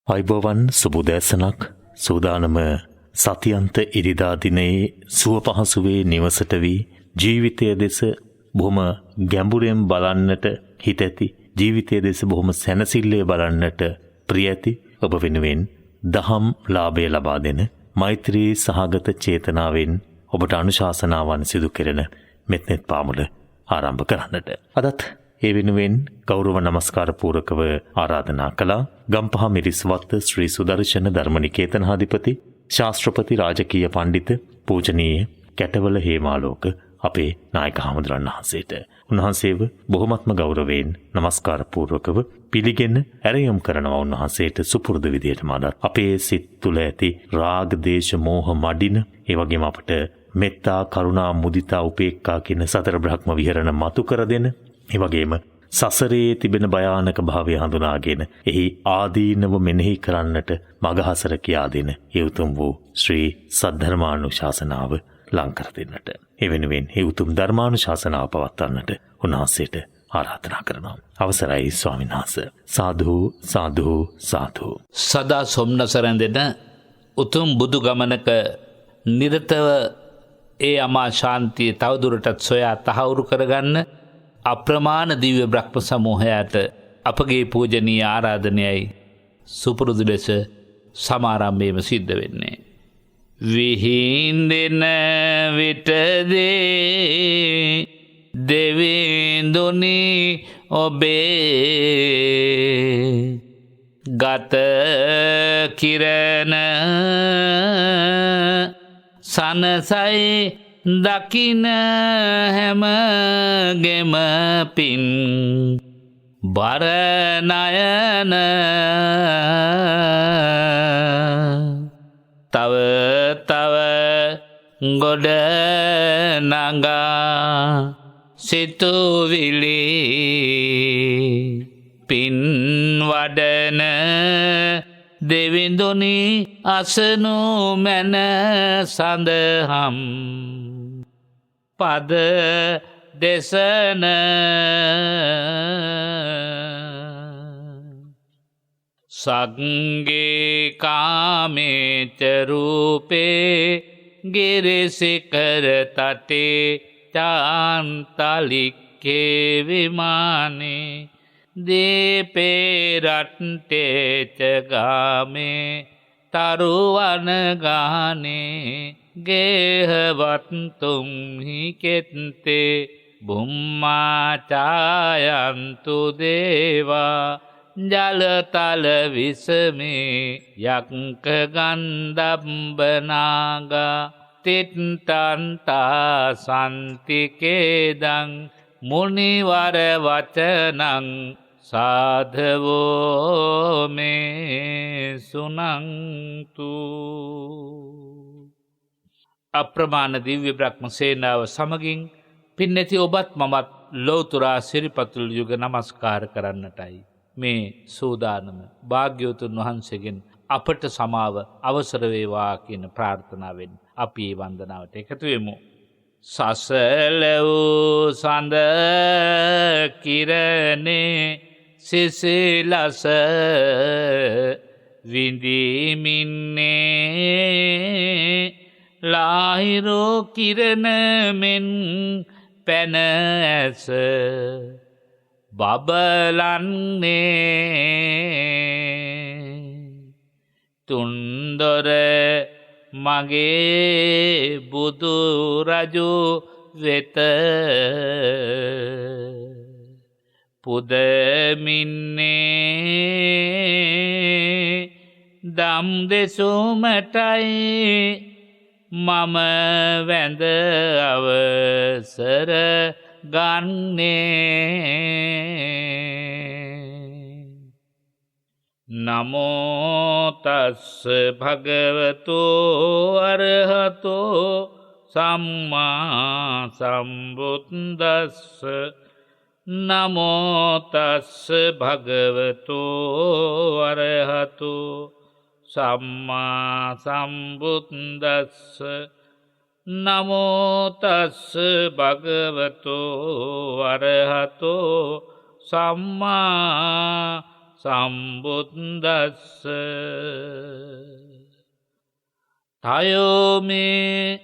අයිබෝවන් සුබුදෑසනක් සූදානම සතියන්ත ඉරිදා දිනයේ සුව පහසුවේ නිවසට වී ජීවිතය දෙස බොහොම ගැඹුරෙන් බලන්නට හිත ඇති ජීවිතය දෙස බොහොම සැනසිල්ලේ බලන්නට ප්‍රිය ඇති ඔබ වෙනුවෙන් දහම් ලාභය ලබා දෙන මෛත්‍රී සහගත චේතනාවෙන් ඔබට අනුශාසනාවන් සිදු කෙරෙන මෙත්නෙත් පාමුල ආරම්භ කරන්නට අදත් ඒ වෙනුවෙන් ගෞරව නමස්කාර පූරකව ආරාධනා කළා ගම්පහ මිරිස්වත්ත ශ්‍රී සුදර්ශන ධර්මනිකේතනාධිපති ශාස්ත්‍රපති රාජකීය පණ්ඩිත පූජනීය කැටවල හේමාලෝක අපේ නායක හාමුදුරන් වහන්සේට උන්වහන්සේව බොහොමත්ම ගෞරවයෙන් නමස්කාර පූර්වකව පිළිගෙන ඇරයුම් කරනවා උන්වහන්සේට සුපුරුදු විදියට මඩත් අපේ සිත් තුළ ඇති රාග දේශ මෝහ මඩින ඒ වගේම අපට මෙත්තා කරුණා මුදිතා උපේක්ඛා කියන සතර බ්‍රහ්ම විහරණ මතු කර දෙන ඒ වගේම සසරේ තිබෙන භයානක භාවය හඳුනාගෙන එහි ආදීනව මෙනෙහි කරන්නට මගහසර කියා දෙන ඒ උතුම් වූ ශ්‍රී සද්ධර්මානුශාසනාව ලං කර දෙන්නට ඒ වෙනුවෙන් ඒ උතුම් ධර්මානුශාසනාව පවත්වන්නට උන්වහන්සේට ආරාධනා කරනවා. අවසරයි ස්වාමීන් වහන්සේ. සාදු සාදු සාදු. සදා සොම්නස රැඳෙන උතුම් බුදු ගමනක නිරතව ඒ අමා ශාන්තිය තවදුරටත් සොයා තහවුරු කරගන්න අප්‍රමාණ දිව්‍ය බ්‍රහ්ම සමූහයාට අපගේ පූජනීය ආරාධනයයි සුපුරුදු ලෙස සමාරම්භයේම සිද්ධ වෙන්නේ. විහින්දෙන විටදී දෙවිඳුනි ඔබේ ගත කිරණ සනසයි දකින හැමගෙම පින් බරණයන තව තව ගොඩ නඟා සිතුවිලි පින් වඩන දෙවිඳුනි අසනු මැන සඳහම් පද දෙසන සග්ගේ කාමේච රූපේ ගිරිසිකර තටේ චාන්තලික්කේ විමානේ දීපේ රට්ටේච ගාමේ තරුවන ගානේ ගේහවත්තුම්හි කෙත්තේ බුම්මාචායන්තු දේවා ජලතල විසමේ යක්ක ගන්ධබ්බනාගා තිට්ටන්තා සන්තිකේදං මුනිවර වචනං සාධවෝ මේ සුනන්තු. අප්‍රමාණ දිව්‍ය බ්‍රහ්ම සේනාව සමගින් පින්නැති ඔබත් මමත් ලෝතුරා සිරිපතුල් යුග නමස්කාර කරන්නටයි මේ සූදානම. භාග්‍යවතුන් වහන්සේගෙන් අපට සමාව අවසර වේවා කියන ප්‍රාර්ථනාවෙන් අපි මේ වන්දනාවට එකතු වෙමු. සසල වූ සඳ කිරණේ සිසිලස විඳිමින්නේ ලාහිරෝ කිරණ මෙන් පැන ඇස බබලන්නේ තුන්දොර මගේ බුදු රජු වෙත පුදමින්නේ දම් දෙසුමටයි මම වැඳ අවසර ගන්නේ. නමෝ තස්ස භගවතු අරහතෝ සම්මා සම්බුද්දස්ස. නමෝ තස්ස භගවතු අරහතෝ සම්මා සම්බුද්දස්ස. නමෝ තස්ස භගවතු අරහතෝ සම්මා සම්බුද්දස්ස තයෝමේ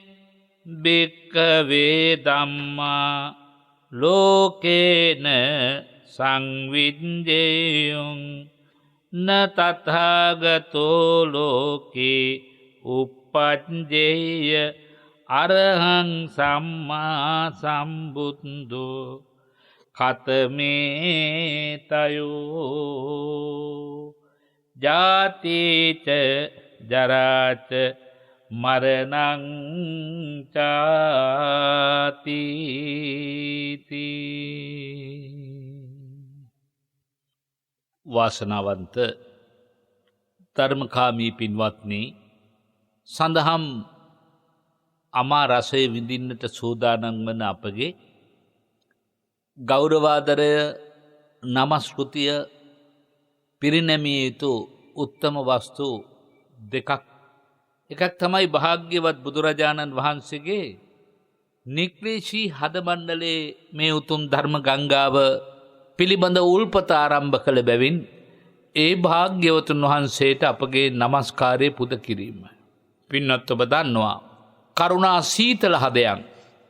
භික්ඛවේ ධම්මා ලෝකේන සංවිඤ්ඤේයං න තථාගතෝ ලෝකේ uppajjeය අරහං සම්මා සම්බුද්ධෝ කතමේ තයෝ ජාතිච ජරාච මරණං චාති වාසනාවන්ත ධර්මකාමී පින්වත්නි, සඳහම් අමා රසය විඳින්නට සූදානම් වන අපගේ ගෞරවාදරය නමස්කෘතිය පිරිනැමිය යුතු උත්තම වස්තු දෙකක්. එකක් තමයි භාග්‍යවත් බුදුරජාණන් වහන්සේගේ නික්ලේශී හදමණ්ඩලේ මේ උතුම් ධර්ම ගංගාව පිළිබඳ උල්පත ආරම්භ කළ බැවින් ඒ භාග්‍යවතුන් වහන්සේට අපගේ නමස්කාරය පුද කිරීම. පින්වත් ඔබ දන්නවා, කරුණා සීතල හදයන්,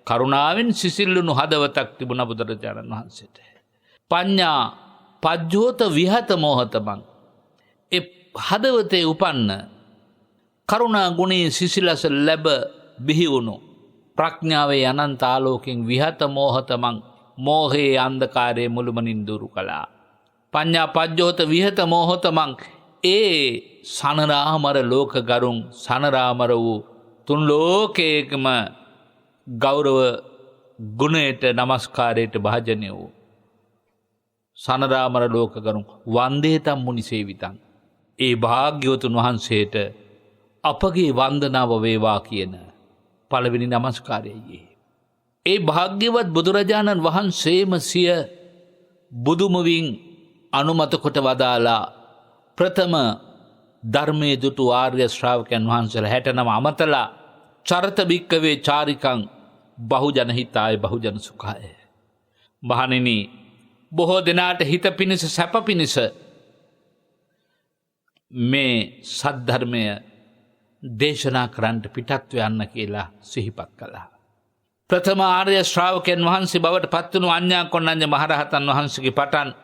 කරුණාවෙන් සිසිල්ලුණු හදවතක් තිබුණ බුදුරජාණන් වහන්සේට. පඤ්ඤා පජ්ජෝත විහත මෝහතමං, ඒ හදවතේ උපන්න කරුණා ගුණයේ සිසිලස ලැබ බිහිවුණු ප්‍රඥාවේ අනන්ත ආලෝකයෙන් විහත මෝහතමං, මෝහයේ අන්ධකාරයේ මුළුමනින් දුරු කළා. පඤ්ඤා පජ්ජෝත විහත මෝහතමං, ඒ සනරාමර ලෝක ගරුන් සනරාමර වූ තුන් ලෝකයකම ගෞරව ගුණයට නමස්කාරයට භාජනය වූ සනරාමර ලෝක ගරුන් වන්දේතම් මුනි සේවිතං, ඒ භාග්‍යවතුන් වහන්සේට අපගේ වන්දනාව වේවා කියන පළවෙනි නමස්කාරයයි. ඒ භාග්‍යවත් බුදුරජාණන් වහන්සේම සිය බුදුමුවින් අනුමත කොට වදාලා ප්‍රථම ධර්මයේ දුටු ආර්ය ශ්‍රාවකයන් වහන්සේලා 69 අමතලා චරත භික්කවේ චාරිකං බහුජන හිතාය බහුජන සුඛාය. මහණෙනි, බොහෝ දෙනාට හිත පිණිස සැප පිණිස මේ සද්ධර්මය දේශනා කරන්නට පිටත්ව යන්න කියලා සිහිපත් කළා. ප්‍රථම ආර්ය ශ්‍රාවකයන් වහන්සේ බවට පත්වුණු අඤ්ඤා කොණ්ණඤ්ඤ මහරහතන් වහන්සේගේ පටන්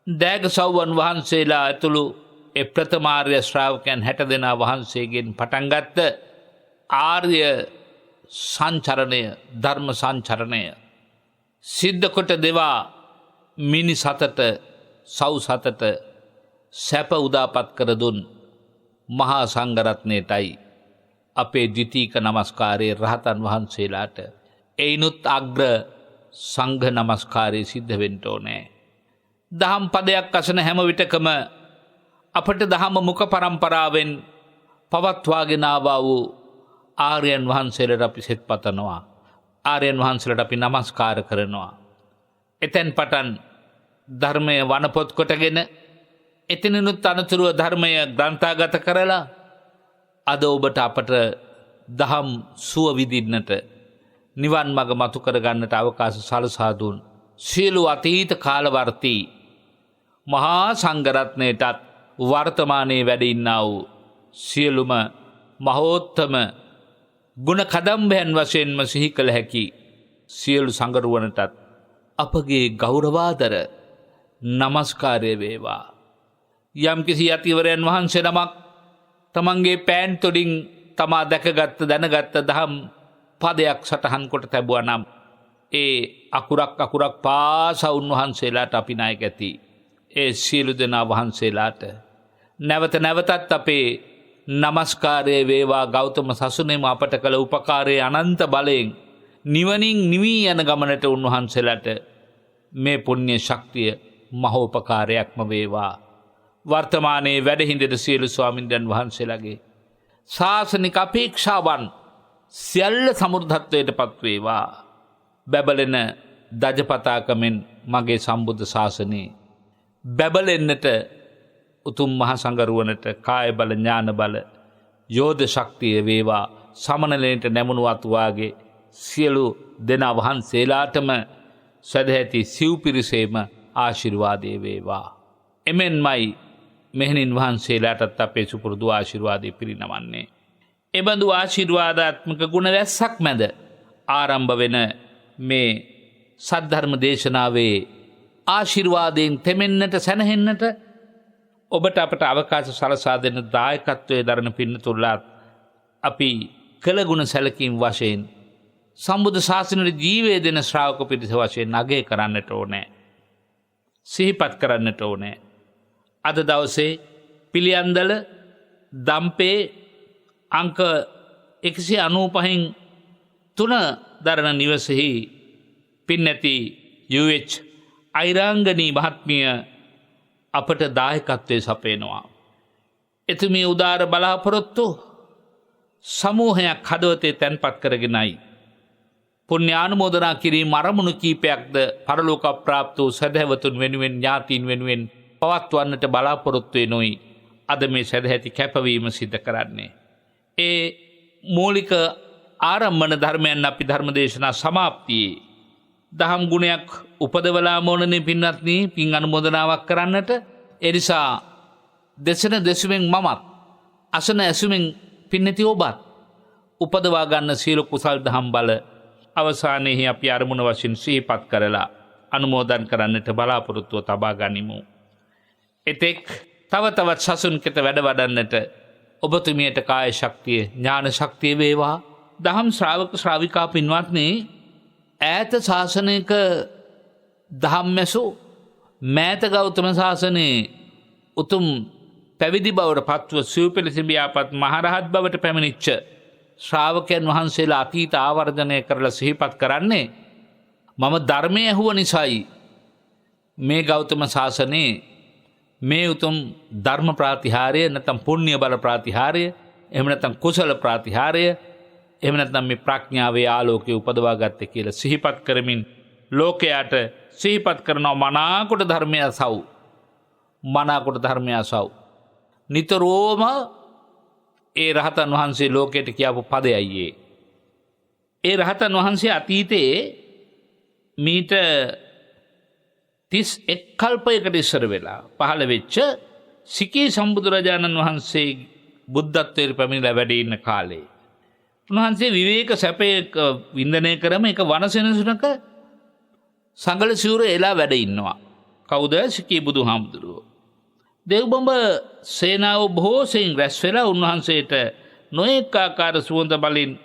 දෑගසව්වන් වහන්සේලා ඇතුළු ඒ ප්‍රථම ආර්ය ශ්‍රාවකයන් 60 දෙනා වහන්සේගෙන් පටන් ගත්ත ආර්ය සංචරණය, ධර්ම සංචරණය සිද්ධ කොට දෙවා මිනි සතට සව් සතට සැප උදාපත් කර දුන් මහා සංඝරත්නයටයි අපේ ද්විතීක නමස්කාරයේ රහතන් වහන්සේලාට එයිනුත් අග්‍ර සංඝ නමස්කාරය සිද්ධ වෙන්න ඕනේ. දහම් පදයක් අසන හැම විටකම අපට දහම මුඛ පරම්පරාවෙන් පවත්වාගෙන ආවා වූ ආර්යයන් වහන්සේලාට අපි සෙත් පතනවා. ආර්යයන් වහන්සේලාට අපි නමස්කාර කරනවා. එතෙන් පටන් ධර්මය වනපොත් කොටගෙන එතනිනුත් අනතුරුව ධර්මය ග්‍රන්ථාගත කරලා අද ඔබට අපට දහම් සුව විඳින්නට, නිවන් මඟ මතු කරගන්නට අවකාශ සලසා දුන් සියලු අතීත කාලවර්තී මහා සංඝරත්නයටත් වර්තමානයේ වැඩ ඉන්නා වූ සියලුම මහෝත්තම ගුණ කදම්බයන් වශයෙන්ම සිහි කළ හැකි සියලු සංඝරුවනටත් අපගේ ගෞරවාදර නමස්කාරය වේවා. යම් කිසි යතිවරයන් වහන්සේ නමක් තමන්ගේ පෑන් තොඩින් තමා දැකගත්ත දැනගත්ත දහම් පදයක් සටහන් කොට තැබුවා නම් ඒ අකුරක් පාසා උන්වහන්සේලාට අපි නායක ඇති. ඒ සියලු දෙනා වහන්සේලාට නැවත නැවතත් අපේ නමස්කාරය වේවා. ගෞතම සසුනේම අපට කළ උපකාරයේ අනන්ත බලයෙන් නිවනින් නිවී යන ගමනට උන්වහන්සේලාට මේ පුණ්‍ය ශක්තිය මහෝපකාරයක්ම වේවා. වර්තමානයේ වැඩහිඳින සියලු ස්වාමින්දයන් වහන්සේලාගේ ශාසනික අපේක්ෂාවන් සියල්ල සමෘද්ධත්වයට පත්වේවා. බැබලෙන දජපතාකමෙන් මගේ සම්බුද්ධ ශාසනයේ බැබලෙන්නට උතුම් මහ සංඝරුවනට කාය බල, ඥාන බල, යෝධ ශක්තිය වේවා. සමනලයට නැමුණු අතුවාගේ සියලු දෙනා වහන්සේලාටම සදැහැති සිව් පිරිසේම ආශිර්වාදය වේවා. එමෙන්මයි මෙහෙණින් වහන්සේලාටත් අපේ සුපුරුදු ආශිර්වාදය පිරිනමන්නේ. එබඳු ආශිර්වාදාත්මක ගුණ රැස්සක් මැද ආරම්භ වෙන මේ සද්ධර්ම දේශනාවේ ආශිර්වාදයෙන් තෙමෙන්නට සැනහෙන්නට ඔබට අපට අවකාශ සලසා දෙන දායකත්වයේ දරන පින්නතුල්ලාත් අපි කළ ගුණ සැලකීම් වශයෙන් සම්බුද්ධ ශාසනයට ජීවය දෙන ශ්‍රාවක පිරිස වශයෙන් අගය කරන්නට ඕනෑ. සිහිපත් කරන්නට ඕනෑ. අද දවසේ පිළියන්දල දම්පේ අංක 195 දරන නිවසෙහි පින්නැති UH අයිරාංගනී මහත්මිය අපට දායකත්වය සපයනවා. එතුමිය උදාර බලාපොරොත්තු සමූහයක් හදවතේ තැන්පත් කරගෙනයි. පුණ්‍යානුමෝදනා කිරීම අරමුණු කීපයක්ද පරලෝක ප්‍රාප්ත වූ සදහැවතුන් වෙනුවෙන් ඥාතීන් වෙනුවෙන් පවත්වන්නට බලාපොරොත්තු වෙනුයි අද මේ සදහැති කැපවීම සිද්ධ කරන්නේ. ඒ මූලික ආරම්භන ධර්මයන් අපි ධර්මදේශනා සමාප්තියේ දහම් ගුණයක් උපදවලා මොනනේ පින්වත්නි පින් අනුමෝදනාවක් කරන්නට. ඒ නිසා දෙසන දෙසුමෙන් මමත් අසන ඇසුමෙන් පින්නති ඔබත් උපදවා ගන්න සීල කුසල් දහම් බල අවසානයේ අපි අරමුණ වශයෙන් සිහිපත් කරලා අනුමෝදන් කරන්නට බලාපොරොත්තුව තබා ගනිමු. එතෙක් තව තවත් සසුන් කෙත වැඩ වඩන්නට ඔබතුමියට කාය ශක්තිය ඥාන ශක්තිය වේවා. දහම් ශ්‍රාවක ශ්‍රාවිකා පින්වත්නි ඈත ශාසනයක දහම් මැසු මෑත ගෞතම ශාසනයේ උතුම් පැවිදි බවට පත්ව සිව්පිලිසිඹියාපත් මහරහත් බවට පැමිණිච්ච ශ්‍රාවකයන් වහන්සේලා අතීත ආවර්ජනය කරලා සිහිපත් කරන්නේ මම ධර්මය ඇහුව නිසායි මේ ගෞතම ශාසනයේ මේ උතුම් ධර්ම ප්‍රාතිහාරය නැත්නම් පුණ්‍ය බල ප්‍රාතිහාරය එහෙම නැත්නම් කුසල ප්‍රාතිහාරය එහෙම නැත්නම් මේ ප්‍රඥාවේ ආලෝකයේ උපදවා ගත්තේ කියලා සිහිපත් කරමින් ලෝකයට සිහිපත් කරනවා මනාකොට ධර්මය අසව් මනාකොට ධර්මය අසව් නිතරම ඒ රහතන් වහන්සේ ලෝකයට කියපු පදයයි ඒ රහතන් වහන්සේ අතීතයේ මීට 31 කල්පයකට ඉස්සර වෙලා පහළ වෙච්ච සිකී සම්බුදුරජාණන් වහන්සේ බුද්ධත්වයට පැමිණිලා වැඩ ඉන්න කාලේ උන්වහන්සේ විවේක සැපයක වින්දනය කරම එක වනසෙනසුනක සංගල සිවුර එලා වැඩ ඉන්නවා. කවුද? සිකී බුදුහාමුදුරුවෝ. දෙව්බඹ සේනාව බොහෝ සෙයින් රැස් වෙලා උන්වහන්සේට නොඑක ආකාර සුවඳ බලින්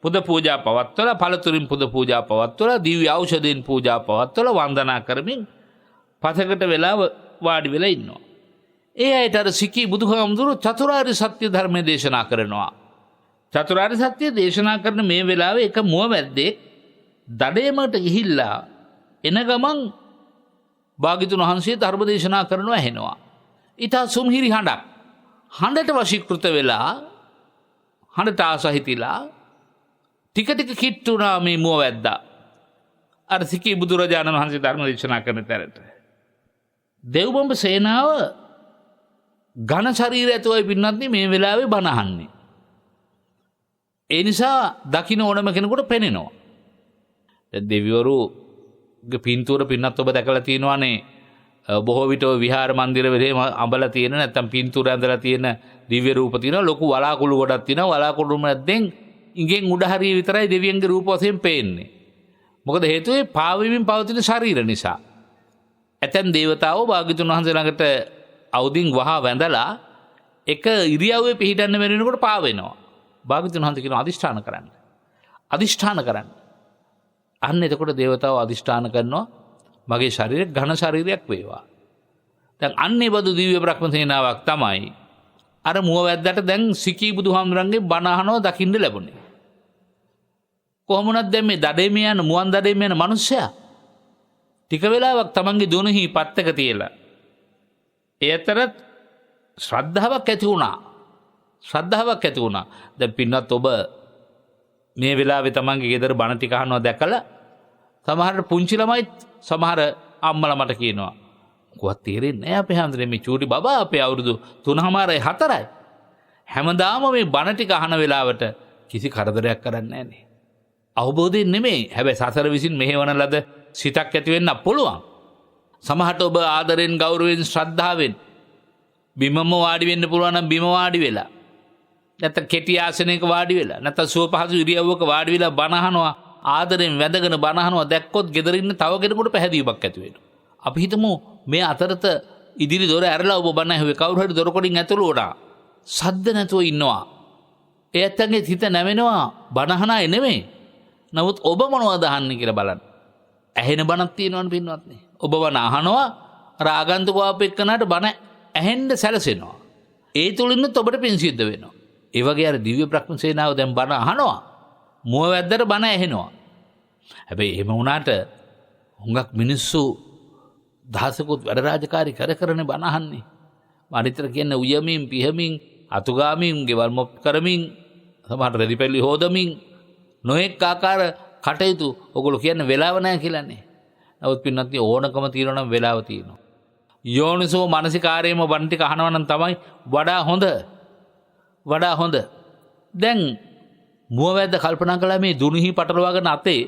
පුද පූජා පවත්වලා පළතුරින් පුද පූජා පවත්වලා දිව්‍ය ඖෂධයෙන් පූජා පවත්වලා වන්දනා කරමින් පතකට වෙලා වාඩි වෙලා ඉන්නවා. ඒ අයට අර සිකී බුදුහාමුදුරුවෝ චතුරාර්ය සත්‍ය ධර්මයේ දේශනා කරනවා. චතුරාර්ය සත්‍ය දේශනා කරන මේ වෙලාවේ එක මුවවැද්දෙක් දඩේමට ගිහිල්ලා එන ගමන් භාග්‍යතුන් වහන්සේ ධර්ම දේශනා කරනවා ඇහෙනවා. ඊට සුම්හිරි හඬක්. හඬට වශීකృత වෙලා හඬට ආසහිතිලා ටික ටික කිට්ටුනා මේ මුවවැද්දා. අර සිකී බුදුරජාණන් වහන්සේ ධර්ම දේශනා කරන තැනට. දෙව්බඹ සේනාව ඝන ශරීරය ඇතුවයි පින්නත් මේ වෙලාවේ බණ අහන්නේ. ඒ නිසා දකින්න ඕනම කෙනෙකුට පෙනෙනවා. දැන් දෙවිවරුගේ පින්තූර පින්නත් ඔබ දැකලා තියෙනවානේ. බොහෝ විට විහාර මන්දිර වලේ අඹලා තියෙන නැත්නම් පින්තූර ඇඳලා තියෙන දිව්‍ය රූප තියෙනවා. ලොකු වලාකුළු ගොඩක් තියෙනවා. වලාකුළු මැද්දෙන් ඉංගෙන් උඩ හරිය විතරයි දෙවියන්ගේ රූප වශයෙන් පේන්නේ. මොකද හේතුව ඒ පාවෙමින් පවතින ශරීර නිසා. ඇතැම් දේවතාවෝ භාග්‍යතුන් වහන්සේ ළඟට අවුදින් වහා වැඳලා එක ඉරියව්වේ පිහිටන්න වෙනකොට පාවෙනවා. භාග්‍යතුන් වහන්සේ කියන අදිෂ්ඨාන කරන්න. අදිෂ්ඨාන කරන්න. අන්න එතකොට දේවතාවෝ අදිෂ්ඨාන කරනවා මගේ ශරීරය ඝන ශරීරයක් වේවා. දැන් අන්නේ බදු දිව්‍ය බ්‍රහ්ම සේනාවක් තමයි අර මුවවැද්දට දැන් සිකී බුදුහාමුදුරන්ගේ බණ අහනවා දකින්න ලැබුණේ. කොහොමුණත් දැන් මේ දඩේම යන මුවන් දඩේම යන මිනිස්සයා ටික වෙලාවක් තමන්ගේ දුනෙහි පත්තක තියලා ඒ අතරත් ශ්‍රද්ධාවක් ඇති වුණා. ශ්‍රද්ධාවක් ඇති වුණා. දැන් පින්වත් ඔබ මේ වෙලාවේ තමන්ගේ ගෙදර බණ ටික අහනවා දැකලා සමහර පුංචි ළමයි සමහර අම්මලා මට කියනවා කොහොත් තේරෙන්නේ නැහැ අපේ හැන්දරේ මේ චූටි බබා අපේ අවුරුදු 3මාරයි 4යි හැමදාම මේ බණ ටික අහන වෙලාවට කිසි කරදරයක් කරන්නේ නැහැ නේ. අවබෝධයෙන් නෙමෙයි. හැබැයි සසර විසින් මෙහෙවන ලද සිතක් ඇති වෙන්න පුළුවන්. සමහරට ඔබ ආදරෙන් ගෞරවයෙන් ශ්‍රද්ධාවෙන් බිමම වාඩි වෙන්න පුළුවන් නම් බිම වාඩි වෙලා නැත්නම් කෙටි ආසනයක වාඩි වෙලා නැත්නම් සුව පහසු ඉරියව්වක වාඩි වෙලා බණ අහනවා ආදරෙන් වැඳගෙන බණ අහනවා දැක්කොත් ගෙදර ඉන්න තව කෙනෙකුට පැහැදීමක් ඇති වෙනවා. අපි හිතමු මේ අතරත ඉදිරි දොර ඇරලා ඔබ බණ ඇහුවේ කවුරු හරි දොර කොටින් ඇතුළු වුණා. සද්ද නැතුව ඉන්නවා. ඒ ඇත්තන්ගේ හිත නැවෙනවා බණ අහන අය නෙමෙයි. නමුත් ඔබ මොනවද අහන්නේ කියලා බලන්න. ඇහෙන බණක් තියෙනවනේ පින්වත්නි. ඔබ බණ අහනවා රාගන්තුක ආපෙක්කනට බණ ඇහෙන්න සැලසෙනවා. ඒ තුලින්ත් ඔබට පින් සිද්ධ වෙනවා. ඒ වගේ අර දිව්‍ය බ්‍රහ්ම සේනාව දැන් බණ අහනවා. මුව වැද්දට බණ ඇහෙනවා. හැබැයි එහෙම වුණාට හුඟක් මිනිස්සු දහසකුත් වැඩ රාජකාරී කරනේ බණ අහන්නේ. මාරිතර කියන්නේ උයමින් පිහමින් අතුගාමින් ගෙවල් මොප් කරමින් සමහර රෙදිපැලි හොදමින් නොඑක ආකාර කටයුතු ඔගොල්ලෝ කියන්නේ වෙලාව නැහැ කියලානේ. නමුත් පින්නත් ඕනකම තියෙනවා නම් වෙලාව තියෙනවා. යෝනිසෝ මානසිකාරයේම බණ ටික අහනවා නම් තමයි වඩා හොඳ. දැන් මුවවැද්ද කල්පනා කළා මේ දුනිහි පටලවාගෙන අතේ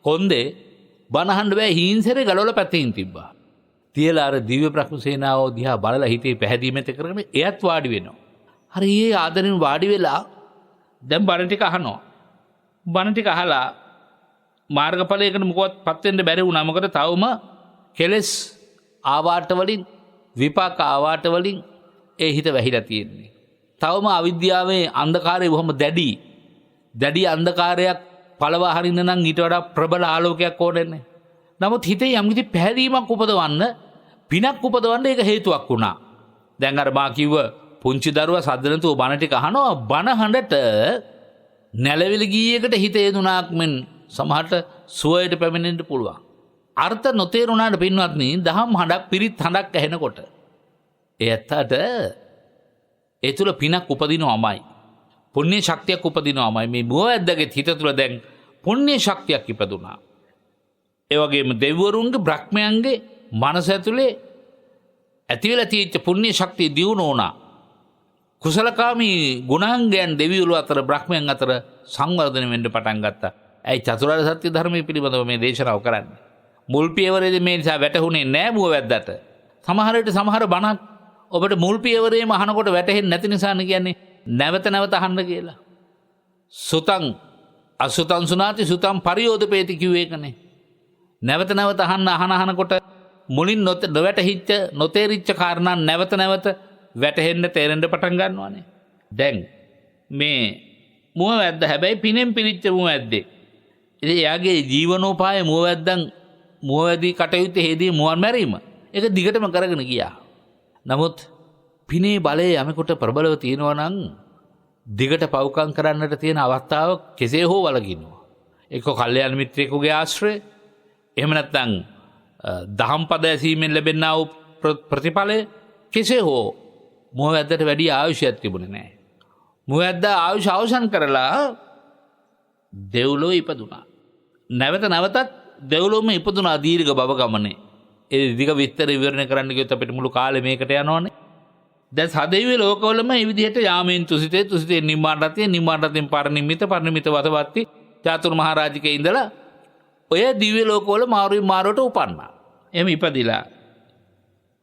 කොන්දේ බණ අහන්න බෑ හීන්සරේ ගලවලා පැත්තකින් තිබ්බා. තියලා අර දිව්‍ය බ්‍රහ්ම සේනාව දිහා බලලා හිතේ පැහැදීමෙත් කරගෙන එයත් වාඩි වෙනවා. හරි ඊයේ ආදරෙන් වාඩි වෙලා දැන් බණ ටික අහනවා. බණ ටික අහලා මාර්ගඵලයකට මොකවත් වෙන්න බැරි වුණා. මොකද තවම කෙලස් ආවාට වලින් විපාක ආවාට වලින් ඒ හිත වැහිලා තියෙන්නේ. තවම අවිද්‍යාවේ අන්ධකාරය බොහොම දැඩි අන්ධකාරයක් පළවා හරින්න නම් ඊට වඩා ප්‍රබල ආලෝකයක් ඕනේ. නමුත් හිතේ යම්කිසි පැහැදීමක් උපදවන්න පිනක් උපදවන්න ඒක හේතුවක් වුණා. දැන් අර මා කිව්ව පුංචි දරුවා සද්ද නැතුව බණ ටික අහනවා. බණ හඬට නැලවිලි ගීයකට හිත යදුනාක් මෙන් සමහරට සුවයට පැමිණෙන්න පුළුවන්. අර්ථ නොතේරුණාට පින්වත්නි දහම් හඬක් පිරිත් හඬක් ඇහෙනකොට ඒ ඇත්තට ඒ තුළ පිනක් උපදිනවමයි. පුණ්‍ය ශක්තියක් උපදිනවමයි. මේ මුවවැද්දගේ හිත තුළ දැන් පුණ්‍ය ශක්තියක් ඉපදුනා. ඒ වගේම දෙවිවරුන්ගේ බ්‍රහ්මයන්ගේ මනස ඇතුලේ ඇතිවෙලා තියෙච්ච පුණ්‍ය ශක්තිය දියුණු වුණා. කුසලකාමී ගුණාංගයන් දෙවිවරු අතර බ්‍රහ්මයන් අතර සංවර්ධනය වෙන්න පටන් ගත්තා. ඇයි චතුරාර්ය සත්‍ය ධර්මයේ පිළිබඳව මේ දේශනාව කරන්නේ? මුල් පියවරේදී මේ නිසා වැටහුනේ නෑ මුවවැද්දට. සමහර විට සමහර බණක් ඔබට මුල් පියවරේම අහනකොට වැටහෙන්නේ නැති නිසානේ කියන්නේ නැවත අහන්න කියලා. සුතං අසුතං සුනාති සුතං පරියෝදපේති කිව්වේ ඒකනේ. නැවත අහනකොට මුලින් නොවැටහිච්ච නොතේරිච්ච කාරණා නැවත වැටහෙන්න තේරෙන්න පටන් ගන්නවානේ. දැන් මේ මුවවැද්ද හැබැයි පිනෙන් පිරිච්ච මුවවැද්දේ. ඉතින් එයාගේ ජීවනෝපාය මුවවැද්දී කටයුත්තේ හේදී මුවන් මැරීම. ඒක දිගටම කරගෙන ගියා. නමුත් පිනේ බලය යමෙකුට ප්‍රබලව තියෙනවා නම් දිගට පව්කම් කරන්නට තියෙන අවස්ථාව කෙසේ හෝ වළකිනවා. එක්ක කල්යාණ මිත්‍රයෙකුගේ ආශ්‍රය, එහෙම නැත්නම් දහම් පද ඇසීමෙන් ලැබෙනා වූ ප්‍රතිඵලය කෙසේ හෝ මුවවැද්දට වැඩි ආයුෂයක් තිබුණේ නැහැ. මුවවැද්දා ආයුෂ අවසන් කරලා දෙව්ලොව ඉපදුනා. නැවතත් දෙව්ලොවම ඉපදුනා දීර්ඝ භව ගමනේ. ඒ දිග විස්තර විවරණය කරන්න ගියොත් අපිට මුළු කාලෙ මේකට යනවනේ. දැන් සදෙව්වේ ලෝකවලම මේ විදිහට යාමෙන් තුසිතේ නිම්මාණරතියෙන් පරිනිම්මිත වතවත්ති චාතුරු මහරජකේ ඉඳලා ඔය දිව්‍ය ලෝකවල මාරුවට උපන්නා. එහෙම ඉපදිලා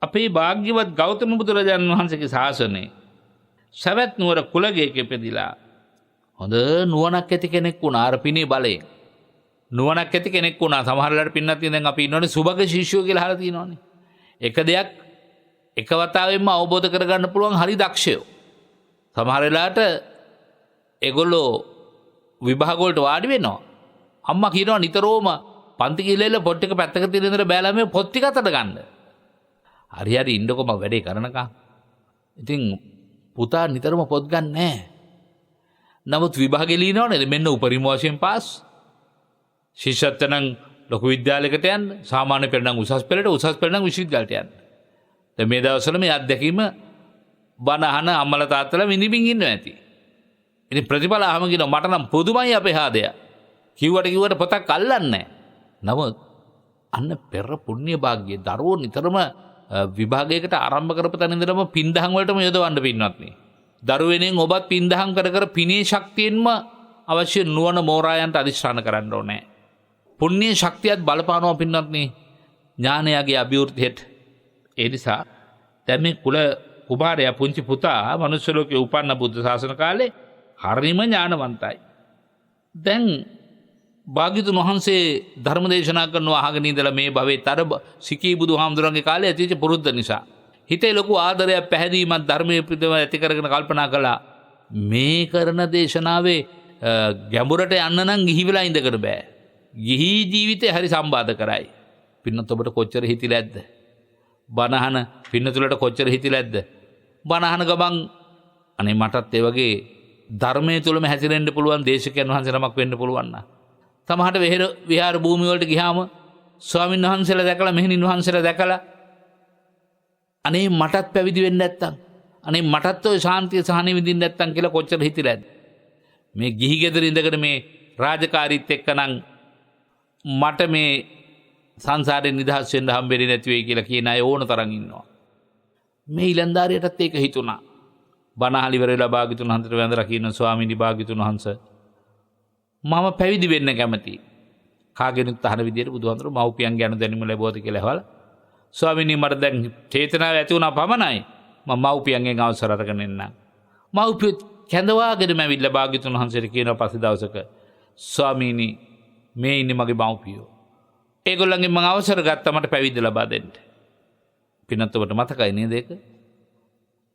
අපේ භාග්‍යවත් ගෞතම බුදුරජාණන් වහන්සේගේ ශාසනයේ සවැත් නුවර කුලගයක ඉපදිලා හොඳ නුවණක් ඇති කෙනෙක් වුණා. අර පිනේ බලයෙන් නුවණක් ඇති කෙනෙක් වුණා. සමහරලාට පින්නත් දැන් අපි ඉන්නෝනේ සුභග ශිෂ්‍යෝ කියලා අහලා තියෙනවානේ. එක දෙයක් එක වතාවෙන්ම අවබෝධ කරගන්න පුළුවන් හරි දක්ෂයෝ. සමහර වෙලාවට ඒගොල්ලෝ විභාග වලට වාඩි වෙනවා. අම්මා කියනවා නිතරම පන්ති කිලෙල පොත් ටික පැත්තක තියලා ඉඳලා බෑලා මේ පොත් ටික අතට ගන්න. හරි ඉන්නකොම වැඩේ කරනකම්. ඉතින් පුතා නිතරම පොත් ගන්න නැහැ. නමුත් විභාගෙ ලියනවනේ මෙන්න උපරිම වශයෙන් පාස්. ශිෂ්‍යත්ව නම් ලොකු විද්‍යාලයකට යන්න, සාමාන්‍ය පෙළ නම් උසස් පෙළ නම් විශ්වවිද්‍යාලයට යන්න. දැන් මේ දවස්වල මේ අත්දැකීම බණ අහන අම්මලා තාත්තලා විනිවිදින් ඉන්නවා ඇති. ඉතින් ප්‍රතිඵල අහම කියනවා මට නම් පුදුමයි අපේ හාදය. කිව්වට පොතක් අල්ලන්නේ නැහැ. නමුත් අන්න පෙර පුණ්‍ය භාග්‍යයේ දරුවෝ නිතරම විභාගයකට ආරම්භ කරපු තැන ඉඳලම පින්දහම් වලටම යොදවන්න පින්නත් නේ. දරුවෙනෙන් ඔබත් පින්දහම් කර පිනේ ශක්තියෙන්ම අවශ්‍ය නුවණ මෝරායන්ට අදිස්ථාන කරන්න ඕනේ. පුණ්‍ය ශක්තියත් බලපානවා පින්නත් නේ. ඥානයාගේ අභිවෘද්ධියට. ඒ නිසා දැන් මේ කුල කුමාරයා පුංචි පුතා මනුෂ්‍ය ලෝකේ උපන්න බුද්ධ ශාසන කාලේ හරිම ඥානවන්තයි. දැන් භාග්‍යතුන් වහන්සේ ධර්ම දේශනා කරනවා අහගෙන ඉඳලා මේ භවයේ තර සිකී බුදුහාමුදුරන්ගේ කාලේ ඇතිවෙච්ච පුරුද්ද නිසා හිතේ ලොකු ආදරයක් පැහැදීමක් ධර්මයේ පිටව ඇති කරගෙන කල්පනා කළා මේ කරන දේශනාවේ ගැඹුරට යන්න නම් ගිහි වෙලා ඉඳගෙන බෑ. ගිහි ජීවිතේ හරි සම්බාධ කරයි. පින්නත් ඔබට කොච්චර හිතිලැද්ද? බණහන පින්නතුලට කොච්චර හිතිලැද්ද? බණහන ගමන් අනේ මටත් ඒ වගේ ධර්මයේ තුලම හැසිරෙන්න පුළුවන් දේශකයන් වහන්සේ නමක් වෙන්න පුළුවන් නා. සමහරට විහාර භූමිය වලට ගියාම ස්වාමීන් වහන්සේලා දැකලා මෙහෙණින් වහන්සේලා දැකලා අනේ මටත් පැවිදි වෙන්න නැත්තම් අනේ මටත් ඔය ශාන්තිය සහනෙ විඳින්න නැත්තම් කියලා කොච්චර හිතිලැද්ද? මේ ගිහි ගෙදර ඉඳගෙන මේ රාජකාරීත් එක්කනම් මට මේ සංසාරයෙන් නිදහස් වෙන්න හම්බෙන්නේ නැති වෙයි කියලා කියන අය ඕන තරම් ඉන්නවා. මේ ඊලන්දාරියටත් ඒක හිතුණා. බණහලි ඉවරලා භාග්‍යතුන් වහන්සේට වැඳලා කියන ස්වාමීනි භාග්‍යතුන් වහන්සේ මම පැවිදි වෙන්න කැමතියි. කාගෙනුත් අහන විදියට බුදුහාමුදුරු මව්පියන් ගැන දැනුම ලැබුවද කියලා අහවල ස්වාමීනි මට දැන් චේතනාව ඇති වුණා පමණයි. මම මව්පියන්ගෙන් අවසර අරගෙන එන්නම්. මව්පියෝ කැඳවාගෙනම ඇවිල්ලා භාග්‍යතුන් වහන්සේට කියනවා පස්සේ දවසක ස්වාමීනි මේ ඉන්නේ මගේ මව්පියෝ. ඒගොල්ලන්ගෙන් මම අවසර ගත්තා මට පැවිද්ද ලබා දෙන්න. පින්නත් ඔබට මතකයි නේද ඒක?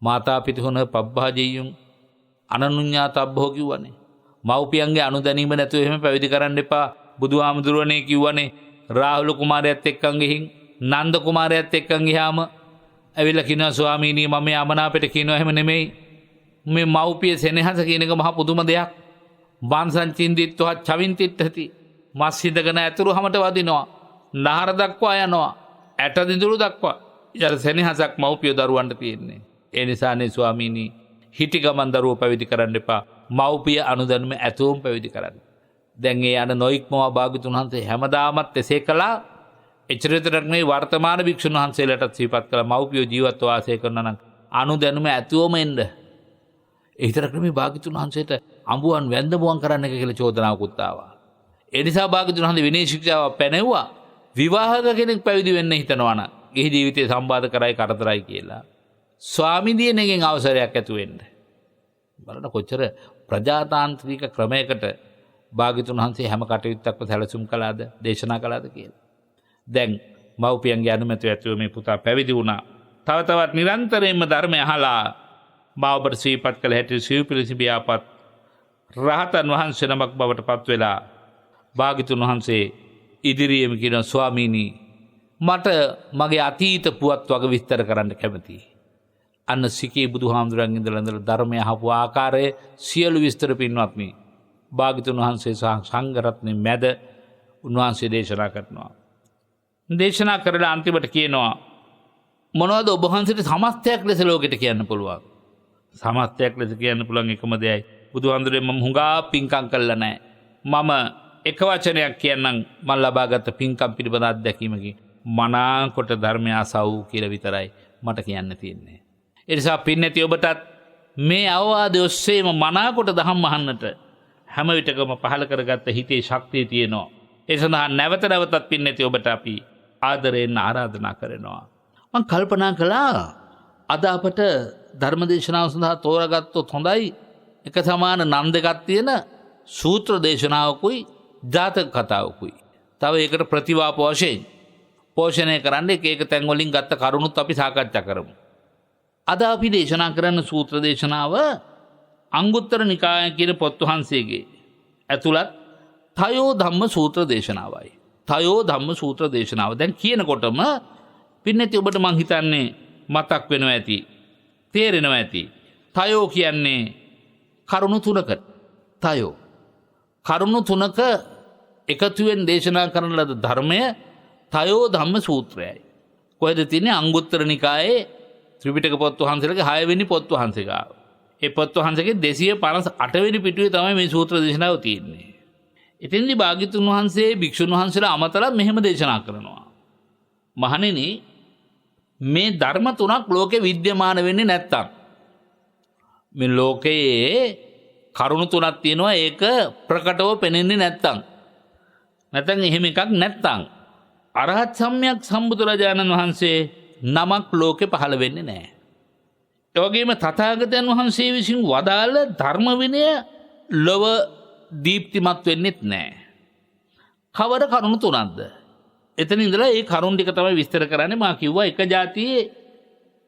මාතා පිතුහන පබ්බාජීයුන් අනනුඤ්ඤාතබ්බෝ කිව්වනේ. මව්පියන්ගේ අනුදැනීම නැතුව එහෙම පැවිදි කරන්න එපා. බුදුහාමුදුරනේ කිව්වනේ රාහුල කුමාරයාත් එක්කන් ගිහින් නන්ද කුමාරයාත් එක්කන් ගියාම ඇවිල්ලා කියනවා ස්වාමීනි මම යමනාපෙට කියනවා එහෙම නෙමෙයි. මේ මව්පිය සෙනෙහස කියන එක මහ පුදුම දෙයක්. වංශං චින්දිත්වා චවින්තිත්‍ති. මස් හිඳගෙන ඇතුරු හැමට වදිනවා. නහර දක්වා යනවා. ඇට දිඳුරු දක්වා. ඊට සෙනෙහසක් මව්පිය දරුවන්ට තියෙන්නේ. ඒ නිසානේ ස්වාමීනි හිටි ගමන් දරුවෝ පැවිදි කරන්න එපා. මව්පිය අනුදැනුම ඇතුවම පැවිදි කරන්න. දැන් ඒ යන නොයික්මව භාග්‍යතුන් වහන්සේ හැමදාමත් එසේ කළා. එච්චර විතරක් නෙවෙයි වර්තමාන භික්ෂුන් වහන්සේලාටත් සිහිපත් කළා මව්පියෝ ජීවත් වාසය කරනවා නම් අනුදැනුම ඇතුවම එන්න. ඒ විතරක් නෙවෙයි භාග්‍යතුන් වහන්සේට අඹුවන් වැන්දමුවන් කරන්න එක කියලා චෝදනාවකුත් ආවා. ඒ නිසා භාග්‍යතුන් වහන්සේ විනය ශික්ෂාව පැනෙව්වා. විවාහක කෙනෙක් පැවිදි වෙන්න හිතනවා නම් ගිහි ජීවිතේ සම්බාධ කරයි කරදරයි කියලා. ස්වාමි දිනේගෙන් අවසරයක් ඇති වෙන්න. බලන්න කොච්චර ප්‍රජාතාන්ත්‍රික ක්‍රමයකට භාග්‍යතුන් වහන්සේ හැම කටයුත්තක්ම සැලසුම් කළාද දේශනා කළාද කියලා. දැන් මව්පියන්ගේ අනුමැතිය ඇතුව මේ පුතා පැවිදි වුණා. තව තවත් නිරන්තරයෙන්ම ධර්මය අහලා මා ඔබට සිහිපත් කළ හැටි සිව්පිලිසි බියාපත් රහතන් වහන්සේ නමක් බවට පත් වෙලා භාග්‍යතුන් වහන්සේ ඉදිරියේම කියන ස්වාමීනි මට මගේ අතීත පුවත් වගේ විස්තර කරන්න කැමතියි. අන්න සිකී බුදුහාමුදුරන්ගෙන් ඉඳලා ධර්මය අහපු ආකාරයේ සියලු විස්තර පින්වත්නි භාග්‍යතුන් වහන්සේ සහ සංඝ රත්නයේ මැද උන්වහන්සේ දේශනා කරනවා. දේශනා කරලා අන්තිමට කියනවා මොනවද ඔබ වහන්සේට සමස්තයක් ලෙස ලෝකෙට කියන්න පුළුවන්? සමස්තයක් ලෙස කියන්න පුළුවන් එකම දෙයයි බුදුහාමුදුරේ මම හුඟා පිංකම් කළා නැහැ. මම එක වචනයක් කියන්නම් මම ලබාගත් පිංකම් පිළිබඳ අත්දැකීමකින් මනාකොට ධර්මය අසව් කියලා විතරයි මට කියන්න තියෙන්නේ. ඒ නිසා පින්නති ඔබටත් මේ අවවාදය ඔස්සේම මනාකොට දහම් අහන්නට හැම විටකම පහල කරගත්ත හිතේ ශක්තිය තියෙනවා. ඒ සඳහා නැවත නැවතත් පින්නති ඔබට අපි ආදරයෙන් ආරාධනා කරනවා. මම කල්පනා කළා අද අපට ධර්මදේශනාව සඳහා තෝරාගත්තොත් හොඳයි. එක සමාන නම් දෙකක් තියෙන සූත්‍ර දේශනාවකුයි ජාතක කතාවකුයි. තව ඒකට ප්‍රතිවාප වශයෙන් පෝෂණය කරන්න එක තැන් වලින් ගත්ත කරුණුත් අපි සාකච්ඡා කරමු. අද අපි දේශනා කරන්න සූත්‍ර දේශනාව අංගුත්තර නිකාය කියන පොත් වහන්සේගේ ඇතුළත් තයෝ ධම්ම සූත්‍ර දේශනාවයි. තයෝ ධම්ම සූත්‍ර දේශනාව දැන් කියනකොටම පින්නති ඔබට මං හිතන්නේ මතක් වෙනවා ඇති. තේරෙනවා ඇති. තයෝ කියන්නේ කරුණු තුනක. තයෝ කරුණු තුනක එකතුවෙන් දේශනා කරන ලද ධර්මය තයෝ ධම්ම සූත්‍රයයි. කොහෙද තියෙන්නේ? අංගුත්තර නිකායේ ත්‍රිපිටක පොත් වහන්සේලගේ 6 වෙනි පොත් වහන්සේ ගාව. ඒ පොත් වහන්සේගේ 258 වෙනි පිටුවේ තමයි මේ සූත්‍ර දේශනාව තියෙන්නේ. එතෙන්දී භාග්‍යතුන් වහන්සේ භික්ෂුන් වහන්සේලා අමතරව මෙහෙම දේශනා කරනවා. මහණෙනි මේ ධර්ම තුනක් ලෝකේ විද්‍යමාන වෙන්නේ නැත්තම් මේ ලෝකයේ කරුණු තුනක් තියෙනවා ඒක ප්‍රකටව පෙනෙන්නේ නැත්තම් එහෙම එකක් නැත්තම් අරහත් සම්්‍යක් සම්බුදුරජාණන් වහන්සේ නමක් ලෝකෙ පහළ වෙන්නේ නැහැ. ඒ වගේම තථාගතයන් වහන්සේ විසින් වදාළ ධර්ම විනය ලොව දීප්තිමත් වෙන්නෙත් නැහැ. කවර කරුණු තුනක්ද? එතන ඉඳලා ඒ කරුණ ටික තමයි විස්තර කරන්නේ. මා කිව්වා එක જાතියේ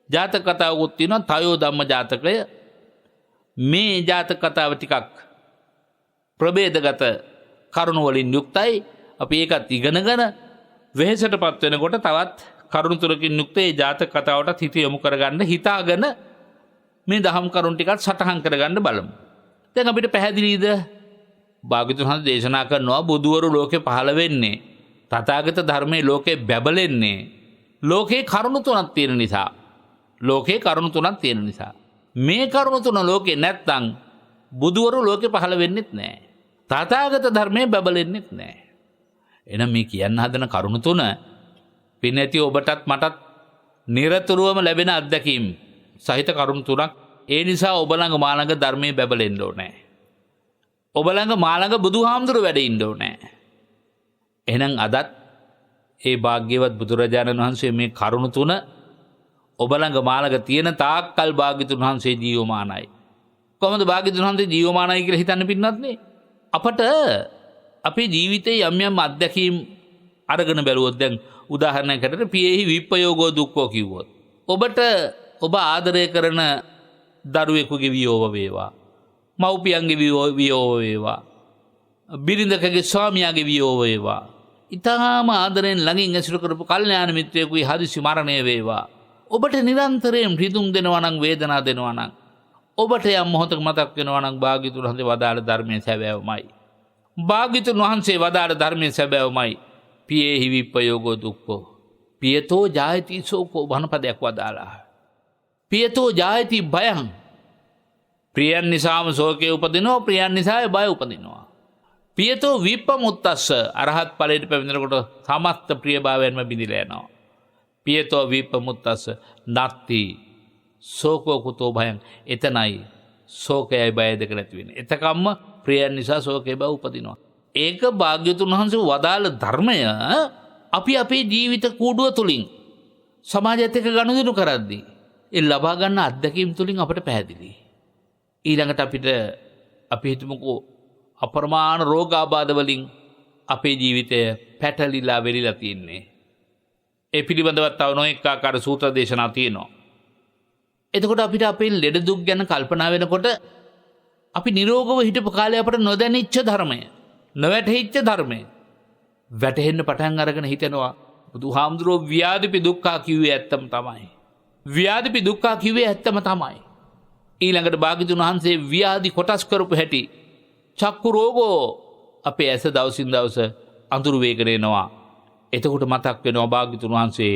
ජාතක කතාවකුත් තියෙනවා තයෝ ධම්ම ජාතකය. මේ ජාතක කතාව ටිකක් ප්‍රභේදගත කරුණු වලින් යුක්තයි. අපි ඒකත් ඉගෙනගෙන වෙහෙසටපත් වෙනකොට තවත් කරුණු තුනකින් යුක්ත ඒ ජාතක කතාවටත් හිත යොමු කරගන්න හිතාගෙන මේ දහම් කරුණු ටිකත් සටහන් කරගන්න බලමු. දැන් අපිට පැහැදිලිද? භාග්‍යවතුන් වහන්සේ දේශනා කරනවා බුදුවරු ලෝකේ පහළ වෙන්නේ තථාගත ධර්මයේ ලෝකේ බැබලෙන්නේ ලෝකේ කරුණු තුනක් තියෙන නිසා. ලෝකේ කරුණු තුනක් තියෙන නිසා. මේ කරුණු තුන ලෝකේ නැත්තම් බුදුවරු ලෝකේ පහළ වෙන්නෙත් නැහැ. තථාගත ධර්මයේ බැබලෙන්නෙත් නැහැ. එහෙනම් මේ කියන්න හදන කරුණු තුන පින්නැති ඔබටත් මටත් නිරතුරුවම ලැබෙන අත්දැකීම් සහිත කරුණු තුනක්. ඒ නිසා ඔබ ළඟ මා ළඟ ධර්මයේ බැබලෙන්න ඕනේ. ඔබ ළඟ මා ළඟ බුදුහාමුදුරු වැඩ ඉන්න ඕනේ. එහෙනම් අදත් ඒ භාග්‍යවත් බුදුරජාණන් වහන්සේ මේ කරුණු තුන ඔබ ළඟ මා ළඟ තියෙන තාක්කල් භාග්‍යතුන් වහන්සේ ජීවමානයි. කොහොමද භාග්‍යතුන් වහන්සේ ජීවමානයි කියලා හිතන්න පින්නත්නේ? අපට අපේ ජීවිතයේ යම් යම් අත්දැකීම් අරගෙන බැලුවොත් දැන් උදාහරණයකට පියෙහි විප්පයෝගෝ දුක්ඛෝ කිව්වොත් ඔබට ඔබ ආදරය කරන දරුවෙකුගේ වියෝව වේවා, මව්පියන්ගේ වියෝව වේවා, බිරිඳකගේ ස්වාමියාගේ වියෝව වේවා, ඊටාම ආදරෙන් ළඟින් ඇසුරු කරපු කල්යාණ මිත්‍රයෙකුගේ හදිසි මරණය වේවා, ඔබට නිරන්තරයෙන් රිදුම් දෙනවා නම් වේදනා දෙනවා නම් ඔබට යම් මොහොතක මතක් වෙනවා නම් භාග්‍යතුන් වහන්සේ වදාළ ධර්මයේ සැබෑවමයි. භාග්‍යතුන් වහන්සේ වදාළ ධර්මයේ සැබෑවමයි. පියෙහි විප්පයෝගෝ දුක්ඛෝ පියතෝ ජායති සෝකෝ වනපදයක් වදාලා. පියතෝ ජායති භයං. ප්‍රියන් නිසාම ශෝකේ උපදිනවා, ප්‍රියන් නිසා බය උපදිනවා. පියතෝ විප්පමුත්තස්ස අරහත් ඵලයට පැමිණෙනකොට සමස්ත ප්‍රියභාවයෙන්ම බිඳිලා යනවා. පියතෝ විප්පමුත්තස්ස නත්ති සෝකෝ කුතෝ භයං. එතනයි ශෝකයයි බය දෙක නැති වෙන්නේ. එතකම්ම ප්‍රියන් නිසා ශෝකේ බව උපදිනවා. ඒක භාග්‍යතුන් වහන්සේ වදාළ ධර්මය අපි අපේ ජීවිත කූඩුව තුලින් සමාජයත් එක්ක ගනුදෙනු කරද්දී ඒ ලබා ගන්න අත්දැකීම් තුලින් අපට පැහැදිලි. ඊළඟට අපිට අපි හිතමුකෝ අප්‍රමාණ රෝගාබාධ වලින් අපේ ජීවිතය පැටලිලා වෙලිලා තියෙන්නේ. ඒ පිළිබඳව තව නොඑක ආකාර සූත්‍ර දේශනා තියෙනවා. එතකොට අපිට අපේ ලෙඩ දුක් ගැන කල්පනා වෙනකොට අපි නිරෝගව හිටපු කාලේ අපට නොදැනිච්ච ධර්මය, නොවැටහිච්ච ධර්මය වැටහෙන්න පටන් අරගෙන හිතෙනවා බුදුහාමුදුරුවෝ ව්‍යාධිපි දුක්ඛා කිව්වේ ඇත්තම තමයි. ව්‍යාධිපි දුක්ඛා කිව්වේ ඇත්තම තමයි. ඊළඟට භාග්‍යතුන් වහන්සේ ව්‍යාධි කොටස් කරපු හැටි චක්කු රෝගෝ අපේ ඇස දවසින් දවස අඳුරු වේගන එනවා. එතකොට මතක් වෙනවා භාග්‍යතුන් වහන්සේ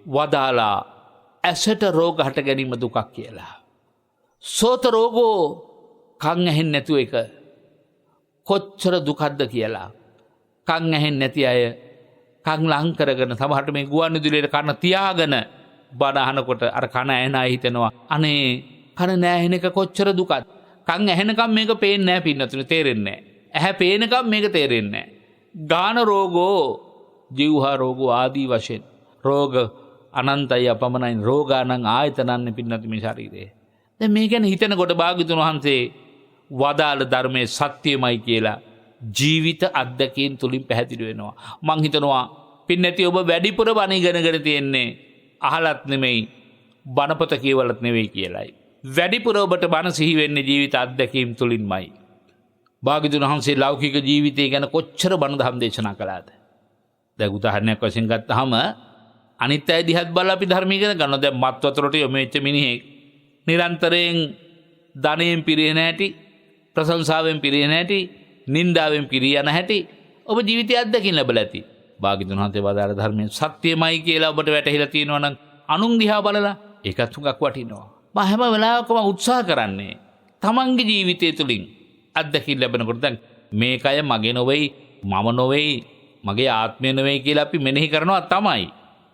වදාලා ඇසට රෝග හට ගැනීම දුකක් කියලා. සෝත රෝගෝ කන් ඇහෙන්නේ නැතුව එක කොච්චර දුකක්ද කියලා. කන් ඇහෙන්නේ නැති අය කන් ලං කරගෙන සමහරට මේ ගුවන් විදුලියේ කන තියාගෙන බණ අහනකොට අර කන ඇහෙන අය හිතනවා අනේ කන නෑ ඇහෙන එක කොච්චර දුකද. කන් ඇහෙනකම් මේක පේන්නේ නැහැ පින්නතුනේ, තේරෙන්නේ නැහැ. ඇහැ පේනකම් මේක තේරෙන්නේ නැහැ. ගාන රෝගෝ ජීවහා රෝගෝ ආදී වශයෙන් රෝග අනන්තයි අපමණයි. රෝගානං ආයතනන්නේ පින්නතු මේ ශරීරයේ. දැන් මේ ගැන හිතනකොට භාග්‍යතුන් වහන්සේ වදාළ ධර්මයේ සත්‍යමයි කියලා ජීවිත අත්දැකීම් තුලින් පැහැදිලි වෙනවා. මං හිතනවා පින්නැති ඔබ වැඩිපුර බණ ඉගෙනගෙන තියෙන්නේ අහලත් නෙමෙයි බණපොත කියවලත් නෙවෙයි කියලායි. වැඩිපුර ඔබට බණ සිහි වෙන්නේ ජීවිත අත්දැකීම් තුලින්මයි. භාග්‍යවතුන් වහන්සේ ලෞකික ජීවිතය ගැන කොච්චර බණ දහම් දේශනා කළාද? දැන් උදාහරණයක් වශයෙන් ගත්තාම අනිත් අය දිහත් බලලා අපි ධර්ම ඉගෙන ගන්නවා. දැන් මත් වතුරට යොමු වෙච්ච මිනිහෙක් නිරන්තරයෙන් ධනයෙන් පිරෙන හැටි, ප්‍රශංසාවෙන් පිරෙන හැටි, නින්දාවෙන් පිරියන හැටි ඔබ ජීවිතය අත්දකින්න ලැබලා ඇති. භාග්‍යවතුන් වහන්සේ වදාළ ධර්මයේ සත්‍යමයි කියලා ඔබට වැටහිලා තියෙනවා නම් අනුන් දිහා බලලා ඒකත් හුඟක් වටිනවා. මම හැම වෙලාවකම උත්සාහ කරන්නේ තමන්ගේ ජීවිතය තුළින් අත්දැකීම් ලැබෙනකොට දැන් මේකය මගේ නොවේයි, මම නොවේයි, මගේ ආත්මය නොවේයි කියලා අපි මෙනෙහි කරනවා තමයි.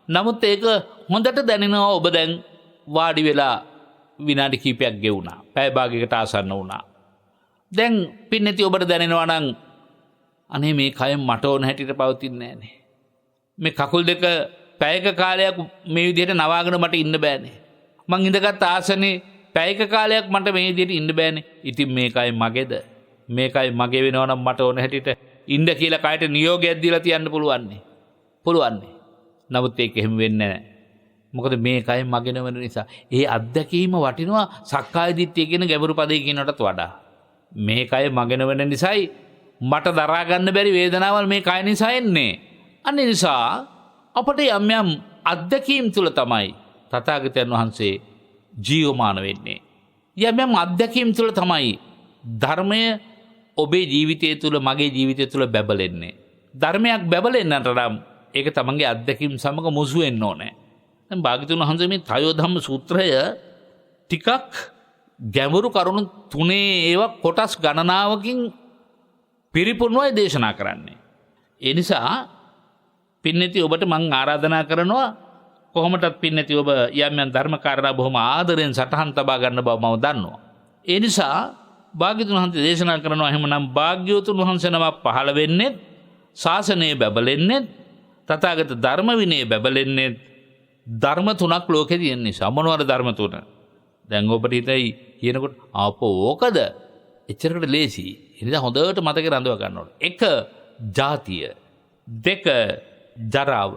නමුත් ඒක හොඳට දැනෙනවා. ඔබ දැන් වාඩි වෙලා විනාඩි කිහිපයක් ගෙවුණා, පැය භාගයකට ආසන්න වුණා. දැන් පින්නති ඔබට දැනෙනවා නම් අනේ මේ කය මට ඕන හැටියට පවතින්නේ නැහනේ. මේ කකුල් දෙක පැයක කාලයක් මේ විදිහට නවාගෙන මට ඉන්න බෑනේ. මං ඉඳගත් ආසනේ පැයක කාලයක් මට මේ විදිහට ඉන්න බෑනේ. ඉතින් මේකයි මගේද? මේකයි මගේ වෙනවා නම් මට ඕන හැටියට ඉන්න කියලා කයට නියෝගයක් දීලා තියන්න පුළුවන්නේ. පුළුවන්නේ. නමුත් ඒක එහෙම වෙන්නේ නැහැ. මොකද මේකයි මගේ වෙන නිසා. ඒ අත්දැකීම වටිනවා සක්කාය දිට්ඨිය කියන ගැඹුරු පදේ කියනටත් වඩා. මේකයි මගේ වෙන නිසායි මට දරා ගන්න බැරි වේදනාවල් මේ කය නිසා එන්නේ. අන්න ඒ නිසා අපට යම් යම් අත්දැකීම් තුල තමයි තථාගතයන් වහන්සේ ජීවමාන වෙන්නේ. යම් යම් අත්දැකීම් තුල තමයි ධර්මය ඔබේ ජීවිතය තුල මගේ ජීවිතය තුල බැබලෙන්නේ. ධර්මයක් බැබලෙන්නට නම් ඒක තමන්ගේ අත්දැකීම් සමග මුසු වෙන්න ඕනේ. දැන් භාග්‍යවතුන් වහන්සේ මේ තයෝ ධම්ම සූත්‍රය ටිකක් ගැඹුරු කරුණු තුනේ ඒවා කොටස් ගණනාවකින් පිරිපුන්වයි දේශනා කරන්නේ. ඒ නිසා පින්නති ඔබට මං ආරාධනා කරනවා කොහොමටත් පින්නති ඔබ යම් යම් ධර්ම කාරණා බොහොම ආදරෙන් සටහන් තබා ගන්න බව මම දන්නවා. ඒ නිසා භාග්‍යවතුන් වහන්සේ දේශනා කරනවා එහෙමනම් භාග්‍යවතුන් වහන්සේ නම පහළ වෙන්නේ ශාසනය බැබලෙන්නේ තථාගත ධර්ම විනය බැබලෙන්නේ ධර්ම තුනක් ලෝකේ තියෙන නිසා. මොනවාද ධර්ම තුන? දැන් ඔබට හිතයි කියනකොට ආපෝ ඕකද? එච්චරකට ලේසි. ඒ නිසා හොඳට මතකේ රඳව ගන්න ඕනේ. 1 ජාතිය, 2 ජරාව.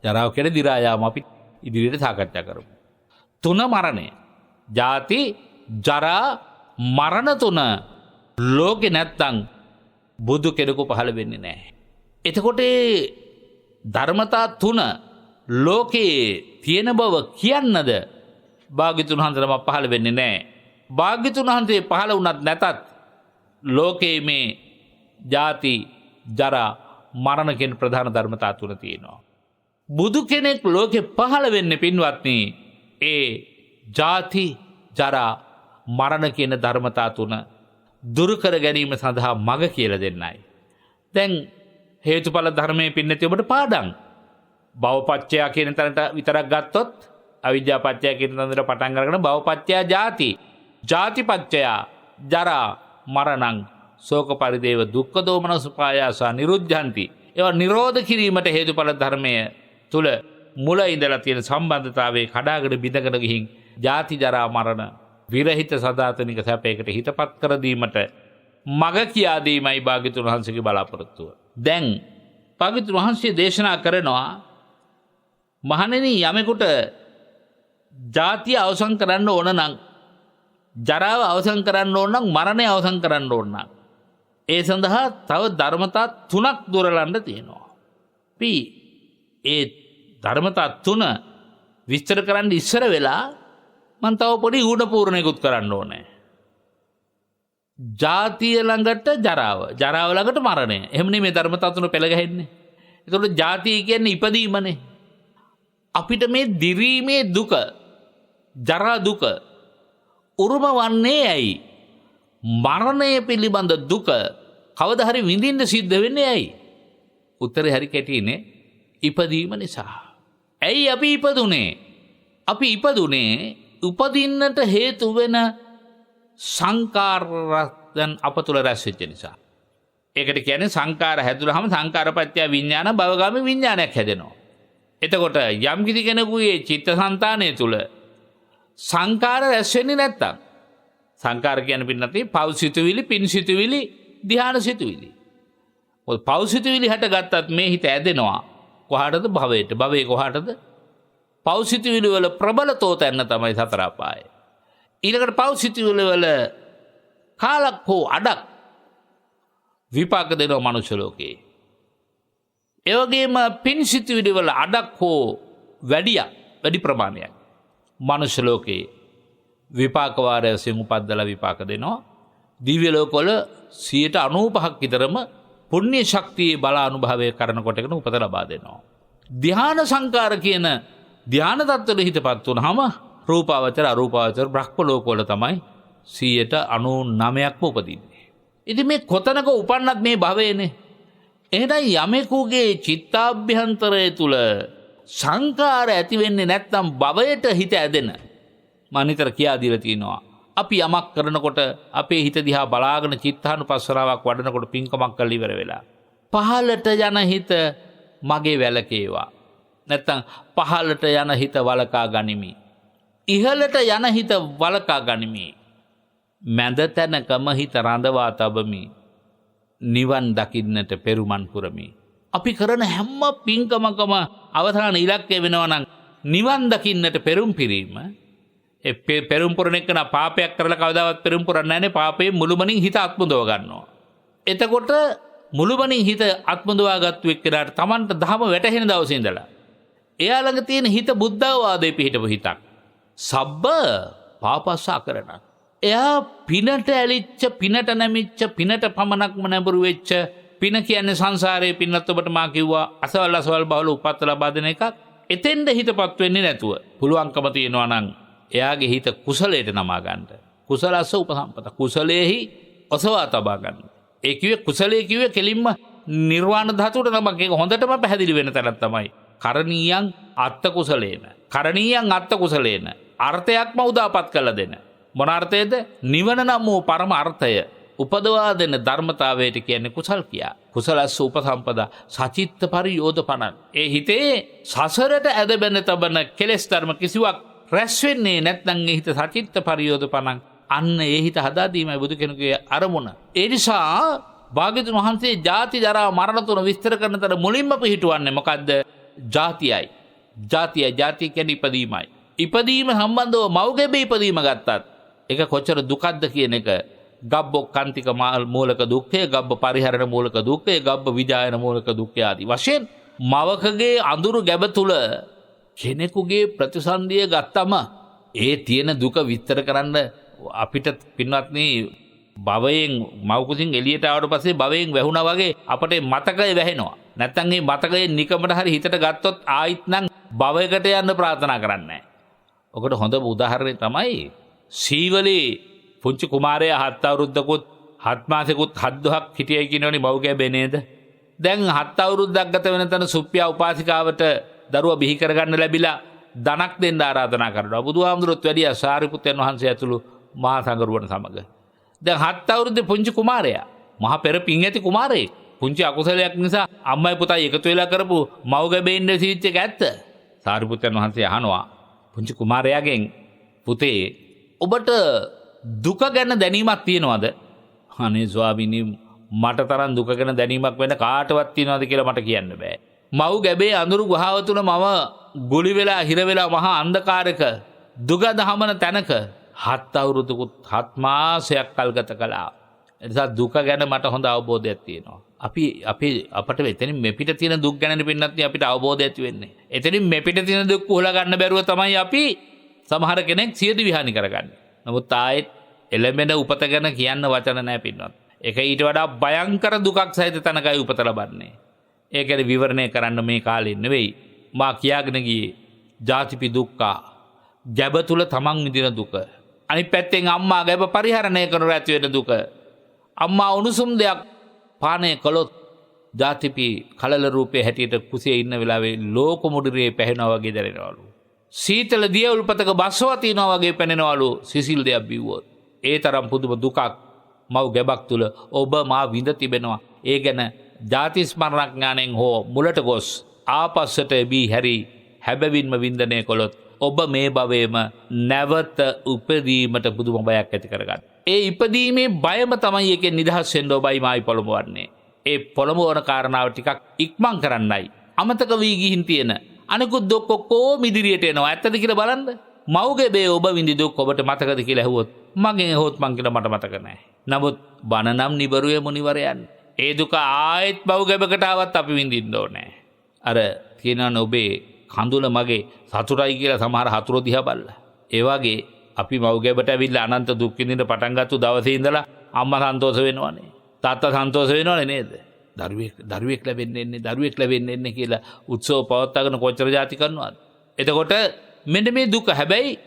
ජරාව කියන්නේ දි รา යාම අපි ඉදිරියට සාකච්ඡා කරමු. 3 මරණය. ජාති, ජරා, මරණ තුන ලෝකේ නැත්තම් බුදු කෙනෙකු පහළ වෙන්නේ නැහැ. එතකොට ධර්මතා තුන ලෝකේ තියෙන බව කියන්නද භාග්‍යවතුන් වහන්සේ නම පහළ වෙන්නේ නැහැ. භාග්‍යවතුන් වහන්සේ පහළ වුණත් නැතත් ලෝකේ මේ ජාති, ජරා, මරණ කියන ප්‍රධාන ධර්මතා තුන තියෙනවා. බුදු කෙනෙක් ලෝකේ පහළ වෙන්නේ පින්වත්නි ඒ ජාති, ජරා, මරණ කියන ධර්මතා තුන දුරු කර ගැනීම සඳහා මඟ කියලා දෙන්නයි. දැන් හේතුඵල ධර්මයේ පින්නති ඔබට පාඩම්. භවපච්චය කියන තැනට විතරක් ගත්තොත් අවිද්‍යාපච්චය කියන තැනට පටන් අරගෙන භවපච්චය ජාති, ජාතිපච්චය ජරා, මරණං ශෝක පරිදේව දුක්ඛ දෝමනස් උපායාස නිරුද්ධಂತಿ. ඒවා නිරෝධ කිරීමට හේතුඵල ධර්මයේ තුල මුල ඉඳලා තියෙන සම්බන්ධතාවයේ කඩාගෙන බිඳගෙන ගිහින් ජාති, ජරා, මරණ විරහිත සදාතනික සැපයකට හිතපත් කර දීමට මග කියා දීමයි භාග්‍යවතුන් වහන්සේගේ බලාපොරොත්තුව. දැන් භාග්‍යවතුන් වහන්සේ දේශනා කරනවා මහණෙනි යමෙකුට ජාතිය අවසන් කරන්න ඕන නම්, ජරාව අවසන් කරන්න ඕන නම්, මරණය අවසන් කරන්න ඕන නම් ඒ සඳහා තව ධර්මතා තුනක් දුරලන්න තියෙනවා. අපි ඒ ධර්මතා තුන විස්තර කරන්න ඉස්සර වෙලා මම තව පොඩි ඌණ පූර්ණයකුත් කරන්න ඕනේ. ජාතිය ළඟට ජරාව, ජරාව ළඟට මරණය. එහෙමනේ මේ ධර්මතා තුන පෙළ ගැහෙන්නේ. ඒතකොට ජාතිය කියන්නේ ඉපදීමනේ. අපිට මේ දිරීමේ දුක, ජරා දුක උරුම වන්නේ ඇයි? මරණය පිළිබඳ දුක කවදා හරි විඳින්න සිද්ධ වෙන්නේ ඇයි? උත්තරේ හරි කෙටිනේ ඉපදීම නිසා. ඇයි අපි ඉපදුනේ? අපි ඉපදුනේ උපදින්නට හේතු වෙන සංකාරයන් අප තුළ රැස් වෙච්ච නිසා. ඒකට කියන්නේ සංකාර හැදුනහම සංකාරපත්‍ය විඥාන භවගාමී විඥානයක් හැදෙනවා. එතකොට යම් කිසි කෙනෙකුගේ චිත්තසංතානය තුළ සංකාර රැස් වෙන්නේ නැත්තම්, සංකාර කියන්නේ පින්නත් පෞසිතුවිලි, පින්සිතුවිලි, ධ්‍යානසිතුවිලි. ඔය පෞසිතුවිලි හටගත්තත් මේ හිත ඇදෙනවා කොහාටද? භවයට. භවයේ කොහාටද? පෞසිතුවිලි වල ප්‍රබලතෝ තැන්න තමයි සතර අපාය. ඊළඟට පෞසිතුවිලි වල කාලක් හෝ අඩක් විපාක දෙනවා මනුෂ්‍ය ලෝකේ. ඒ වගේම පින්සිතුවිලි වල අඩක් හෝ වැඩි ප්‍රමාණයක් මනුෂ්‍ය ලෝකේ විපාක වාරය වශයෙන් උපද්දලා විපාක දෙනවා. දිව්‍ය ලෝකවල 95%ක් විතරම පුණ්‍ය ශක්තියේ බල අනුභවය කරන කොටගෙන උපත ලබා දෙනවා. ධ්‍යාන සංකාර කියන ධ්‍යාන තත්ත්වෙට හිතපත් වුනහම රූපාවචර, අරූපාවචර, බ්‍රහ්ම ලෝකවල තමයි 99%ක්ම උපදින්නේ. ඉතින් මේ කොතනක උපන්නත් මේ භවයේනේ. එහෙනම් යමෙකුගේ චිත්තාභ්‍යන්තරය තුල සංකාර ඇති වෙන්නේ නැත්නම් භවයට හිත ඇදෙන, මම නිතර කියා දීලා තියෙනවා. අපි යමක් කරනකොට අපේ හිත දිහා බලාගෙන චිත්තානුපස්සනාවක් වඩනකොට පින්කමක් කරලා ඉවර වෙලා පහළට යන හිත මගේ වැලකේවා. නැත්තම් පහළට යන හිත වලකා ගනිමි. ඉහළට යන හිත වලකා ගනිමි. මැද තැනකම හිත රඳවා තබමි. නිවන් දකින්නට පෙරුමන් පුරමි. අපි කරන හැම පින්කමකම අවසාන ඉලක්කය වෙනවා නම් නිවන් දකින්නට පෙරුම් පිරීම. පෙරුම් පුරන එක නා පාපයක් කරලා කවදාවත් පෙරුම් පුරන්නේ නැහැනේ. පාපේ මුළුමනින් හිත අත්මුදව ගන්නවා. එතකොට මුළුමනින් හිත අත්මුදවා ගත්තු එක්කෙනාට Tamanට ධම වැටහෙන දවසේ ඉඳලා එයා ළඟ තියෙන හිත බුද්ධාවාදේ පිහිටපු හිතක්. සබ්බ පාපස්සා කරන. එයා පිනට ඇලිච්ච, පිනට නැමිච්ච, පිනට පමණක්ම නැඹුරු වෙච්ච, පින කියන්නේ සංසාරයේ පින්නත් ඔබට මා කිව්වා අසවල් අසවල් බහුල උපත් ලබා දෙන එකක්. එතෙන්ද හිතපත් වෙන්නේ නැතුව පුළුවන්කම තියෙනවා නම් එයාගේ හිත කුසලයට නමා ගන්න. කුසලස්ස උපසම්පත. කුසලයේහි ඔසවා තබා ගන්න. ඒ කිව්වේ කුසලයේ කිව්වේ කෙලින්ම නිර්වාණ ධාතුවට නමක්. ඒක හොඳටම පැහැදිලි වෙන තැනක් තමයි. කරණීයං අත්ත කුසලේන. කරණීයං අත්ත කුසලේන. අර්ථයක්ම උදාපත් කළ දෙන. මොන අර්ථයේද? නිවන නම් වූ පරම අර්ථය උපදවා දෙන ධර්මතාවයට කියන්නේ කුසල් කියා. කුසලස්ස උපසම්පදා සචිත්ත පරියෝධපණං. ඒ හිතේ සසරට ඇද බැඳ තබන කෙලෙස් ධර්ම කිසිවක් රැස් වෙන්නේ නැත්නම් ඒ හිත සචිත්ත පරියෝධපණං. අන්න ඒ හිත හදා දීමයි බුදු කෙනෙකුගේ අරමුණ. ඒ නිසා භාග්‍යවතුන් වහන්සේ ජාති ජරා මරණ තුන විස්තර කරන තර මුලින්ම පිළිටුවන්නේ මොකද්ද? ජාතියයි. ජාතිය කියන්නේ ඉපදීමයි. ඉපදීම සම්බන්ධව මව්ගෙබේ ඉපදීම ගත්තත් ඒක කොච්චර දුකක්ද කියන එක ගබ්බොක්කාන්තික මූලක දුක්ඛය, ගබ්බ පරිහරණ මූලක දුක්ඛය, ගබ්බ විජායන මූලක දුක්ඛය ආදී වශයෙන් මවකගේ අඳුරු ගැබ තුල කෙනෙකුගේ ප්‍රතිසන්දිය ගත්තම ඒ තියෙන දුක විස්තර කරන්න අපිට පින්වත්නි භවයෙන් මව්කුසින් එළියට ආවට පස්සේ භවයෙන් වැහුණා වගේ අපට මතකය වැහෙනවා. නැත්තම් මේ මතකයේ නිකමට හරි හිතට ගත්තොත් ආයිත් නම් භවයකට යන්න ප්‍රාර්ථනා කරන්නේ නැහැ. ඔකට හොඳම උදාහරණය තමයි සීවලී පුංචි කුමාරයා 7 අවුරුද්දකුත් 7 මාසෙකුත් 7 දහක් හිටියයි කියනවනේ මව්ගේ නේද? දැන් 7 අවුරුද්දක් ගත වෙන තැන සුප්පියා උපාසිකාවට දරුවා බිහි කරගන්න ලැබිලා ධනක් දෙන්න ආරාධනා කරනවා. බුදුහාමුදුරුවොත් වැඩියා සාරිපුත්යන් වහන්සේ ඇතුළු මහා සංඝරුවන් සමග. දැන් 7 අවුරුද්දේ පුංචි කුමාරයා මහා පෙර පිං ඇති කුමාරයෙක්. පුංචි අකුසලයක් නිසා අම්මයි පුතයි එකතු වෙලා කරපු මව්ගේ ඉන්න සිවිච් එක ඇත්ත. සාරිපුත්යන් වහන්සේ අහනවා පුංචි කුමාරයාගෙන්, පුතේ ඔබට දුක ගැන දැනීමක් තියෙනවද? අනේ ස්වාමීනි මට තරම් දුක ගැන දැනීමක් වෙන කාටවත් තියෙනවද කියලා මට කියන්න බෑ. මව් ගැබේ අඳුරු ගුහාව තුල මම ගුලි වෙලා හිර වෙලා මහා අන්ධකාරයක දුක දහමන තැනක 7 අවුරුදුකුත් 7 මාසයක් කල්ගත කළා. ඒ නිසා දුක ගැන මට හොඳ අවබෝධයක් තියෙනවා. අපිට එතනින් මෙපිට තියෙන දුක් ගැන පින්නත් අපිට අවබෝධය ඇති වෙන්නේ. එතනින් මෙපිට තියෙන දුක් උහලා ගන්න බැරුව තමයි අපි සමහර කෙනෙක් සියදි විහානි කරගන්නේ. නමුත් ආයෙත් එළඹෙන උපත ගැන කියන්න වචන නැහැ පින්වත්. ඒක ඊට වඩා භයංකර දුකක් සහිත තැනකයි උපත ලබන්නේ. ඒක ගැන විවරණය කරන්න මේ කාලේ නෙවෙයි. මා කියාගෙන ගියේ ජාතිපි දුක්ඛ. ගැබ තුල තමන් විඳින දුක. අනිත් පැත්තෙන් අම්මා ගැබ පරිහරණය කරන ඇති වෙන දුක. අම්මා උණුසුම් දෙයක් පානය කළොත් ජාතිපි කලල රූපේ හැටියට කුසේ ඉන්න වෙලාවේ ලෝක මුඩිරේ පැහැෙනවා වගේ දැනෙනවලු. සීතල දිය උල්පතක බස්සවා තියනවා වගේ පැනෙනවලු සිසිල් දෙයක් බිව්වොත්. ඒ තරම් පුදුම දුකක් මව් ගැබක් තුල ඔබ මා විඳ තිබෙනවා. ඒ ගැන ජාති ස්මරණඥාණයෙන් හෝ මුලට ගොස් ආපස්සට බී හැරි හැබවින්ම වින්දනය කළොත් ඔබ මේ භවයේම නැවත උපදීමට පුදුම බයක් ඇති කරගන්න. ඒ ඉපදීමේ බයම තමයි එකෙන් නිදහස් වෙන්න ඔබයි මායි පොළඹවන්නේ. ඒ පොළඹවන කාරණාව ටිකක් ඉක්මන් කරන්නයි. අමතක වී ගිහින් තියෙන අනිකුත් දුක් ඔක්කොම ඉදිරියට එනවා. ඇත්තද කියලා බලන්න. මව්ගේ ඔබ විඳි දුක් ඔබට මතකද කියලා ඇහුවොත් මගෙන් හොත් මං කියලා මට මතක නැහැ. නමුත් බණ නම් නිබරුවේ මුනිවරයන්. ඒ දුක ආයෙත් මව්ගැබකට ආවත් අපි විඳින්න ඕනේ. අර කියනවනේ ඔබේ කඳුල මගේ සතුටයි කියලා සමහර හතුරෝ දිහා බලලා. ඒ වගේ අපි මව්ගැබට ඇවිල්ලා අනන්ත දුක් විඳින්න පටන් ගත්ත දවසේ ඉඳලා අම්මා සන්තෝෂ වෙනවනේ. තාත්තා සන්තෝෂ වෙනවනේ නේද? දරුවෙක් ලැබෙන්න එන්නේ කියලා උත්සව පවත්වාගෙන කොච්චර જાති කරනවද? එතකොට මෙන්න මේ දුක හැබැයි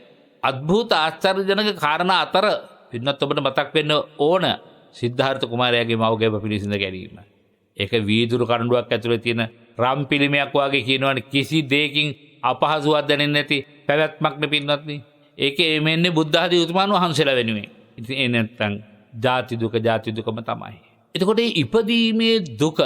අద్භූත ආශ්චර්යජනක කාරණා අතර පින්නත් ඔබට මතක් වෙන්න ඕන සිද්ධාර්ථ කුමාරයාගේ මව්ගැබ පිළිසිඳ ගැනීම. ඒක වීදුරු කරඬුවක් ඇතුලේ තියෙන රම් පිළිමයක් වගේ කියනවනේ කිසි දෙයකින් අපහසුවක් දැනෙන්නේ නැති පැවැත්මක් නේ පින්නත්නි. ඒකේ එමෙන්නේ බුද්ධ ආදී උතුමන් වහන්සේලා වෙනුවෙන්. ඉතින් ඒ නැත්තම් ජාති දුකම තමයි. එතකොට මේ ඉපදීමේ දුක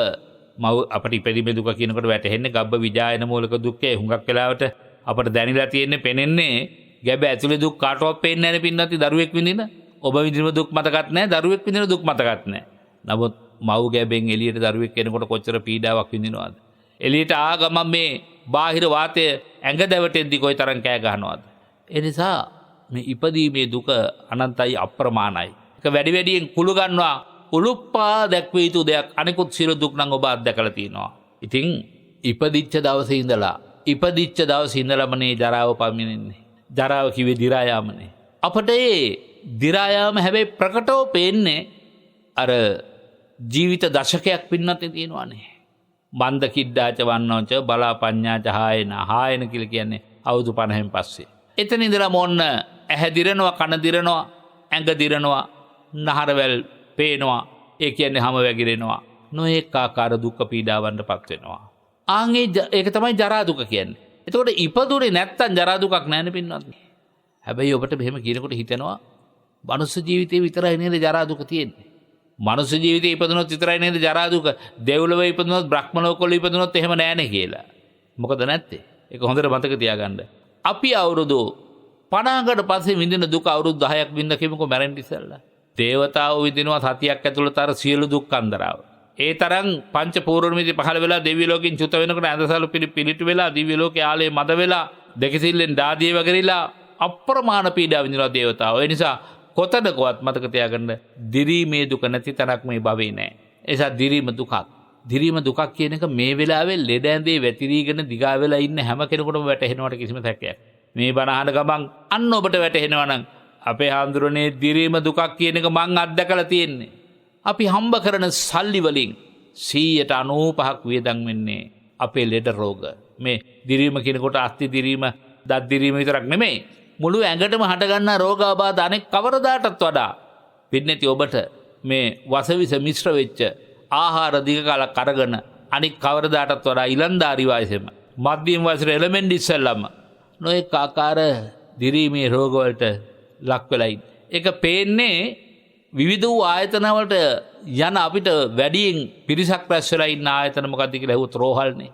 මව අපට ඉපදීමේ දුක කියනකොට වැටහෙන්නේ ගබ්බ විජායන මූලික දුක්ඛය. හුඟක් වෙලාවට අපට දැනিলা තියෙන්නේ පෙනෙන්නේ ගැබ ඇතුලේ දුක් කාටවත් පේන්නේ නැහැ පින්නති දරුවෙක් විඳින. ඔබ විඳින දුක් මතකත් නැහැ, දරුවෙක් විඳින දුක් මතකත් නැහැ. නමුත් මව් ගැබෙන් එළියට දරුවෙක් එනකොට කොච්චර පීඩාවක් විඳිනවද? එළියට ආ ගමන් මේ බාහිර වාතය ඇඟ දැවටෙද්දි කොයි තරම් කෑ ගහනවද? ඒ නිසා මේ ඉපදීමේ දුක අනන්තයි අප්‍රමාණයි. ඒක වැඩි වැඩියෙන් කුළු ගන්නවා. උලුප්පා දැක්විය යුතු දෙයක්. අනිකුත් සියලු දුක් නම් ඔබ අත්දැකලා තියෙනවා. ඉතින් ඉපදිච්ච දවසේ ඉඳලාම මේ ජරාව පමිනෙන්නේ. ජරාව කිව්වේ දි รา යාමනේ. අපට ඒ දි รา යාම හැබැයි ප්‍රකටව පේන්නේ අර ජීවිත දශකයක් පින්නත් තියෙනවානේ. මන්ද කිඩ්ඩාච වන්නෝච බලාපඤ්ඤාච හායන කියලා කියන්නේ අවුරුදු 50න් පස්සේ. එතන ඉඳලා මොන්න ඇහැ දිරනවා, කන දිරනවා, ඇඟ දිරනවා, නහරවැල් පේනවා. ඒ කියන්නේ හැම වැగిරෙනවා. නොඑක ආකාර දුක් පීඩාවන්ටපත් වෙනවා. ඒක තමයි ජරා දුක කියන්නේ. එතකොට ඉපදුනේ නැත්තම් ජරා දුකක් නැහැ පින්නත්. හැබැයි ඔබට මෙහෙම කියනකොට හිතෙනවා මනුස්ස ජීවිතේ විතරයි නේද ජරා දුක තියෙන්නේ. මනුස්ස ජීවිතේ ඉපදුනොත් විතරයි නේද ජරා දුක. දෙව්ලොව ඉපදුනොත් බ්‍රහ්ම ලෝකවල ඉපදුනොත් එහෙම නෑනේ කියලා. මොකද නැත්තේ? ඒක හොඳට මතක තියාගන්න. අපි අවුරුදු 50කට පස්සේ විඳින දුක අවුරුදු 10ක් විඳ කිමුකෝ මැරෙන්න ඉස්සෙල්ලා. දේවතාවෝ විඳිනවා සතියක් ඇතුළත අර සියලු දුක් අන්දරාව. ඒ තරම් පංච පූර්ණමිති පහළ වෙලා දිව්‍ය ලෝකෙන් චුත වෙනකොට ඇඳසලු පිළිටු වෙලා දිව්‍ය ලෝකයේ ආලේ මද වෙලා දෙකසිල්ලෙන් දාදිය වගරිලා අප්‍රමාණ පීඩා විඳිනවා දේවතාවෝ. ඒ නිසා කොතනකවත් මතක තියාගන්න දිරීමේ දුක නැති තරක් මේ භවේ නැහැ. ඒ නිසා දිරීම දුකක්. දිරීම දුකක් කියන එක මේ වෙලාවේ ලෙඩ ඇඳේ වැතිරීගෙන දිගා වෙලා ඉන්න හැම කෙනෙකුටම වැටහෙනවට කිසිම සැකයක්. මේ බණ අහන ගමන් අන්න ඔබට වැටහෙනවා නම් අපේ හාමුදුරනේ දිරීම දුකක් කියන එක මං අත්දකලා තියෙන්නේ. අපි හම්බ කරන සල්ලි වලින් 95% වියදම් වෙන්නේ අපේ ලෙඩ රෝග. මේ දිරීම කියනකොට අස්ථි දිරීම, දත් දිරීම විතරක් නෙමෙයි. මුළු ඇඟටම හටගන්නා රෝගාබාධ අනෙක් කවරදාටත් වඩා පින්නති ඔබට මේ වසවිස මිශ්‍ර වෙච්ච ආහාර දිග කාලක් අරගෙන අනෙක් කවරදාටත් වඩා ඉලන්දාරි වයසෙම මධ්‍යම වයසට එළමෙන්න ඉස්සෙල්ලම නොඑක ආකාර දිරීමේ රෝග වලට ලක් වෙලා ඉන්නේ. ඒක පේන්නේ විවිධ වූ ආයතන වලට යන අපිට වැඩියෙන් පිරිසක් රැස් වෙලා ඉන්න ආයතන මොකක්ද කියලා ඇහුවොත් රෝහල්නේ.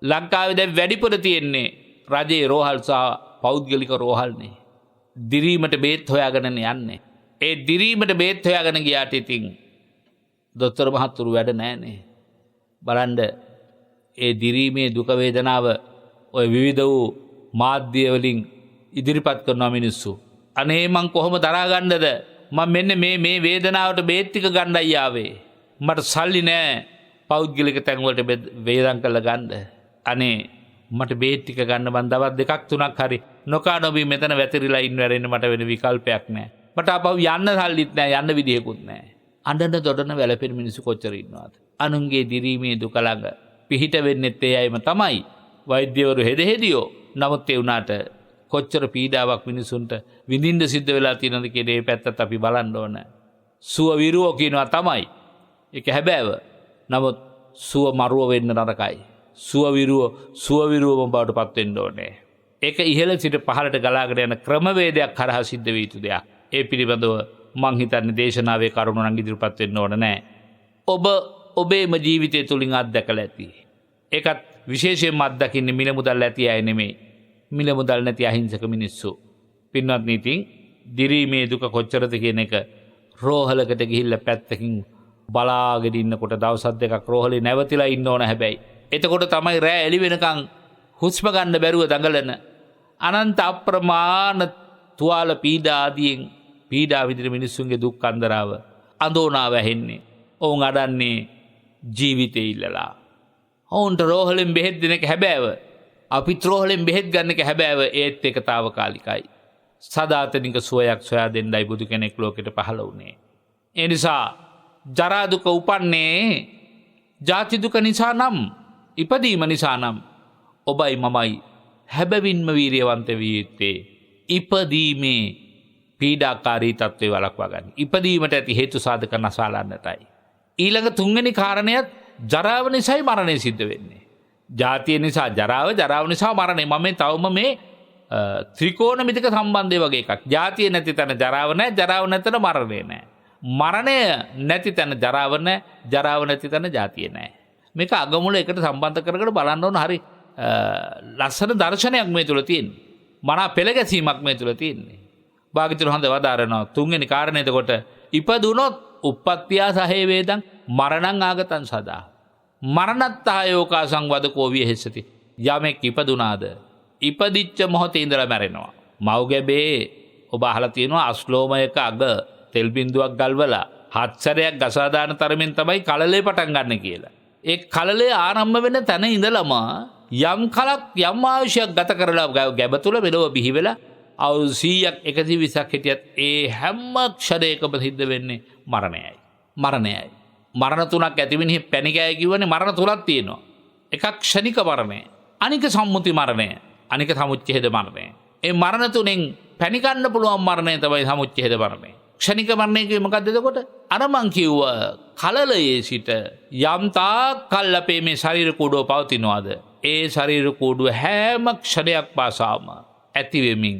ලංකාවේ දැන් වැඩිපුර තියෙන්නේ රජයේ රෝහල් සහ පෞද්ගලික රෝහල්නේ. දිරීමට බේත් හොයාගෙන යන්නේ. ඒ දිරීමට බේත් හොයාගෙන ගියාට ඉතින් දොස්තර මහතුරු වැඩ නැහනේ. බලන්න ඒ දිරීමේ දුක වේදනාව ඔය විවිධ වූ මාධ්‍ය වලින් ඉදිරිපත් කරන මිනිස්සු. අනේ මං කොහොම දරා ගන්නද? මම මෙන්න මේ වේදනාවට බේත් ටික ගන්නයි ආවේ. මට සල්ලි නැහැ පෞද්ගලික තැන් වලට වේදම් කරලා ගන්න. අනේ මට බේත් ටික ගන්න බන් දවස් දෙකක් තුනක් හරි නොකා නොබී මෙතන වැතිරිලා ඉන්න වෙරෙන්න මට වෙන විකල්පයක් නැහැ. මට ආපහු යන්න සල්ලිත් නැහැ, යන්න විදියකුත් නැහැ. අඬන දොඩන වැළපෙන මිනිස්සු කොච්චර ඉන්නවද? අනුන්ගේ දිරීමේ දුක ළඟ පිහිට වෙන්නෙත් ඒ අයම තමයි. වෛද්‍යවරු හෙදෙහිදියෝ. නමුත් ඒ වුණාට කොච්චර පීඩාවක් මිනිසුන්ට විඳින්න සිද්ධ වෙලා තියෙනවද කියන මේ පැත්තත් අපි බලන්න ඕන. සුව විරුව කියනවා තමයි. ඒක හැබෑව. නමුත් සුව මරුව වෙන්න නරකයි. සුව විරුවම බවට පත් වෙන්න ඕනේ. ඒක ඉහළ සිට පහළට ගලාගෙන යන ක්‍රමවේදයක් හරහා සිද්ධ වෙ යුතු දෙයක්. ඒ පිළිබඳව මං හිතන්නේ දේශනාවේ කරුණු නම් ඉදිරිපත් වෙන්න ඕන නෑ. ඔබ ඔබේම ජීවිතය තුලින් අත්දැකලා ඇති. ඒකත් විශේෂයෙන්ම අත්දකින්නේ මිල මුදල් ඇති අය නෙමෙයි. මිල මුදල් නැති අහිංසක මිනිස්සු. පින්වත්නි, ඉතින් දිරීමේ දුක කොච්චරද කියන එක රෝහලකට ගිහිල්ලා පැත්තකින් බලාගෙන ඉන්නකොට දවස් දෙකක් රෝහලේ නැවතිලා ඉන්න ඕන. හැබැයි එතකොට තමයි රෑ එළි වෙනකන් හුස්ම ගන්න බැරුව දඟලන අනන්ත අප්‍රමාණ තුවාල පීඩා ආදියෙන් පීඩා විඳින මිනිස්සුන්ගේ දුක් අන්දරාව අඳෝනා වැහෙන්නේ. ඔවුන් අඩන්නේ ජීවිතේ ඉල්ලලා. ඔවුන්ට රෝහලෙන් බෙහෙත් දෙන එක හැබෑව. අපිත් රෝහලෙන් බෙහෙත් ගන්න එක හැබෑව. ඒත් ඒක తాවකාලිකයි. සදාතනික සුවයක් සොයා දෙන්නයි බුදු කෙනෙක් ලෝකෙට පහළ වුණේ. ඒ නිසා ජරා දුක උපන්නේ ජාති දුක නිසා නම්, ඉපදීම නිසා නම් ඔබයි මමයි හැබැවින්ම වීරියවන්ත විය යුත්තේ ඉපදීමේ පීඩාකාරී තත්ත්වේ වළක්වා ගන්න. ඉපදීමට ඇති හේතු සාධක නසාලන්නටයි. ඊළඟ තුන්වෙනි කාරණයත් ජරාව නිසායි මරණය සිද්ධ වෙන්නේ. ජාතිය නිසා ජරාව, ජරාව නිසා මරණය. මම තවම මේ ත්‍රිකෝණමිතික සම්බන්ධය වගේ එකක්. ජාතිය නැති තැන ජරාව නැහැ, ජරාව නැතන මරණය නැහැ. මරණය නැති තැන ජරාව නැහැ, ජරාව නැති තැන ජාතිය නැහැ. මේක අගමුල එකට සම්බන්ධ කරගෙන බලන්න ඕන හරි ලස්සන දර්ශනයක් මේ තුල තියෙන්නේ. මනා පෙළ ගැසීමක් මේ තුල තියෙන්නේ. භාග්‍යවතුන් වහන්සේ වදාරනවා තුන්වෙනි කාරණේ එතකොට ඉපදුනොත් උප්පත්තියා සහේ වේදං මරණං ආගතං සදා. මරණත්තායෝකා සංවදකෝ විහෙස්සති. යමෙක් ඉපදුනාද ඉපදිච්ච මොහොතේ ඉඳලා මැරෙනවා. මව්ගැබේ ඔබ අහලා තියෙනවා අස්ලෝමයක අග තෙල් බින්දුවක් ගල්වලා හත් සැරයක් ගසා දාන තරමින් තමයි කලලේ පටන් ගන්න කියලා. ඒ කලලේ ආරම්භ වෙන තැන ඉඳලම යම් කලක් යම් ආයුෂයක් ගත කරලා ගැබ තුල මෙලොව බිහි වෙලා අවුරුදු 100ක් 120ක් හිටියත් ඒ හැම ක්ෂණයකම සිද්ධ වෙන්නේ මරණයයි. මරණයයි. මරණ තුනක් ඇති වෙන්නේ පැණිකෑය කියවනේ මරණ තුනක් තියෙනවා. එකක් ක්ෂණික මරණය, අනික සම්මුති මරණය, අනික සමුච්ඡේද මරණය. ඒ මරණ තුනෙන් පැණිකන්න පුළුවන් මරණය තමයි සමුච්ඡේද මරණය. ක්ෂණික මරණය කිව්වේ මොකද්ද එතකොට? අර මං කිව්ව කලලයේ සිට යම් තාක් කල් අපේ මේ ශරීර කූඩුව පවතිනවාද ඒ ශරීර කූඩුව හැම ක්ෂණයක් පාසාම ඇති වෙමින්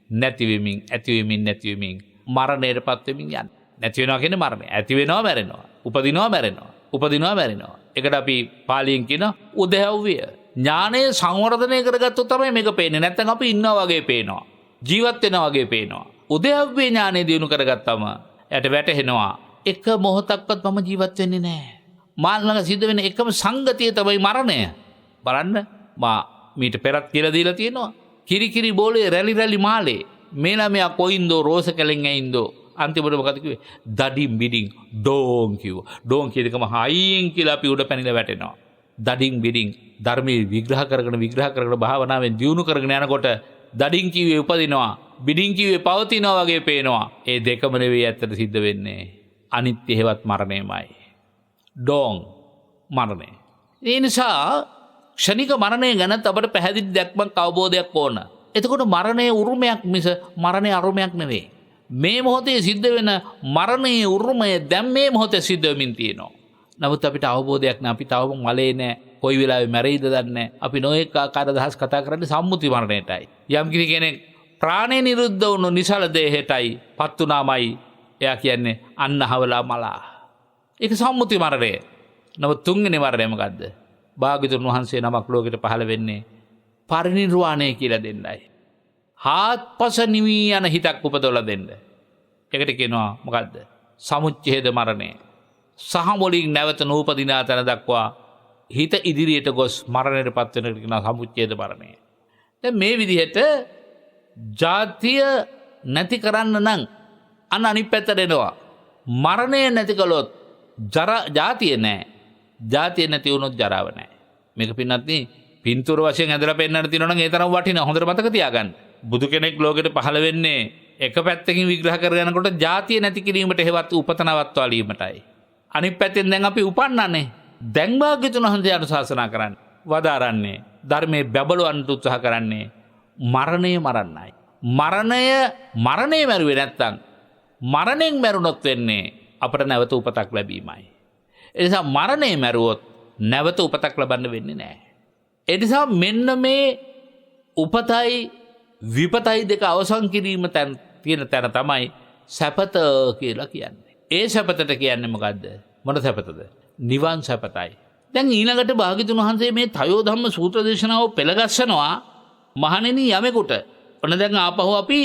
නැති වෙමින් ඇති වෙමින් නැති වෙමින් මරණයටපත් වෙමින් යන්නේ. නැති වෙනවා කියන්නේ මරණය. ඇති වෙනවා මැරෙනවා. උපදිනවා මැරෙනවා. උපදිනවා මැරෙනවා. ඒකට අපි පාලියෙන් කියන උදේව්‍ය ඥානය සංවර්ධනය කරගත්තොත් තමයි මේක පේන්නේ. නැත්නම් අපි ඉන්නවා වගේ පේනවා. ජීවත් වෙනවා වගේ පේනවා. උදේව්‍ය ඥානය දිනු කරගත්තම යට වැටහෙනවා එක මොහොතක්වත් මම ජීවත් වෙන්නේ නැහැ. මාළඟ සිද්ධ වෙන එකම සංගතිය තමයි මරණය. බලන්න මා මීට පෙරත් කියලා දීලා තියෙනවා. කිරිකිරි බෝලේ රැලි රැලි මාලේ මේ ළමයා කොයින්දෝ රෝස කැලෙන් ඇයින්දෝ අන්තිමට මොකද කිව්වේ? දඩින් බිඩින් ඩෝන් කිව්වා. ඩෝන් කියන එකම හයියෙන් කියලා අපි උඩ පැනිලා වැටෙනවා. දඩින් බිඩින් ධර්මයේ විග්‍රහ කරගෙන භාවනාවෙන් දියුණු කරගෙන යනකොට දඩින් කිව්වේ උපදිනවා, බිඩින් කිව්වේ පවතිනවා වගේ පේනවා. ඒ දෙකම නෙවෙයි ඇත්තට සිද්ධ වෙන්නේ. අනිත්‍ය හේවත් මරණයමයි. ඩෝන් මරණය. ඒ නිසා ක්ෂණික මරණය ගැන අපට පැහැදිලි දැක්මක් අවබෝධයක් ඕන. එතකොට මරණය උරුමයක් මිස මරණය අරුමයක් නෙවෙයි. මේ මොහොතේ සිද්ධ වෙන මරණයේ උරුමය දැන් මේ මොහොතේ සිද්ධ වෙමින් තියෙනවා. නමුත් අපිට අවබෝධයක් නැහැ. අපි තවම මලේ නැහැ. කොයි වෙලාවෙ මැරෙයිද දන්නේ නැහැ. අපි නොඑක ආකාර දහස් කතා කරන්නේ සම්මුති මරණයටයි. යම් කෙනෙක් ප්‍රාණය නිරුද්ධ වුණු නිසල දේහයටයි පත් වුණාමයි එයා කියන්නේ අන්නහවලා මලා. ඒක සම්මුති මරණය. නමුත් තුන්වෙනි මරණය මොකද්ද? භාග්‍යවතුන් වහන්සේ නමක් ලෝකෙට පහළ වෙන්නේ පරිනිර්වාණය කියලා දෙන්නයි. හාත්පස නිවී යන හිතක් උපදවලා දෙන්න. ඒකට කියනවා මොකද්ද? සමුච්ඡේද මරණය. සහ මොලින් නැවත නූපදිනා තැන දක්වා හිත ඉදිරියට ගොස් මරණයටපත් වෙන කියන සමුච්ඡේද මරණය. දැන් මේ විදිහට ජාතිය නැති කරන්න නම් අනිත් පැත්තට එනවා. මරණය නැති කළොත් ජාතිය නැහැ. ජාතිය නැති වුණොත් ජරාව නැහැ. මේක පින්නත් නේ පින්තූර වශයෙන් ඇඳලා පෙන්නන්න තියෙනවා නම් ඒ තරම් වටිනා. හොඳට මතක තියාගන්න. බුදු කෙනෙක් ලෝකෙට පහළ වෙන්නේ එක පැත්තකින් විග්‍රහ කරගෙනකොට ජාතිය නැති කිරීමට හේවත් උපතනවත්වා ලීමටයි. අනිත් පැත්තෙන් දැන් අපි උපන්නන්නේ. දැන් භාග්‍යවතුන් වහන්සේ අනුශාසනා කරන්නේ වදාරන්නේ ධර්මයේ බබලවන්න උත්සාහ කරන්නේ මරණය මරන්නයි. මරණය මරුවේ නැත්තම් මරණයෙන් මරුණොත් වෙන්නේ අපට නැවත උපතක් ලැබීමයි. ඒ නිසා මරණය මරුවොත් නැවත උපතක් ලබන්න වෙන්නේ නැහැ. ඒ නිසා මෙන්න මේ උපතයි විපතයි දෙක අවසන් කිරීම තියෙන තැන තමයි සැපත කියලා කියන්නේ. ඒ සැපතට කියන්නේ මොකද්ද? මොන සැපතද? නිවන් සැපතයි. දැන් ඊළඟට භාග්‍යවතුන් වහන්සේ මේ තයෝ ධම්ම සූත්‍ර දේශනාව පෙළගස්සනවා මහණෙනි යමෙකුට. ඔන්න දැන් ආපහු අපි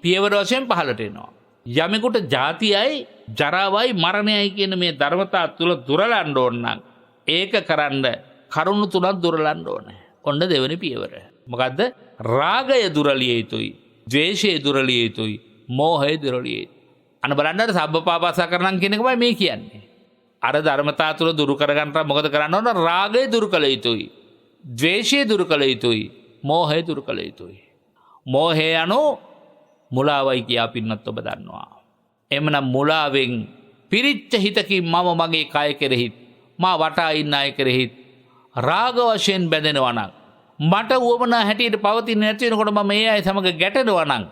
පියවර වශයෙන් පහළට එනවා. යමෙකුට ජාතියයි ජරාවයි මරණයයි කියන මේ ධර්මතා තුල දුරලන්න ඕන නම් ඒක කරන්න කරුණු තුනක් දුරලන්න ඕනේ. ඔන්න දෙවෙනි පියවර. මොකද්ද? රාගය දුරලිය යුතුයි, ද්වේෂය දුරලිය යුතුයි, මෝහය දුරලිය යුතුයි. අන්න බලන්න සබ්බපාපස්සා කරනම් කියන එකමයි මේ කියන්නේ. අර ධර්මතා තුල දුරු කරගන්නට මොකද කරන්න ඕන? රාගය දුරු කළ යුතුයි, ද්වේෂය දුරු කළ යුතුයි, මෝහය දුරු කළ යුතුයි. මෝහය යනෝ මුලාවයි කියා පින්නත් ඔබ දන්නවා. එමනම් මුලාවෙන් පිරිච්ච හිතකින් මම මගේ කය කෙරෙහිත් මා වටා ඉන්න අය කෙරෙහිත් රාග වශයෙන් බැඳෙනවා නම් මට උවමනා හැටියට පවතින්නේ නැති වෙනකොට මම මේ අය සමග ගැටෙනවා නම්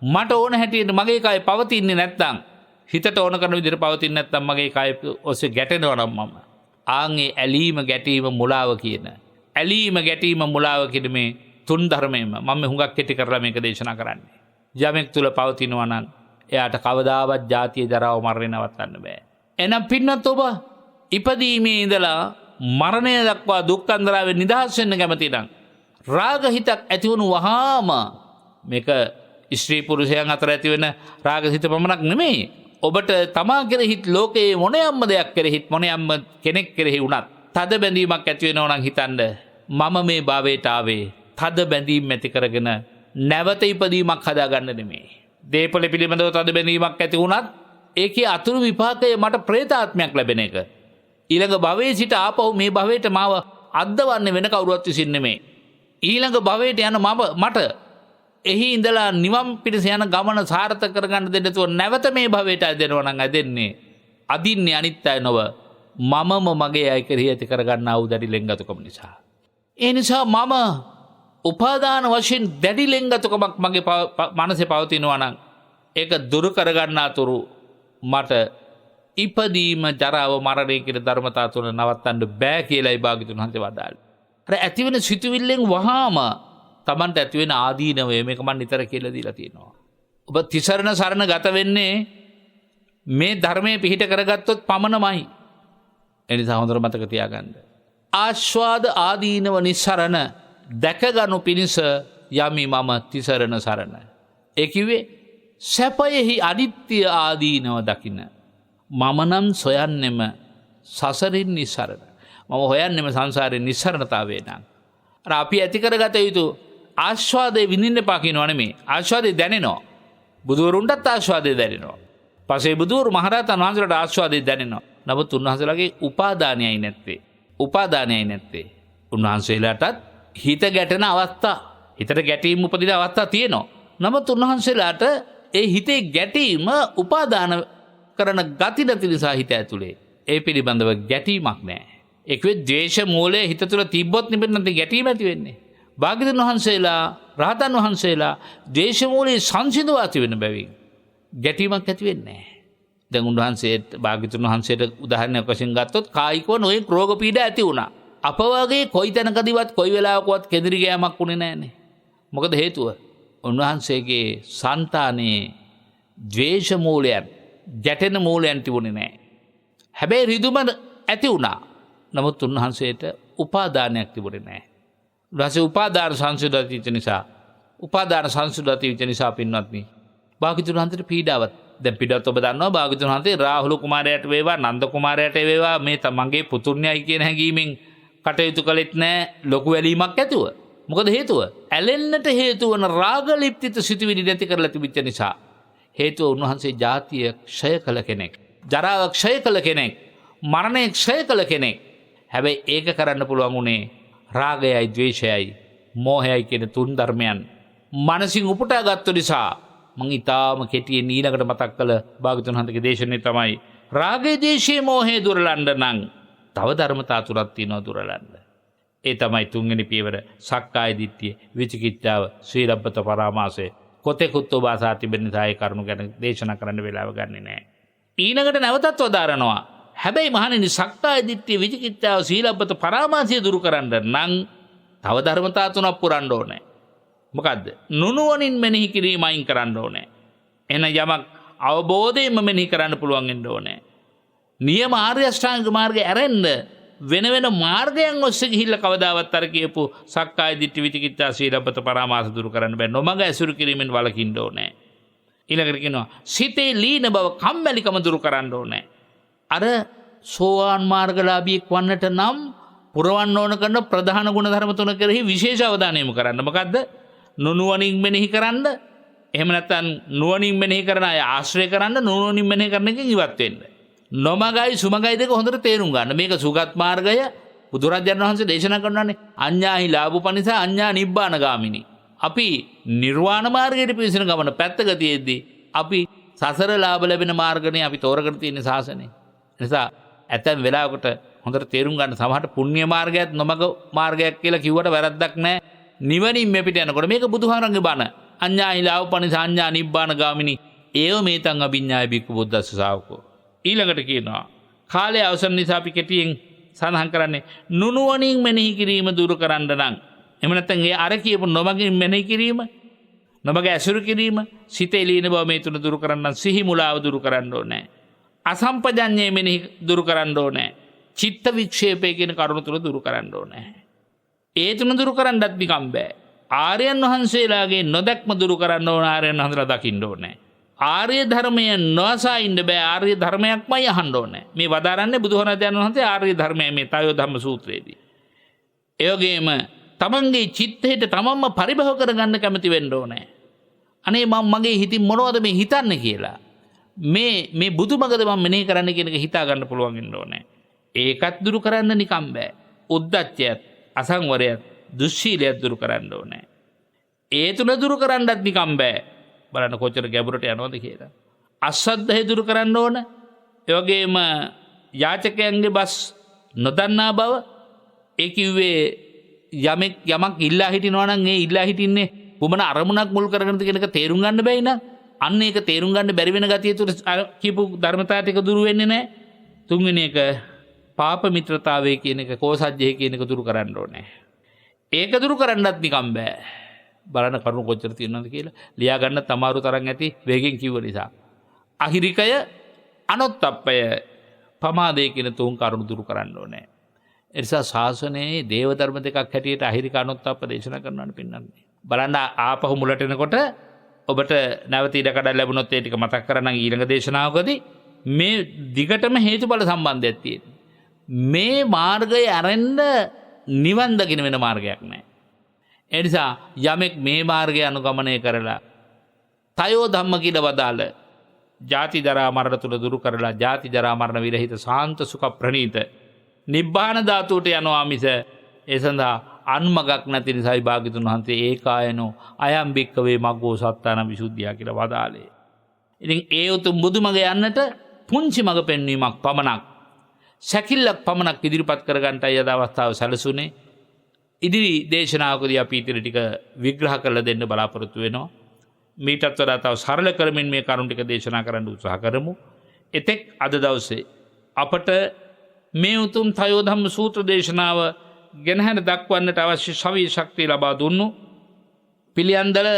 මට ඕන හැටියට මගේ කය පවතින්නේ නැත්නම් හිතට ඕන කරන විදිහට පවතින්නේ නැත්නම් මගේ කය ඔස්සේ ගැටෙනවා නම් මම ආන්ගේ ඇලීම ගැටීම මුලාව කියන ඇලීම ගැටීම මුලාව කියන මේ තුන් ධර්මයෙන්ම මම හුඟක් කෙටි කරලා මේක දේශනා කරන්නේ. යමෙක් තුල පවතිනවා නම් එයාට කවදාවත් ජාතිය ජරාව මරණය නවත්තන්න බෑ. එනම් පින්නත් ඔබ ඉපදීමේ ඉඳලා මරණය දක්වා දුක්ඛන්දරාවෙන් නිදහස් වෙන්න කැමති නම් රාග හිතක් ඇති වුණු වහාම මේක ස්ත්‍රී පුරුෂයන් අතර ඇති වෙන රාග හිත පමණක් නෙමෙයි. ඔබට තමා කෙරෙහිත් ලෝකයේ මොනියම්ම දෙයක් කෙරෙහිත් මොනියම්ම කෙනෙක් කෙරෙහි වුණත් තද බැඳීමක් ඇති වෙනවා නම් හිතන්න මම මේ භවයට ආවේ තද බැඳීම් ඇති කරගෙන නැවත ඉපදීමක් හදාගන්න නෙමෙයි. දේපල පිළිබඳව තද බැඳීමක් ඇති වුණත් ඒකේ අතුරු විපාකය මට ප්‍රේතාත්මයක් ලැබෙන එක. ඊළඟ භවයේ සිට ආපහු මේ භවයට මාව අද්දවන්නේ වෙන කවුරුවත් විසින් නෙමෙයි. ඊළඟ භවයට යන මට එහි ඉඳලා නිවන් පිණිස යන ගමන සාර්ථක කරගන්න දෙන්න තුව නැවත මේ භවයට ඇදෙනවා නම් ඇදෙන්නේ අදින්නේ අනිත් අය නොව මමම මගේ අය කෙරෙහි ඇති කරගන්නා වූ දැඩි ලෙන්ගතුකම නිසා. ඒ නිසා මම උපාදාන වශයෙන් දැඩි ලෙන්ගතුකමක් මගේ මනසේ පවතිනවා නම් ඒක දුරු කරගන්නා තුරු මට ඉපදීම ජරාව මරණය කියන ධර්මතා තුන නවත්තන්න බෑ කියලායි භාග්‍යතුන් වහන්සේ වදාළේ. අර ඇතිවෙන සිතුවිල්ලෙන් වහාම තමන්ට ඇතිවෙන ආදීනවය මේක මම නිතර කියලා දීලා තියෙනවා. ඔබ තිසරණ සරණ ගත වෙන්නේ මේ ධර්මයේ පිහිට කරගත්තොත් පමණමයි. ඒ නිසා හොඳට මතක තියාගන්න. ආස්වාද ආදීනව නිස්සරණ දැකගනු පිණිස යමි මම තිසරණ සරණ. ඒ කිව්වේ සැපයෙහි අනිත්‍ය ආදීනව දකින්න. මම නම් සොයන්නෙම සසරින් නිස්සරණ. මම හොයන්නෙම සංසාරයෙන් නිස්සරණතාවේ නම්. අර අපි ඇති කරගත යුතු ආස්වාදයේ විඳින්න එපා කියනවා නෙමෙයි. ආස්වාදේ දැනෙනවා. බුදුවරුන්ටත් ආස්වාදේ දැනෙනවා. පසේ බුදුවරු මහරහතන් වහන්සේලාට ආස්වාදේ දැනෙනවා. නමුත් උන්වහන්සේලාගේ උපාදානයයි නැත්තේ. උපාදානයයි නැත්තේ. උන්වහන්සේලාටත් හිත ගැටෙන අවස්ථා, හිතට ගැටීම් උපදින අවස්ථා තියෙනවා. නමුත් උන්වහන්සේලාට ඒ හිතේ ගැටීම උපාදාන කරන ගති නැති නිසා හිත ඇතුලේ ඒ පිළිබඳව ගැටීමක් නැහැ. ඒකෙ ද්වේෂ මූලයේ හිත තුළ තිබ්බොත් නෙමෙයි ගැටීම ඇති වෙන්නේ. භාග්‍යවතුන් වහන්සේලා රහතන් වහන්සේලා ද්වේෂ මූලයේ සංසිඳවා ඇති වෙන බැවින් ගැටීමක් ඇති වෙන්නේ නැහැ. දැන් උන්වහන්සේට භාග්‍යවතුන් වහන්සේට උදාහරණයක් වශයෙන් ගත්තොත් කායිකව නොයෙක් රෝග පීඩා ඇති වුණා. අප වගේ කොයි තැනකදීවත් කොයි වෙලාවකවත් කෙඳිරි ගෑමක් උනේ නැහනේ. මොකද හේතුව? උන්වහන්සේගේ సంతානයේ ද්වේෂ මූලයන් ගැටෙන මූලයන් තිබුණේ නැහැ. හැබැයි රිදුම ඇති වුණා. නමුත් උන්වහන්සේට උපාදානයක් තිබුණේ නැහැ. උන්වහන්සේ උපාදාන සංසිද්ධිත නිසා පින්වත්නි භාග්‍යවතුන් වහන්සේට පීඩාවක් දැන් පීඩාවත් ඔබ දන්නවා. භාග්‍යවතුන් වහන්සේ රාහුල කුමාරයාට වේවා නන්ද කුමාරයාට වේවා මේ තමන්ගේ පුතුණ්‍යයි කියන හැඟීමෙන් කටයුතු කළෙත් නැහැ ලොකු වැලීමක් ඇතුව. මොකද හේතුව? ඇලෙන්නට හේතු වන රාගලිප්තිත සිතුවිලි නැති කරලා තිබිච්ච නිසා. හේතුව උන්වහන්සේ ජාතිය ක්ෂය කළ කෙනෙක්, ජරාව ක්ෂය කළ කෙනෙක්, මරණය ක්ෂය කළ කෙනෙක්. හැබැයි ඒක කරන්න පුළුවන් උනේ රාගයයි ද්වේෂයයි මෝහයයි කියන තුන් ධර්මයන් මනසින් උපුටා ගත්ත නිසා. මං ඊටාම කෙටියෙන් ඊළඟට මතක් කළ භාග්‍යවතුන් වහන්සේගේ දේශනේ තමයි රාගය ද්වේෂය මෝහය දුරලන්න නම් තව ධර්මතා තුනක් තියෙනවා දුරලන්න. ඒ තමයි තුන්වෙනි පියවර සක්කාය දිට්ඨිය, විචිකිච්ඡාව, සීලබ්බත පරාමාසය. කොතෙකුත් ඔබ අසා තිබෙන නිසා ඒ කරුණු ගැන දේශනා කරන්න වෙලාව ගන්නෙ නැහැ. ඊළඟට නැවතත් වදාරනවා. හැබැයි මහණෙනි සක්කාය දිට්ඨිය, විචිකිච්ඡාව, සීලබ්බත පරාමාසය දුරු කරන්න නම් තව ධර්මතා තුනක් පුරන්න ඕනේ. මොකද්ද? නුනුවණින් මෙනෙහි කිරීම අයින් කරන්න ඕනේ. එන යමක් අවබෝධයෙන්ම මෙනෙහි කරන්න පුළුවන් වෙන්න ඕනේ. නියම ආර්ය අෂ්ටාංග මාර්ගය ඇරෙන්න වෙන මාර්ගයන් ඔස්සේ ගිහිල්ලා කවදාවත් අර කියපු සක්කාය දිට්ඨි, විචිකිච්ඡා, සීලබ්බත පරාමාස දුරු කරන්න බෑ. නොමඟ ඇසුරු කිරීමෙන් වළකින්න ඕනේ. ඊළඟට කියනවා සිතේ ලීන බව, කම්මැලිකම දුරු කරන්න ඕනේ. අර සෝවාන් මාර්ගලාභියෙක් වන්නට නම් පුරවන්න ඕන කරන ප්‍රධාන ගුණ ධර්ම තුන කෙරෙහි විශේෂ අවධානය යොමු කරන්න. මොකද්ද? නුනුවණින් මෙනෙහි කරන්න. එහෙම නැත්නම් නුවණින් මෙනෙහි කරන අය ආශ්‍රය කරන්න, නුනුවණින් මෙනෙහි කරන එකෙන් ඉවත් වෙන්න. නොමගයි සුමගයි දෙක හොඳට තේරුම් ගන්න. මේක සුගත් මාර්ගය. බුදුරජාණන් වහන්සේ දේශනා කරනවානේ අඤ්ඤාහි ලාභපනිසා අඤ්ඤා නිබ්බාන ගාමිනී. අපි නිර්වාණ මාර්ගයට පිවිසෙන ගමන පැත්තක තියෙද්දී අපි සසර ලාභ ලැබෙන මාර්ගනේ අපි තෝරගෙන තියෙන ශාසනය. නිසා ඇතැම් වෙලාවකට හොඳට තේරුම් ගන්න සමහරට පුණ්‍ය මාර්ගයත් නොමග මාර්ගයක් කියලා කිව්වට වැරද්දක් නැහැ. නිවනින් මේ පිට යනකොට මේක බුදුහාරන්ගේ බණ. අඤ්ඤාහි ලාභපනිසා අඤ්ඤා නිබ්බාන ගාමිනී. ඒව මේතං අභිඤ්ඤාය බික්ඛු බුද්දස්ස ශාවකෝ. ඊළඟට කියනවා කාලය අවසන් නිසා අපි කෙටියෙන් සඳහන් කරන්නේ නුනුවණින් මෙනෙහි කිරීම දුරු කරන්න නම් එහෙම නැත්නම් ඒ අර කියපු නොමගින් මෙනෙහි කිරීම, නොමග ඇසුරු කිරීම, සිතේ ලීන බව මේ තුන දුරු කරන්න සිහි මුලාව දුරු කරන්න ඕනේ. අසම්පජඤ්ඤය මෙනෙහි දුරු කරන්න ඕනේ. චිත්ත වික්ෂේපය කියන කරුණු තුන දුරු කරන්න ඕනේ. ඒ තුන දුරු කරන්නත් නිකම් බෑ. ආර්යයන් වහන්සේලාගේ නොදැක්ම දුරු කරන්න ඕන ආර්යයන් වහන්සේලා දකින්න ඕනේ. ආර්ය ධර්මය නොසා ඉන්න බෑ. ආර්ය ධර්මයක්මයි අහන්න ඕනේ. මේ වදාරන්නේ බුදුහාමුදුරන් වහන්සේ ආර්ය ධර්මය මේ තයෝ ධම්ම සූත්‍රයේදී. ඒ වගේම තමන්ගේ චිත්තයට තමන්ම පරිභව කරගන්න කැමති වෙන්න ඕනේ. අනේ මම මගේ හිතින් මොනවද මේ හිතන්නේ කියලා. මේ බුදුමගද මම මෙනෙහි කරන්න කියන එක හිතා ගන්න පුළුවන් වෙන්න ඕනේ. ඒකත් දුරු කරන්න නිකම් බෑ. උද්දච්චයත්, අසංවරයත්, දුස්සීලයත් දුරු කරන්න ඕනේ. ඒ තුන දුරු කරන්නත් නිකම් බෑ. බලන්න කොච්චර ගැඹුරට යනවද කියලා. අසද්ධය දුරු කරන්න ඕන. ඒ වගේම යාචකයන්ගේ බස් නොදන්නා බව. ඒ කිව්වේ යමක් ඉල්ලා හිටිනවා නම් ඒ ඉල්ලා හිටින්නේ කුමන අරමුණක් මුල් කරගෙනද කියන එක තේරුම් ගන්න බැයි නම් අන්න ඒක තේරුම් ගන්න බැරි වෙන ගතිය තුර කියපු ධර්මතාව ටික දුරු වෙන්නේ නැහැ. තුන්වෙනි එක පාප මිත්‍රතාවය කියන එක, කෝසජ්ජය කියන එක දුරු කරන්න ඕනේ. ඒක දුරු කරන්නත් නිකම් බෑ. බලන කරුණු කොච්චර තියෙනවද කියලා ලියා ගන්න තමාරු තරම් ඇති වේගෙන් කිව්ව නිසා. අහිරිකය, අනොත්ප්පය, පමාදය කියන තුන් කරුණු දුරු කරන්න ඕනේ. ඒ නිසා ශාසනයේ දේව ධර්ම දෙකක් හැටියට අහිරික අනොත්ප්ප දේශනා කරනවානේ පින්නන්නේ. බලන්න ආපහු මුලට එනකොට ඔබට නැවත ඉඩකඩ ලැබුණොත් ඒ ටික මතක් කරගන්න ඊළඟ දේශනාවකදී මේ දිගටම හේතුඵල සම්බන්ධයක් තියෙනවා. මේ මාර්ගය අරෙන්න නිවන් දකින්න වෙන මාර්ගයක් නැහැ. ඒ නිසා යමෙක් මේ මාර්ගය අනුගමනය කරලා තයෝ ධම්ම කියලා වදාළ ජාති ජරා මරණ තුල දුරු කරලා ජාති ජරා මරණ විරහිත සාන්ත සුඛ ප්‍රණීත නිබ්බාන ධාතුවට යනවා මිස ඒ සඳහා අන්මගක් නැති නිසායි භාග්‍යතුන් වහන්සේ ඒකායනෝ අයම් බික්කවේ මග්ගෝ සත්තාන විසුද්ධිය කියලා වදාළේ. ඉතින් ඒ උතුම් බුදුමග යන්නට පුංචි මග පෙන්වීමක් පමණක් සැකිල්ලක් පමණක් ඉදිරිපත් කරගන්නටයි අද අවස්ථාව සැලසුනේ. ඉදිරි දේශනාවකදී අපි ඊට ටික විග්‍රහ කරලා දෙන්න බලාපොරොත්තු වෙනවා. මීටත් වඩා තව සරල කරමින් මේ කරුණු ටික දේශනා කරන්න උත්සාහ කරමු. එතෙක් අද දවසේ අපට මේ උතුම් තයෝ ධම්ම සූත්‍ර දේශනාව ගෙනහැර දක්වන්නට අවශ්‍ය ශවී ශක්තිය ලබා දුන්නු පිළියන්දල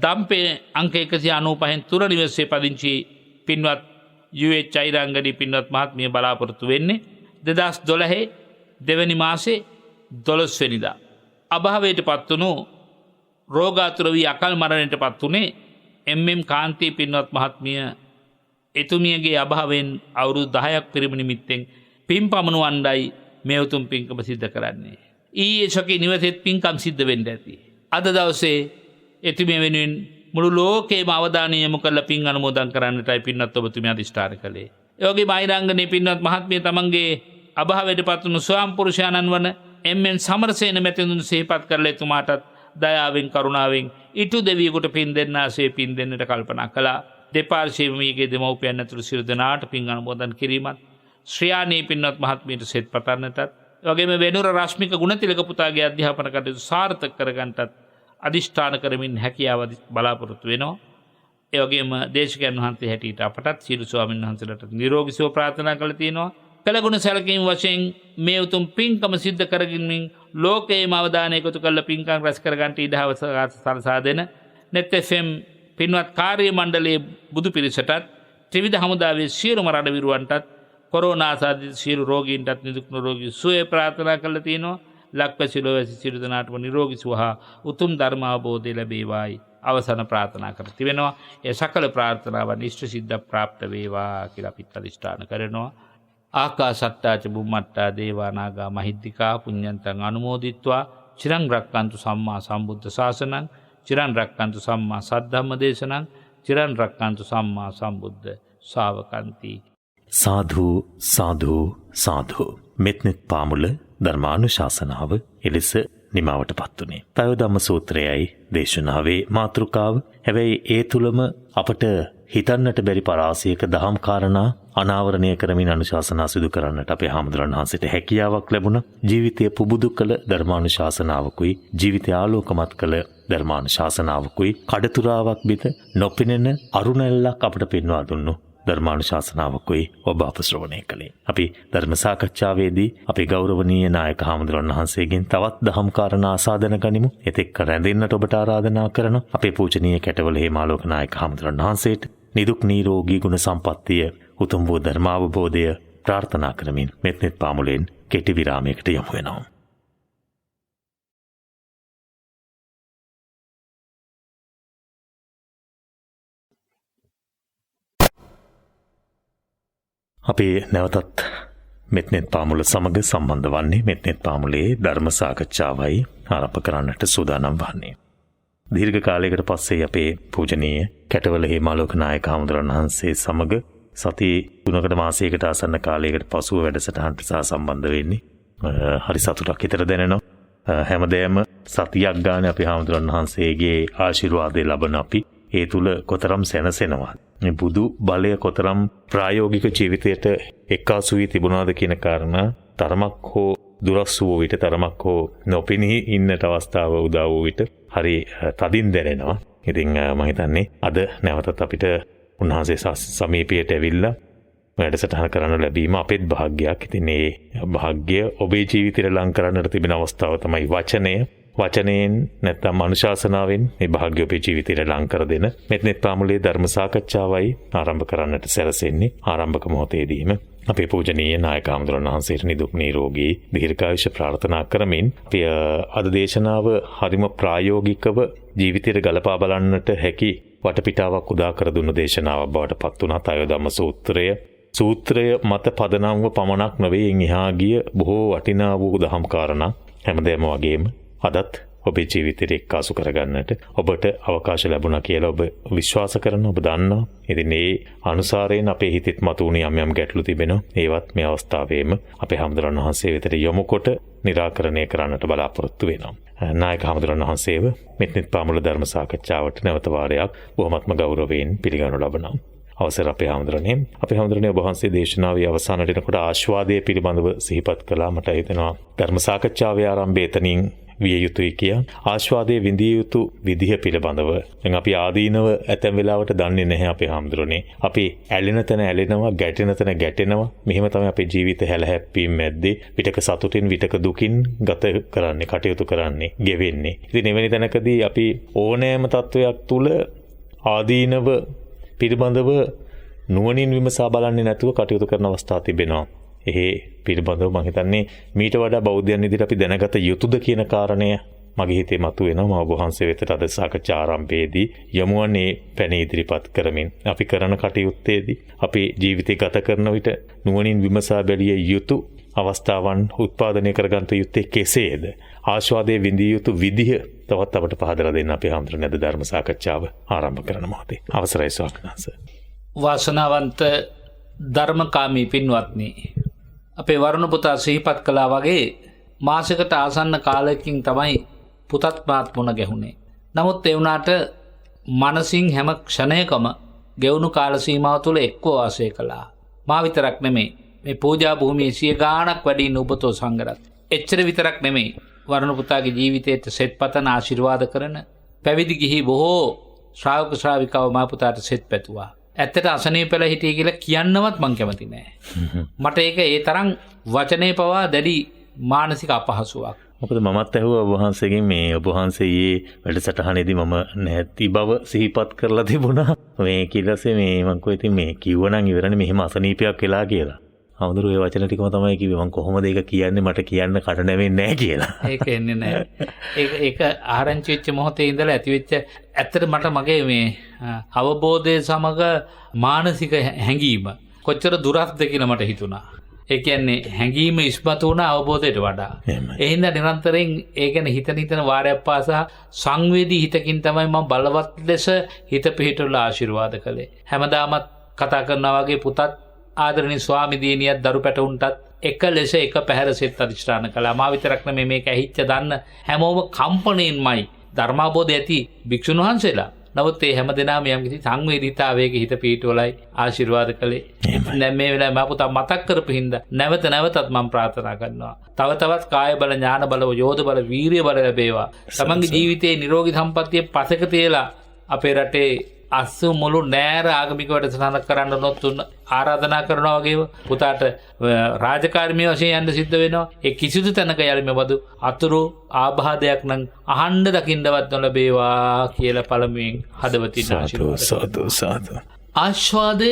දම්පේ අංක 195න් තුර නිවසේ පදිංචි පින්වත් UH චෛරංගනී පින්වත් මහත්මිය බලාපොරොත්තු වෙන්නේ 2012 දෙවැනි මාසේ 12 වෙනිදා අභාවයට පත් වුණු රෝගාතුර වී අකල් මරණයට පත් වුණේ MM කාන්ති පින්වත් මහත්මිය එතුමියගේ අභාවයෙන් අවුරුදු 10ක් පිරිම නිමිත්තෙන් පින් පමනුවණ්ඩයි මේ උතුම් පින්කම සිද්ධ කරන්නේ. ඊයේ ශකී නිවසේත් පින්කම් සිද්ධ වෙන්න ඇති. අද දවසේ එතුමිය වෙනුවෙන් මුළු ලෝකේම අවධානය යොමු කරලා පින් අනුමෝදන් කරන්නටයි පින්වත් ඔබතුමිය අධිෂ්ඨාන කළේ. ඒ වගේම ආයිරංගනේ පින්වත් මහත්මිය තමන්ගේ අභාවයට පත් වුණු ස්වාම පුරුෂයාණන් වන එම්.එන්. සමරසේන මැතිතුන් සිහිපත් කරලා එතුමාටත් දයාවෙන් කරුණාවෙන් ඉටු දෙවියෙකුට පින් දෙන්නාසේ පින් දෙන්නට කල්පනා කළා. දෙපාර්ශ්වයේම මේකේ දෙමව්පියන් ඇතුළු සියලු දෙනාට පින් අනුමෝදන් කිරීමත් ශ්‍රියානී පින්වත් මහත්මියට සෙත් පතන්නටත් එවැගේම වෙනුර රශ්මික ගුණතිලක පුතාගේ අධ්‍යාපන කටයුතු සාර්ථක කරගන්නටත් අධිෂ්ඨාන කරමින් හැකියාව බලාපොරොත්තු වෙනවා. ඒ වගේම දේශකයන් වහන්සේ හැටියට අපටත් සියලු ස්වාමීන් වහන්සේලාට නිරෝගී සුව ප්‍රාර්ථනා කළ තියෙනවා. කළගුණ සැලකීම් වශයෙන් මේ උතුම් පින්කම සිද්ධ කරගමින් ලෝකයේම අවධානය යොමු කරලා පින්කම් රැස් කරගන්නට ඉඩ සලසා දෙන net fm පින්වත් කාර්ය මණ්ඩලයේ බුදු පිරිසටත් ත්‍රිවිධ හමුදාවේ සියලුම රණවිරුවන්ටත් කොරෝනා සාධිත සියලු රෝගීන්ටත් නිදුක් නිරෝගී සුවය ප්‍රාර්ථනා කරලා තියෙනවා. ලක්වැසිලෝවැසි සියලු දෙනාටම නිරෝගී සුව හා උතුම් ධර්ම අවබෝධය ලැබේවායි අවසන ප්‍රාර්ථනා කර තිබෙනවා. ඒ සකල ප්‍රාර්ථනාවන් ඉෂ්ට සිද්ධ ප්‍රාප්ත වේවා කියලා අපි අධිෂ්ඨාන කරනවා. ආකාශට්ටා ච බුම්මට්ටා දේවා නාග මහිද්దికා පුඤ්ඤන්තං අනුමෝදිත්වා චිරං රක්칸තු සම්මා සම්බුද්ධ ශාසනං චිරං රක්칸තු සම්මා සද්ධම්ම දේශනං චිරං රක්칸තු සම්මා සම්බුද්ධ ශාවකන්ති. සාධු සාධු සාධු. මෙත්නෙත් පාමුල ධර්මානුශාසනාව එලෙස නිමාවට පත්වනේ. තයෝ ධම්ම සූත්‍රයයි දේශනාවේ මාතෘකාව. හැබැයි ඒ තුලම අපට හිතන්නට බැරි පරාසයක දහම් කාරණා අනාවරණය කරමින් අනුශාසනා සිදු කරන්නට අපේ හාමුදුරන් වහන්සේට හැකියාවක් ලැබුණා. ජීවිතය පුබුදු කළ ධර්මානුශාසනාවකුයි ජීවිතය ආලෝකමත් කළ ධර්මානුශාසනාවකුයි කඩතුරාවක් බිත නොපෙනෙන අරුණැල්ලක් අපට පෙන්වා දුන්නු ධර්මානුශාසනාවකුයි ඔබ අප ශ්‍රවණය කළේ. අපි ධර්ම සාකච්ඡාවේදී අපි ගෞරවනීය නායක හාමුදුරන් වහන්සේගෙන් තවත් දහම් කාරණා ආසාදන ගනිමු. එතෙක් රැඳෙන්නට ඔබට ආරාධනා කරන අපේ පූජනීය කැටවල හේමාලෝක නායක හාමුදුරන් වහන්සේට නිදුක් නිරෝගී ගුණ සම්පන්නිය උතුම් වූ ධර්මාවබෝධය ප්‍රාර්ථනා කරමින් මෙත්නෙත් පාමුලෙන් කෙටි විරාමයකට යමු වෙනවා. අපි නැවතත් මෙත්නෙත් පාමුල සමග සම්බන්ධ වන්නේ මෙත්නෙත් පාමුලේ ධර්ම සාකච්ඡාවයි ආරම්භ කරන්නට සූදානම් වන්නේ. දීර්ඝ කාලයකට පස්සේ අපේ පූජනීය කැටවල හේමාලෝක නායක හාමුදුරන් වහන්සේ සමග සති 3කට මාසයකට ආසන්න කාලයකට පසුව වැඩසටහනට සම්බන්ධ වෙන්නේ. හරි සතුටක් හිතට දැනෙනවා. හැමදේම සතියක් ගානේ අපි හාමුදුරන් වහන්සේගේ ආශිර්වාදය ලබන අපි ඒ තුල කොතරම් සැනසෙනවා. මේ බුදු බලය කොතරම් ප්‍රායෝගික ජීවිතයට එක්කාසු වී තිබුණාද කියන කාරණා තරමක් හෝ දුරස් වූ විට තරමක් හෝ නොපෙනී ඉන්නට අවස්ථාව උදා වූ විට හරි තදින් දැනෙනවා. ඉතින් මම හිතන්නේ අද නැවතත් අපිට උන්වහන්සේ සමීපයට ඇවිල්ලා වැඩසටහන කරන්න ලැබීම අපේත් භාග්‍යයක්. ඉතින් මේ භාග්‍ය ඔබේ ජීවිතයට ලං කරන්නට තිබෙන අවස්ථාව තමයි වචනය. වචනයෙන් නැත්නම් අනුශාසනාවෙන් මේ භාග්‍ය ඔබේ ජීවිතයට ලං කර දෙන මෙත්නෙත් පාමුලේ ධර්ම සාකච්ඡාවයි ආරම්භ කරන්නට සැලසෙන්නේ. ආරම්භක මොහොතේදීම අපේ පූජනීය නායක හාමුදුරන් වහන්සේට නිදුක් නිරෝගී දීර්ඝායුෂ ප්‍රාර්ථනා කරමින් අපි අද දේශනාව හරිම ප්‍රායෝගිකව ජීවිතයට ගලපා බලන්නට හැකි වටපිටාවක් උදා කර දුන්නු දේශනාවක් බවට පත් වුණා. තයෝ ධම්ම සූත්‍රය මත පදනම්ව පමණක් නෙවෙයි එහා ගිය බොහෝ වටිනා වූ දහම් කාරණා හැමදේම වගේම අදත් ඔබේ ජීවිතයට එක්කාසු කරගන්නට ඔබට අවකාශ ලැබුණා කියලා ඔබ විශ්වාස කරන ඔබ දන්නවා. ඉතින් ඒ අනුසාරයෙන් අපේ හිතෙත් මතුවුණු යම් ගැටලු තිබෙනවා. ඒවත් මේ අවස්ථාවේම අපේ හාමුදුරන් වහන්සේ වෙතට යොමු කොට निराकරණය කරන්නට බලාපොරොත්තු වෙනවා. නායක හාමුදුරන් වහන්සේව මෙත්නෙත් පාමුල ධර්ම සාකච්ඡාවට නැවත වාරයක් බොහොමත්ම ගෞරවයෙන් පිළිගනු ලබනවා. අවසර අපේ හාමුදුරනේ. අපේ හාමුදුරනේ ඔබ වහන්සේ දේශනාවේ අවසානට එනකොට ආශාවාදයේ පිළිබඳව සිහිපත් කළා. මට හිතෙනවා ධර්ම සාකච්ඡාවේ ආරම්භය එතනින් විය යුතුයි කියා. ආශාවාදයේ විඳිය යුතු විදිහ පිළිබඳව දැන් අපි ආදීනව ඇතැම් වෙලාවට දන්නේ නැහැ අපේ හාමුදුරනේ. අපි ඇලෙන තැන ඇලෙනවා, ගැටෙන තැන ගැටෙනවා. මෙහෙම තමයි අපේ ජීවිත හැලහැප්පීම් මැද්දේ විතක සතුටින් විතක දුකින් ගත කරන්නේ, කටයුතු කරන්නේ, ගෙවෙන්නේ. ඉතින් එවැනි තැනකදී අපි ඕනෑම තත්වයක් තුල ආදීනව පිළිබඳව නුවණින් විමසා බලන්නේ නැතුව කටයුතු කරන අවස්ථා තිබෙනවා. ඒ පිළිබඳව මම හිතන්නේ මීට වඩා බෞද්ධයන් විදිහට අපි දැනගත යුතුද කියන කාරණය මගේ හිතේ මතුවෙනවා. මම ඔබ වහන්සේ වෙතට අද සාකච්ඡා ආරම්භයේදී යමුවන්නේ පැන ඉදිරිපත් කරමින් අපි කරන කටයුත්තේදී අපි ජීවිතය ගත කරන විට නුවණින් විමසා බැලිය යුතු අවස්ථාවන් උත්පාදනය කරගන්න යුත්තේ කෙසේද? ආශාවාදයේ විඳිය යුතු විදිහ තවත් අපට පහදලා දෙන්න අපේ හාමුදුරනේ අද ධර්ම සාකච්ඡාව ආරම්භ කරන මොහොතේ. අවසරයි ස්වාමීන් වහන්සේ. වාසනාවන්ත ධර්මකාමී පින්වත්නි, අපේ වරුණ පුතා සිහිපත් කළා වගේ මාසයකට ආසන්න කාලයකින් තමයි පුතත් මාත් මුණ ගැහුනේ. නමුත් ඒ වුණාට මනසින් හැම ක්ෂණයකම ගෙවුණු කාල සීමාව තුළ එක්කෝ වාසය කළා. මා විතරක් නෙමෙයි, මේ පූජා භූමියේ 100 ගාණක් වැඩි ඉන්න උපතෝ සංඝරත්. එච්චර විතරක් නෙමෙයි, වරුණ පුතාගේ ජීවිතයට සෙත් පතන ආශිර්වාද කරන පැවිදි ගිහි බොහෝ ශ්‍රාවක ශ්‍රාවිකාව මා පුතාට සෙත් පැතුවා. ඇත්තට අසනීප වෙලා හිටියේ කියලා කියන්නවත් මං කැමති නෑ. මට ඒක ඒ තරම් වචනේ පවා දැඩි මානසික අපහසුාවක්. මොකද මමත් ඇහුවා ඔබ වහන්සේගෙන් මේ ඔබ වහන්සේගේ වැඩසටහනේදී මම නැති බව සිහිපත් කරලා තිබුණා. මේ කිලසේ මේ මං කොහේ ඉතින් මේ කිව්වනම් ඉවරනේ මෙහෙම අසනීපයක් වෙලා කියලා. හවුදුරු ඒ වචන ටිකම තමයි කිව්වේ. මං කොහොමද ඒක කියන්නේ, මට කියන්න කට නැවෙන්නේ නැහැ කියලා. ඒක එන්නේ නැහැ. ඒක ආරංචි වෙච්ච මොහොතේ ඉඳලා ඇති වෙච්ච ඇත්තට මට මගේ මේ අවබෝධය සමග මානසික හැඟීම කොච්චර දුරක්ද කියලා මට හිතුණා. ඒ කියන්නේ හැඟීම ඉස්මතු වුණ අවබෝධයට වඩා. ඒ හින්දා නිරන්තරයෙන් ඒ ගැන හිතන වාරයක් පාසා සංවේදී හිතකින් තමයි මම බලවත් ලෙස හිත පිහිටුලා ආශිර්වාද කළේ. හැමදාමත් කතා කරනවා වගේ පුතත් ආදරණීය ස්වාමි දිනියත් දරු පැටවුන්ටත් එක ලෙස එක පැහැර සෙත් අධිෂ්ඨාන කළා. මා විතරක් නෙමෙයි මේක ඇහිච්ච දන්න හැමෝම කම්පණයෙන්මයි ධර්මාබෝධය ඇති භික්ෂුන් වහන්සේලා. නමුත් ඒ හැමදෙනාම යම් කිසි සංවේදීතාවයක හිත පිහිටුවලයි ආශිර්වාද කළේ. දැන් මේ වෙලාවේ මා පුතා මතක් කරපු හින්දා නැවත නැවතත් මම ප්‍රාර්ථනා කරනවා. තව තවත් කාය බල, ඥාන බල, යෝධ බල, වීරිය බල ලැබේවා. තමන්ගේ ජීවිතයේ නිරෝගී සම්පන්නිය පසක තියලා අපේ රටේ අස්සු මුළු නෑර ආගමික වැඩසටහනක් කරන්න නොතුන් ආරාධනා කරනවා වගේම පුතාට රාජකාරිමේ වශයෙන් යන්න සිද්ධ වෙනවා. ඒ කිසිදු තැනක යලිමේ බදු අතුරු ආබාධයක් නම් අහන්න දකින්නවත් නොලැබේවා කියලා පළමුවෙන් හදවතින් ආශිර්වාද. සාදු. ආස්වාදය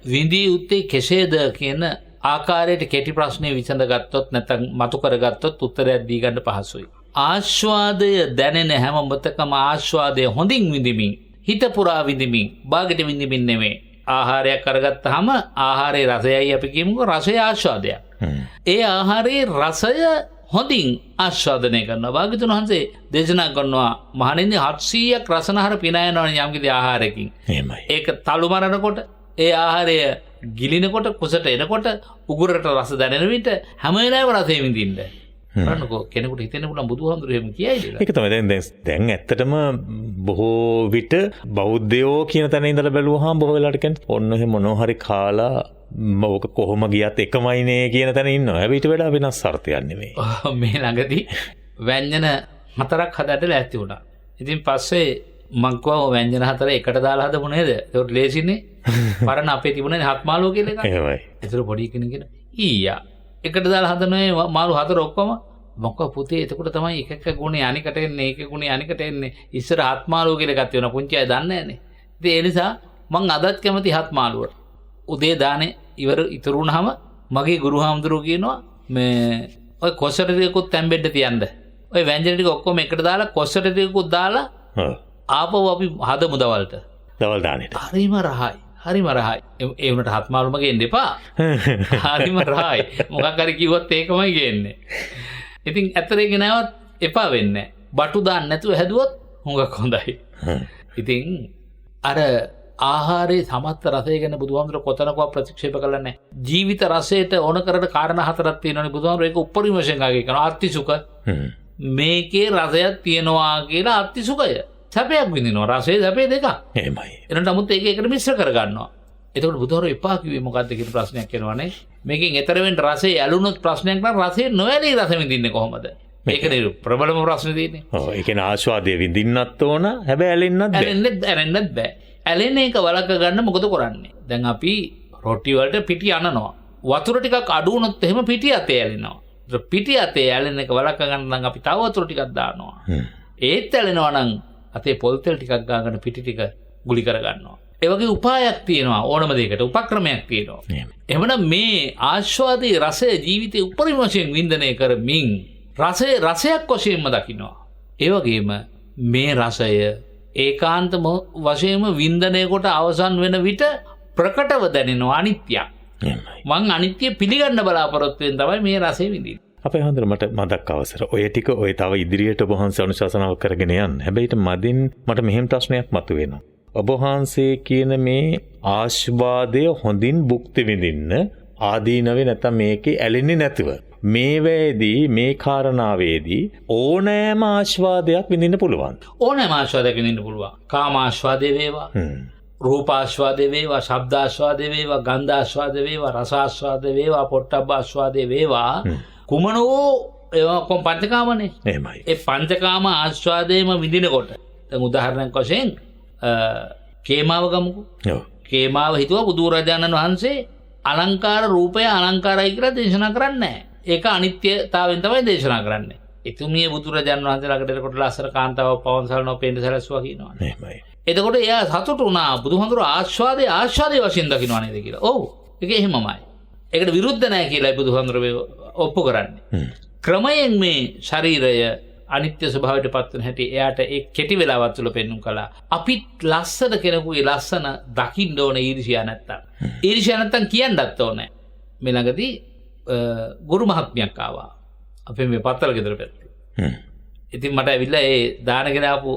විඳිය යුත්තේ කෙසේද කියන ආකාරයට කෙටි ප්‍රශ්නය විසඳගත්තොත් නැත්නම් මතු කරගත්තොත් උත්තරයක් දී ගන්න පහසුයි. ආස්වාදය දැනෙන හැම මොහොතකම ආස්වාදය හොඳින් විඳිමින් හිත පුරා විඳිමින් බාගෙට විඳිමින් නෙමෙයි. ආහාරයක් කරගත්තාම ආහාරයේ රසයයි අපි කියමුකෝ රසය ආස්වාදයක්. ඒ ආහාරයේ රසය හොඳින් ආස්වාදනය කරනවා. භාග්‍යවතුන් වහන්සේ දේශනා කරනවා මහණෙනි 700ක් රසනහර පිනා යනවනේ යම්කිසි ආහාරයකින්. එහෙමයි. ඒක තලු මරනකොට ඒ ආහාරය ගිලිනකොට කුසට එනකොට උගුරට රස දැනෙන විට හැම වෙලාවෙම රසය විඳින්න. බලන්නකෝ කෙනෙකුට හිතෙන්න පුළුවන් බුදුහාමුදුරුවෝ එහෙම කියයිද කියලා. ඒක තමයි දැන් ඇත්තටම බොහෝ විට බෞද්ධයෝ කියන තැන ඉඳලා බැලුවහම බොහෝ වෙලාවට කියන්නේ ඔන්න එහෙම මොනවා හරි කාලා ඕක කොහොම ගියත් එකමයිනේ කියන තැන ඉන්නවා. හැබැයි ඊට වඩා වෙනස් අර්ථයක් නෙමෙයි. මේ ළඟදී ව්‍යංජන 4ක් හදන්න ලෑස්ති වුණා. ඉතින් පස්සේ මං කිව්වා ව්‍යංජන 4 එකට දාලා හදමු නේද? ඒකට ලේසිනේ. පරණ අපේ තිබුණේ හත් මාළුව කියලා එකක්. එහෙමයි. ඒතර පොඩි කෙනෙක් කියන ඊයා එකට දාලා හදනවා මාළු 4 ඔක්කොම මොකක් පුතේ එතකොට තමයි එක එක ගුණේ අනිකට එන්නේ එක ගුණේ අනිකට එන්නේ ඉස්සර හත් මාළුව කියලා එකක් තියෙනවා පුංචි අය දන්නේ නැහනේ. ඉතින් ඒ නිසා මං අදත් කැමති හත් මාළුවට. උදේ දානේ ඉතුරු වුණාම මගේ ගුරු හාමුදුරුවෝ කියනවා මේ ඔය කොසට ටිකකුත් තැම්බෙන්න තියන්න. ඔය ව්‍යංජන ටික ඔක්කොම එකට දාලා කොසට ටිකකුත් දාලා ආපහු අපි හදමු දවල්ට. දවල් දාන්නට. හරිම රහයි. හරිම රහයි. ඒ වුණාට හත් මාළුම ගේන්න එපා. හරිම රහයි. මොකක් හරි කිව්වොත් ඒකමයි ගේන්නේ. ඉතින් ඇතරේ ගෙනාවත් එපා වෙන්නේ නැහැ. බටු දාන්න නැතුව හැදුවොත් හුඟක් හොඳයි. ඉතින් අර ආහාරයේ සමස්ත රසය ගැන බුදුහාමුදුරුවෝ කොතනකවත් ප්‍රතික්ෂේප කළා නැහැ. ජීවිත රසයට ඕන කරන කාරණා 4ක් තියෙනවානේ බුදුහාමුදුරුවෝ ඒක උපරිම වශයෙන් ආගේ කරනවා. අර්ථි සුඛ. මේකේ රසයක් තියෙනවා කියලා අර්ථි සුඛය. සැපයක් විඳිනවා. රසයේ සැපේ දෙකක්. එහෙමයි. එනට නමුත් ඒක එකට මිශ්‍ර කරගන්නවා. එතකොට බුදුහාමුදුරුවෝ එපා කිව්වේ මොකද්ද කියන ප්‍රශ්නයක් එනවනේ. මේකෙන් ඈතර වෙන්න රසයේ ඇලුනොත් ප්‍රශ්නයක් නම් රසයේ නොඇලී රස විඳින්නේ කොහොමද? මේකනේ ප්‍රබලම ප්‍රශ්නේ තියෙන්නේ. ඔව් ඒ කියන්නේ ආස්වාදයේ විඳින්නත් ඕන හැබැයි ඇලෙන්නත් බෑ. ඇලෙන එක වළක්ව ගන්න මොකද කරන්නේ? දැන් අපි රොටි වලට පිටි අනනවා. වතුර ටිකක් අඩු වුණොත් එහෙම පිටි අතේ ඇලෙනවා. පිටි අතේ ඇලෙන එක වළක්ව ගන්න නම් අපි තව වතුර ටිකක් දානවා. ඒත් ඇලෙනවා නම් අතේ පොල් තෙල් ටිකක් ගාගෙන පිටි ටික ගුලි කර ගන්නවා. ඒ වගේ උපායක් තියෙනවා ඕනම දෙයකට උපක්‍රමයක් තියෙනවා. එහෙමනම් මේ ආස්වාදයේ රසය ජීවිතේ උපරිම වශයෙන් වින්දනය කරමින් රසයක් වශයෙන්ම දකින්නවා. ඒ වගේම මේ රසය ඒකාන්ත වශයෙන්ම වින්දනය කොට අවසන් වෙන විට ප්‍රකටව දැනෙනවා අනිත්‍යයක්. මං අනිත්‍ය පිළිගන්න බලාපොරොත්තු වෙන තමයි මේ රසය විඳින්නේ. අපේ හඳුර මට මතක් අවසර ඔය ටික ඔය තව ඉදිරියට ඔබ වහන්සේ අනුශාසනාවක් කරගෙන යන්න. හැබැයි මදින් මට මෙහෙම ප්‍රශ්නයක් මතුවෙනවා. ඔබ වහන්සේ කියන මේ ආස්වාදය හොඳින් භුක්ති විඳින්න ආදීනවේ නැත්නම් මේකේ ඇලෙන්නේ නැතුව මේ වේදී මේ කාරණාවේදී ඕනෑම ආස්වාදයක් විඳින්න පුළුවන්. ඕනෑම ආස්වාදයක් විඳින්න පුළුවන්. කාම ආස්වාදේ වේවා. රූප ආස්වාදේ වේවා, ශබ්ද ආස්වාදේ වේවා, ගන්ධ ආස්වාදේ වේවා, රස ආස්වාදේ වේවා, පොට්ටබ්බ ආස්වාදේ වේවා. කුමනෝ ඒවා කොම් පංචකාමනේ. එහෙමයි. ඒ පංචකාම ආස්වාදේම විඳිනකොට දැන් උදාහරණයක් වශයෙන් කේමාව ගමුකෝ. ඔව්. කේමාව හිතුවා බුදුරජාණන් වහන්සේ අලංකාර රූපය අලංකාරයි කියලා දේශනා කරන්නේ නැහැ. ඒක අනිත්‍යතාවයෙන් තමයි දේශනා කරන්නේ. එතුමිය බුදුරජාණන් වහන්සේ ළඟට එනකොට ලස්සන කාන්තාවක් පවන් සලනවා පේන්න සැලසුවා කියනවා. එහෙමයි. එතකොට එයා සතුටු වුණා බුදුහාමුදුරුවෝ ආස්වාදයේ වශයෙන් දකින්නවා නේද කියලා. ඔව්. ඒක එහෙමමයි. ඒකට විරුද්ධ නැහැ කියලායි බුදුහාමුදුරුවෝ ඔප්පු කරන්නේ. ක්‍රමයෙන් මේ ශරීරය අනිත්‍ය ස්වභාවයට පත් වෙන හැටි එයාට ඒ කෙටි වෙලාවක් තුළ පෙන්වුම් කළා. අපිත් ලස්සන කෙනෙකුගේ ලස්සන දකින්න ඕන ඊර්ෂ්‍යා නැත්තම්. ඊර්ෂ්‍යා නැත්තම් කියන්නත් ඕනේ. මේ ළඟදී ගුරු මහත්මියක් ආවා. අපේ මේ පත්තල ගෙදර පැත්තේ. ඉතින් මට ඇවිල්ලා ඒ දානගෙන ආපු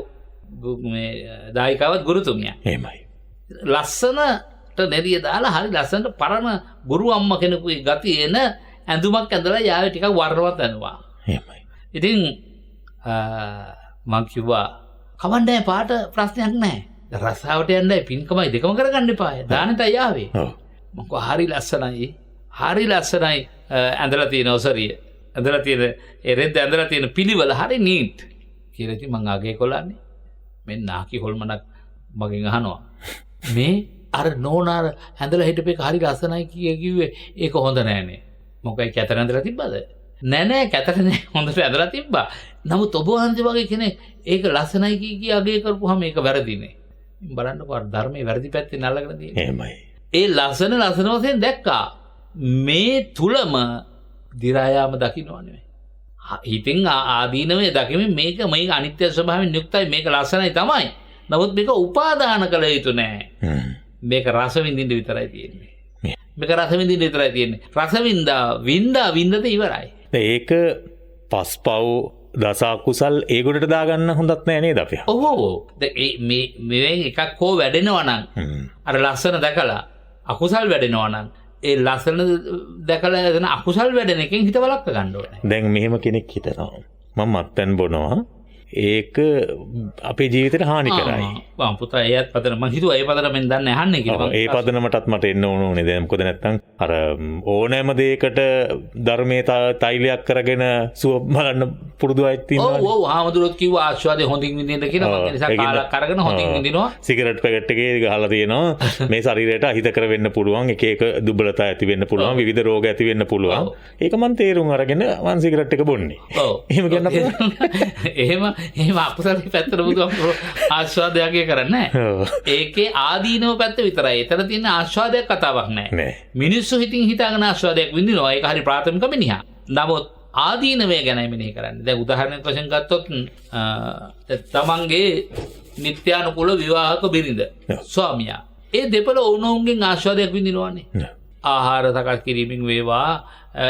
මේ දායකාවත් ගුරුතුමියක්. එහෙමයි. ලස්සනට නෙරිය දාලා හරි ලස්සනට පරණ ගුරු අම්මා කෙනෙකුගේ ගතිය එන ඇඳුමක් ඇඳලා යාවේ ටිකක් වර්ණවත් ඇඳුවා. එහෙමයි. ඉතින් මං කිව්වා කවන්නේ පාට ප්‍රශ්නයක් නැහැ. රසාවට යන්නයි පින්කමයි දෙකම කරගන්න එපා. දානෙටයි ආවේ. ඔව්. මං කිව්වා හරි ලස්සනයි. හරි ලස්සනයි ඇඳලා තියෙන ඔසරිය. ඇඳලා තියෙන ඒ රෙද්ද ඇඳලා තියෙන පිළිවෙල හරි නීට්. කියලා ඉතින් මං ආගේ කොල්ලන්නේ. මෙන්න නාකි හොල්මනක් මගෙන් අහනවා. මේ අර නෝනාර ඇඳලා හිටපු එක හරි ලස්සනයි කිව්වේ ඒක හොඳ නෑනේ. මොකයි කැතර ඇඳලා තිබ්බද? නෑ කැතර නෑ හොඳට ඇඳලා තිබ්බා. නමුත් ඔබ වහන්සේ වගේ කෙනෙක් ඒක ලස්සනයි කිය අගේ කරපුවාම ඒක වැරදිනේ. බලන්නකෝ අර ධර්මයේ වැරදි පැත්තේ නල්ලගෙන තියෙන්නේ. එහෙමයි. ඒ ලස්සන වශයෙන් දැක්කා. මේ තුලම දිරායාම දකින්නවනේ. හිතින් ආදීනවේ දකිමින් මේක අනිත්‍ය ස්වභාවයෙන් යුක්තයි, මේක ලස්සනයි තමයි. නමුත් මේක උපාදාන කළ යුතු නෑ. මේක රස විඳින්න විතරයි තියෙන්නේ. මේක රස විඳින්න විතරයි තියෙන්නේ. රස වින්දත ඉවරයි. ඒක පස්පව් දසකුසල් ඒගොඩට දාගන්න හොඳත් නෑ නේද අපි? ඔව්. මේ එකක් හෝ වැඩෙනවා නම් අර ලස්සන දැකලා අකුසල් වැඩෙනවා නම් ඒ ලස්සන දැකලා එතන අකුසල් වැඩෙන එකෙන් හිත වළක්ව ගන්න ඕනේ. දැන් මෙහෙම කෙනෙක් හිතනවා මම මත්පැන් බොනවා ඒක අපේ ජීවිතේට හානි කරයි. මම පුතා ඒත් පදන මම හිතුවා ඒ පදනමෙන් දන්නේ අහන්නේ කියලා. ඒ පදනමටත් මට එන්න ඕනේ. දැන් මොකද නැත්තම් අර ඕනෑම දෙයකට ධර්මයේ තෛලයක් කරගෙන සුව බලන්න පුරුදු අයත් ඉන්නවා. ඔව් ආමතුරුත් කිව්වා ආස්වාදේ හොඳින් විඳින්න කියලා. මම ඒ නිසා කාලක් අරගෙන හොඳින් විඳිනවා. සිගරට් පැකට් එකේ ගහලා තියෙනවා මේ ශරීරයට අහිත කර වෙන්න පුළුවන්, එක එක දුබලතා ඇති වෙන්න පුළුවන්, විවිධ රෝග ඇති වෙන්න පුළුවන්. ඒක මම තේරුම් අරගෙන මම සිගරට් එක බොන්නේ. ඔව්. එහෙම කියන්න පුළුවන්. එහෙම අකුසලේ පැත්තට බුදුහාමුදුරුවෝ ආස්වාදයක්ය කරන්නේ නැහැ. ඒකේ ආදීනව පැත්ත විතරයි. එතන තියෙන ආස්වාදයක් කතාවක් නැහැ. මිනිස්සු හිතින් හිතාගෙන ආස්වාදයක් විඳිනවා. ඒක හරි ප්‍රාථමික මිනිහා. නමුත් ආදීනවය ගැනයි මෙනෙහි කරන්නේ. දැන් උදාහරණයක් වශයෙන් ගත්තොත් තමන්ගේ නිත්‍යානුකූල විවාහක බිරිඳ ස්වාමියා. ඒ දෙපළ ඔවුනොවුන්ගෙන් ආස්වාදයක් විඳිනවානේ. ආහාර සකස් කිරීමෙන් වේවා,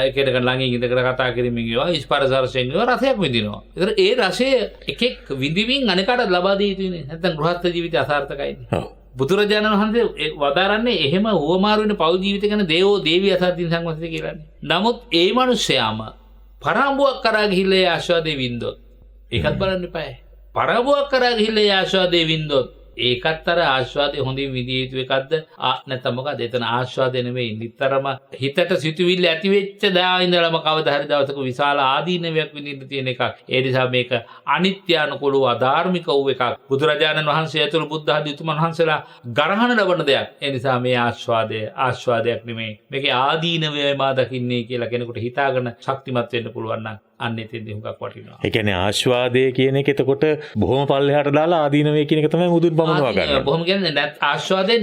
එකට ළඟින් ඉඳගෙන කතා කිරීමෙන් වේවා, ස්පර්ශයෙන් වේවා රසයක් විඳිනවා. ඒතර ඒ රසය එකෙක් විඳින්මින් අනෙකාට ලබා දී යුතුනේ. නැත්නම් ගෘහස්ත ජීවිතය අසාර්ථකයිනේ. බුදුරජාණන් වහන්සේ වදාරන්නේ එහෙම උවමාරු වෙන පෞල් ජීවිත ගැන දේවෝ දේවී අසද්දින් සංවසිත කියලානේ. නමුත් ඒ මිනිස්යාම පරාඹුවක් කරා ගිහිල්ලා ඒ ආස්වාදේ වින්දොත් ඒකත් බලන්න එපායි. පරාඹුවක් කරා ගිහිල්ලා ඒ ආස්වාදේ වින්දොත් ඒකත් අර ආස්වාදේ හොඳින් විඳිය යුතු එකක්ද නැත්නම් මොකද? එතන ආස්වාදේ නෙමෙයි, නිතරම හිතට සිතුවිල්ල ඇති වෙච්ච දා ඉඳලම කවදා හරි දවසක විශාල ආදීනවයක් විඳින්න තියෙන එකක්. ඒ නිසා මේක අනිත්‍යානුකූලව අධාර්මික වූ එකක්. බුදුරජාණන් වහන්සේ ඇතුළු බුද්ධ ආදී උතුමන් වහන්සේලා ගරහන ලබන දෙයක්. ඒ නිසා මේ ආස්වාදයක් නෙමෙයි. මේකේ ආදීනවයයි මා දකින්නේ කියලා කෙනෙකුට හිතාගෙන ශක්තිමත් වෙන්න පුළුවන් නම් අන්න එතෙන්දී හුඟක් වටිනවා. ඒ කියන්නේ ආස්වාදය කියන එක එතකොට බොහොම පල්ලෙහාට දාලා ආදීනවේ කියන එක තමයි මුදුන් බමුණවා ගන්න. බොහොම කියන්නේ නැත් ආස්වාදයෙන්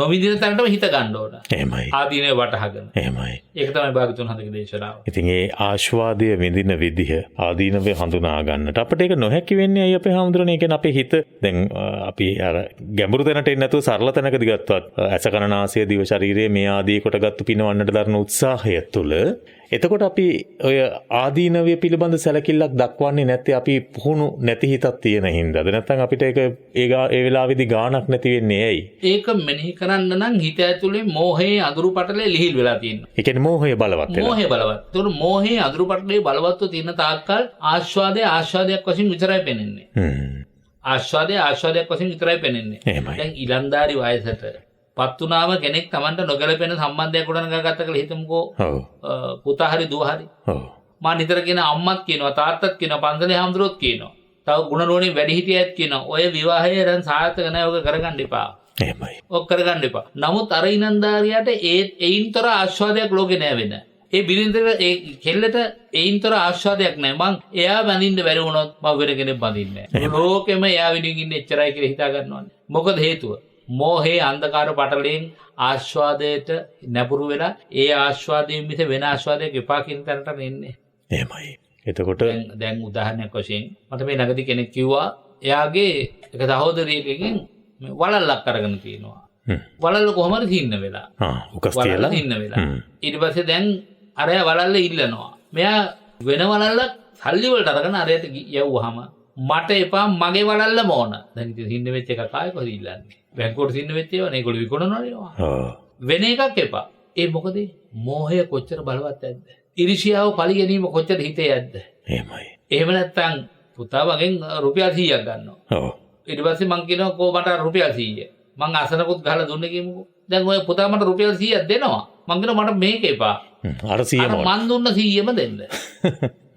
නොවිදින තැනටම හිත ගන්න ඕන. එහෙමයි. ආදීනවේ වටහාගෙන. එහෙමයි. ඒක තමයි භාගතුන් හඳගේ දේශනාව. ඉතින් ඒ ආස්වාදය විඳින විදිහ ආදීනවේ හඳුනා ගන්නට අපිට ඒක නොහැකි වෙන්නේ අය අපේ හැමදෙරනේ. කියන්නේ අපේ හිත දැන් අපි අර ගැඹුරු තැනට එන්නේ නැතුව සරල තැනකදී ගත්තවත් ඇස කන නාසය දිව ශරීරය මේ ආදී කොටගත්තු පිනවන්නට දරන උත්සාහය තුළ එතකොට අපි ඔය ආදීනවය පිළිබඳ සැලකිල්ලක් දක්වන්නේ නැත්තේ අපි පුහුණු නැති හිතක් තියෙන හින්දාද? නැත්නම් අපිට ඒක ඒ වෙලාවේදී ගාණක් නැති වෙන්නේ ඇයි? ඒක මෙනෙහි කරන්න නම් හිත ඇතුලේ මෝහයේ අඳුරු පටලේ ලිහිල් වෙලා තියෙනවා. ඒ කියන්නේ මෝහය බලවත් වෙලා. මෝහය බලවත්. ඒතකොට මෝහයේ අඳුරු පටලේ බලවත්ව තියෙන තාක්කල් ආස්වාදයක් වශයෙන් විතරයි පෙනෙන්නේ. ආස්වාදයක් වශයෙන් විතරයි පෙනෙන්නේ. දැන් ඉලන්දාරි වයසට පත් වුණාම කෙනෙක් Tamanට නොගැලපෙන සම්බන්ධයක් ගොඩනගා ගත්ත කියලා හිතමුකෝ. පුතා හරි දුව හරි. මා නිතර කියන අම්මත් කියනවා, තාත්තත් කියනවා, පන්සලේ හැමදෙරොත් කියනවා. තව ගුණ නෝනේ වැඩි හිටියත් කියනවා. ඔය විවාහය දැන් සාර්ථක නැහැ, ඔක කරගන්න එපා. එහෙමයි. ඔක කරගන්න එපා. නමුත් අර ඉනන්දාරියට ඒයින්තර ආස්වාදයක් ලෝකේ නෑ වෙන. ඒ බිරිඳට ඒ කෙල්ලට ඒයින්තර ආස්වාදයක් නෑ. මං එයා බඳින්න බැරි වුණොත් මම වෙන කෙනෙක් බඳින්නේ නෑ. ලෝකෙම එයා වෙනුවෙන් ඉන්නේ එච්චරයි කියලා හිතා ගන්නවානේ. මොකද හේතුව? මෝහේ අන්ධකාර පටලයෙන් ආස්වාදයට නැපුරු වෙලා ඒ ආස්වාදයෙන් මිස වෙන ආස්වාදයක් එපා කියන තැනට එන්නේ. එහෙමයි. එතකොට දැන් උදාහරණයක් වශයෙන් මට මේ ළඟදී කෙනෙක් කිව්වා එයාගේ එක සහෝදරියකගෙන් වලල්ලක් අරගෙන තියෙනවා. වලල්ල කොහොම හරි තින්න වෙලා. උකස් තියලා තින්න වෙලා. ඊට පස්සේ දැන් අරයා වලල්ල ඉල්ලනවා. මෙයා වෙන වලල්ලක් සල්ලි වලට අරගෙන අරයට යවුවාම මට එපා මගේ වලල්ලම ඕන. දැන් ඉතින් හින්න වෙච්ච එක කායි කොහොමද ඉල්ලන්නේ? බැංකුවට සින්න වෙච්ච ඒවා නේ ඒගොල්ලෝ විකුණනවනේ. වෙන එකක් එපා. ඒ මොකද මෝහය කොච්චර බලවත් ඇද්ද? ඉරිසියාව පලි ගැනීම කොච්චර හිතේ ඇද්ද? එහෙමයි. එහෙම නැත්නම් පුතා මගෙන් රුපියල් 100ක් ගන්නවා. ඔව්. ඊට පස්සේ මං කියනවා කො මට රුපියල් 100. මං අසනකුත් ගහලා දුන්නේ කියමුකෝ. දැන් ඔය පුතා මට රුපියල් 100ක් දෙනවා. මං කියනවා මට මේක එපා. අර 100ම මං දුන්න 100ම දෙන්න.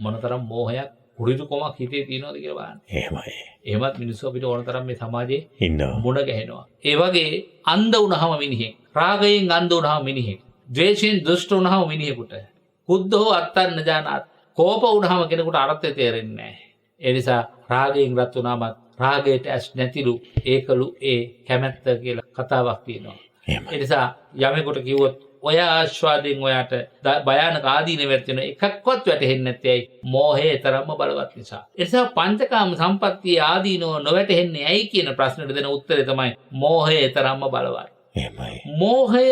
මොනතරම් මෝහයක් කුරිදුකමක් හිතේ තියෙනවද කියලා බලන්න. එහෙමයි. එහෙමත් මිනිස්සු අපිට ඕන තරම් මේ සමාජයේ ඉන්නවා. මුණ ගැහෙනවා. ඒ වගේ අන්ධ වුණාම මිනිහෙක්, රාගයෙන් අන්ධ වුණාම මිනිහෙක්, ද්වේෂයෙන් දුෂ්ට වුණාම මිනිහෙකුට, කුද්ධෝ අත්තන්න ජානාත්, කෝප වුණාම කෙනෙකුට අර්ථය තේරෙන්නේ නැහැ. ඒ නිසා රාගයෙන් රත් වුණාම රාගයට ඇස් නැතිලු ඒකලු ඒ කැමැත්ත කියලා කතාවක් තියෙනවා. ඒ නිසා යමෙකුට කිව්වොත් ඔය ආස්වාදයෙන් ඔයාට භයානක ආදීනවයක් තියෙන එකක්වත් වැටහෙන්නේ නැත්තේ ඇයි? මෝහය තරම්ම බලවත් නිසා. ඒ නිසා පංචකාම සම්පත්තියේ ආදීනව නොවැටහෙන්නේ ඇයි කියන ප්‍රශ්නෙට දෙන උත්තරය තමයි මෝහය තරම්ම බලවත්. එහෙමයි. මෝහය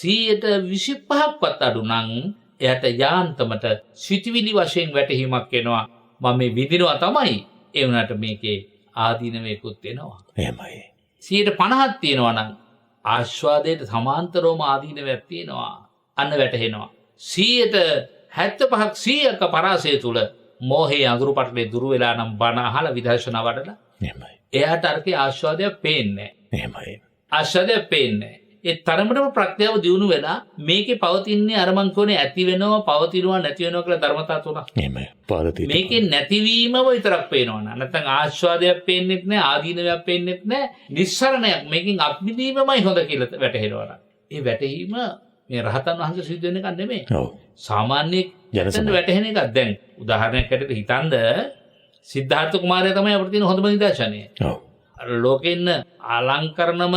25%ක්වත් අඩු නම් එයාට යාන්තමට සිටිවිලි වශයෙන් වැටහීමක් එනවා. මම මේ විඳිනවා තමයි. ඒ වුණාට මේකේ ආදීනවයකුත් එනවා. එහෙමයි. 50% තියෙනවා නම් ආස්වාදයට සමාන්තරවම ආදීනවයක් තියෙනවා. අන්න වැටහෙනවා. 75%ක පරාසය තුල මෝහයේ අඟුරු පටලේ දුරු වෙලා නම් බණ අහලා විදර්ශනා වඩලා එහෙමයි. එයාට අරකේ ආස්වාදයක් පේන්නේ නැහැ. එහෙමයි. ආස්වාදයක් පේන්නේ නැහැ. ඒ තරමටම ප්‍රඥාව දියුණු වෙලා මේකේ පවතින්නේ අර මං කියන්නේ ඇති වෙනවා පවතිනවා නැති වෙනවා කියලා ධර්මතා තුනක්. එහෙමයි. පාදති. මේකේ නැතිවීමම විතරක් පේනවා නේද? නැත්නම් ආස්වාදයක් පේන්නෙත් නැහැ, ආදීනවයක් පේන්නෙත් නැහැ. නිස්සරණයක් මේකෙන් අත්මිදීමමයි හොඳ කියලා වැටහෙනවා. ඒ වැටහීම මේ රහතන් වහන්සේ සිද්ධ වෙන එකක් නෙමෙයි. ඔව්. සාමාන්‍ය ජනසෙන් වැටහෙන එකක්. දැන් උදාහරණයක් ඇරෙට හිතන්න සිද්ධාර්ථ කුමාරයා තමයි අපිට තියෙන හොඳම නිදර්ශනය. ඔව්. අර ලෝකෙන්න අලංකරණම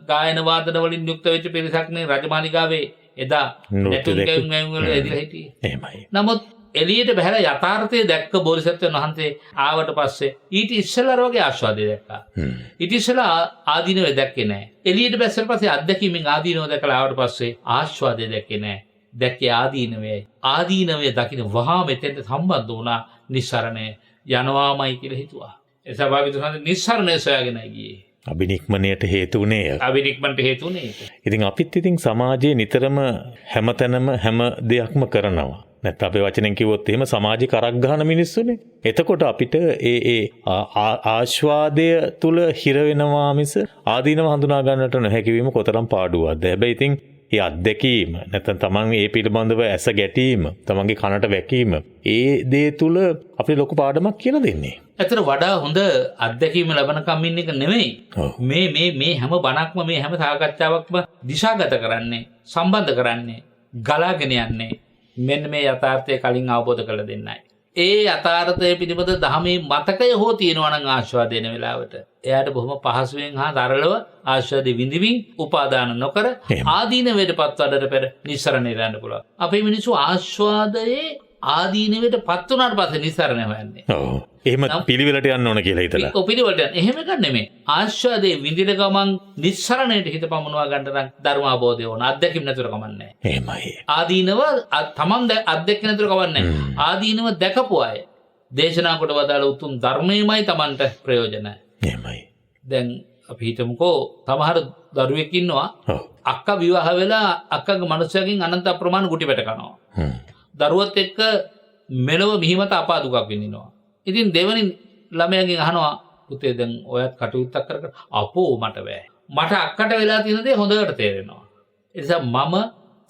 ගායන වාදන වලින් යුක්ත වෙච්ච පිරිසක් නේ රජමාලිගාවේ එදා නැටුම් ගැයුම් වල ඇදිලා හිටියේ. එහෙමයි. නමුත් එළියට බහැලා යථාර්ථය දැක්ක බෝධිසත්වයන් වහන්සේ ආවට පස්සේ ඊට ඉස්සෙල්ලා රෝගේ ආස්වාදය දැක්කා. ඊට ඉස්සෙල්ලා ආදීනව දැක්කේ නැහැ. එළියට බැස්සට පස්සේ අත්දැකීමෙන් ආදීනව දැකලා ආවට පස්සේ ආස්වාදය දැක්කේ නැහැ. දැක්කේ ආදීනවයයි. ආදීනවය දකින්න වහා මෙතෙන්ට සම්බන්ධ වුණා නිස්සරණය යනවාමයි කියලා හිතුවා. ඒ සභාවිතුන් වහන්සේ නිස්සරණය සොයාගෙනයි ගියේ. අභිනික්මණයට හේතු වුණේ. අභිනික්මණයට හේතු වුණේ ඒක. ඉතින් අපිත් ඉතින් සමාජයේ නිතරම හැමතැනම හැම දෙයක්ම කරනවා. නැත්නම් අපේ වචනෙන් කිව්වොත් එහෙම සමාජي කරක් ගහන මිනිස්සුනේ. එතකොට අපිට ඒ ආස්වාදය තුල හිර වෙනවා මිස ආදීනව හඳුනා ගන්නට නොහැකි වීම කොතරම් පාඩුවක්ද. හැබැයි ඉතින් ඒ අත්දැකීම නැත්නම් තමන් ඒ පිළිබඳව ඇස ගැටීම, තමන්ගේ කනට වැකීම, ඒ දේ තුල අපිට ලොකු පාඩමක් කියලා දෙන්නේ. ඇතර වඩා හොඳ අත්දැකීම ලබනකම් ඉන්න එක නෙමෙයි. මේ හැම බණක්ම මේ හැම සාකච්ඡාවක්ම දිශාගත කරන්නේ, සම්බන්ධ කරන්නේ, ගලාගෙන යන්නේ මෙන්න මේ යථාර්ථය කලින් අවබෝධ කරලා දෙන්නයි. ඒ යථාර්ථය පිළිබඳ ධර්මයේ මතකය හෝ තියෙනවා නම් ආස්වාදයෙන් වෙලාවට එයාට බොහොම පහසුවෙන් හා සරලව ආස්වාදෙ විඳින්මින් උපාදාන නොකර ආදීනවයට පත්වන්නට පෙර නිස්සරණය යන්න පුළුවන්. අපේ මිනිස්සු ආස්වාදයේ ආදීනවයට පත් වුණාට පස්සේ නිස්සරණය හොයන්නේ. ඔව්. එහෙම පිළිවෙලට යන්න ඕන කියලා හිතලා. ඔව් පිළිවෙලට යන්න. එහෙම එකක් නෙමෙයි. ආස්වාදයේ විඳින ගමන් නිස්සරණයට හිත පමුණවා ගන්න නම් ධර්ම අවබෝධය ඕන. අත්දැකීම් නැතුව කමන්නේ නැහැ. එහෙමයි. ආදීනව තමන් අත්දැකීම් නැතුව කමන්නේ නැහැ. ආදීනව දැකපු අය දේශනා කොට වදාළ උතුම් ධර්මයමයි තමන්ට ප්‍රයෝජනයි. එහෙමයි. දැන් අපි හිතමුකෝ සමහර දරුවෙක් ඉන්නවා අක්කා විවාහ වෙලා අක්කගේ මනුස්සයකින් අනන්ත අප්‍රමාණ ගුටි වැට කනවා. දරුවත් එක්ක මෙලව මිහිමත අපා දුකක් විඳිනවා. ඉතින් දෙවනි ළමයාගෙන් අහනවා පුතේ දැන් ඔයත් කටයුත්තක් කර අපෝ මට බෑ. මට අක්කට වෙලා තියෙන දේ හොඳට තේරෙනවා. ඒ නිසා මම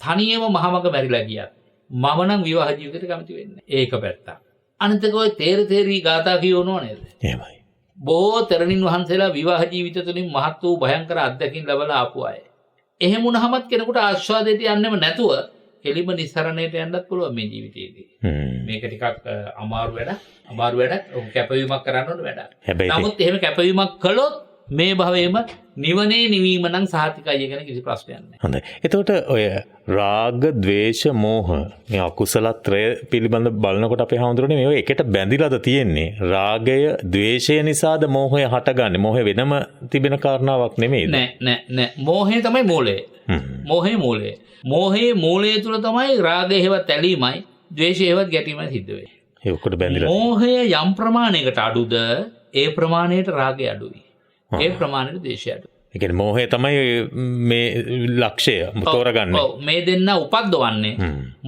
තනියම මහමග මැරිලා ගියත් මම නම් විවාහ ජීවිතයට කැමති වෙන්නේ. ඒක පැත්තක්. අනිත් එක ඔය තේරි ගාථා කියවනෝ නේද? එහෙමයි. බොහෝ තෙරණින් වහන්සේලා විවාහ ජීවිත තුළින් මහත් වූ භයංකර අත්දැකීම් ලැබලා ආපු අය. එහෙම වුණාමත් කෙනෙකුට ආස්වාදයට යන්නෙම නැතුව එලිම නිස්සරණයට යන්නත් පුළුවන් මේ ජීවිතයේදී. මේක ටිකක් අමාරු වැඩක්. ඔක කැපවීමක් කරන්න ඕන වැඩක්. නමුත් එහෙම කැපවීමක් කළොත් මේ භවයේම නිවනේ නිවීම නම් සාතිකයි කියන කිසි ප්‍රශ්නයක් නැහැ. හොඳයි. එතකොට ඔය රාග, ద్వේෂ, මෝහ මේ අකුසලත්‍රය පිළිබඳ බලනකොට අපේ හඳුරන්නේ මේ එකට බැඳිලාද තියෙන්නේ. රාගය, ద్వේෂය නිසාද මෝහය හටගන්නේ. මෝහය වෙනම තිබෙන කාරණාවක් නෙමෙයිද? නෑ. මෝහය තමයි මූලය. මෝහයේ මූලය තුල තමයි රාගය හේවත් ඇලීමයි, ద్వේෂය හේවත් ගැටීමයි සිද්ධ වෙන්නේ. ඒ ඔක්කොට බැඳිලා. මෝහය යම් ප්‍රමාණයකට අඩුද ඒ ප්‍රමාණයට රාගය අඩුයි. ඒ ප්‍රමාණයට ද්වේෂය අඩුයි. ඒ කියන්නේ මෝහය තමයි මේ ලක්ෂය තෝරගන්නේ. ඔව් මේ දෙන්න උපද්දවන්නේ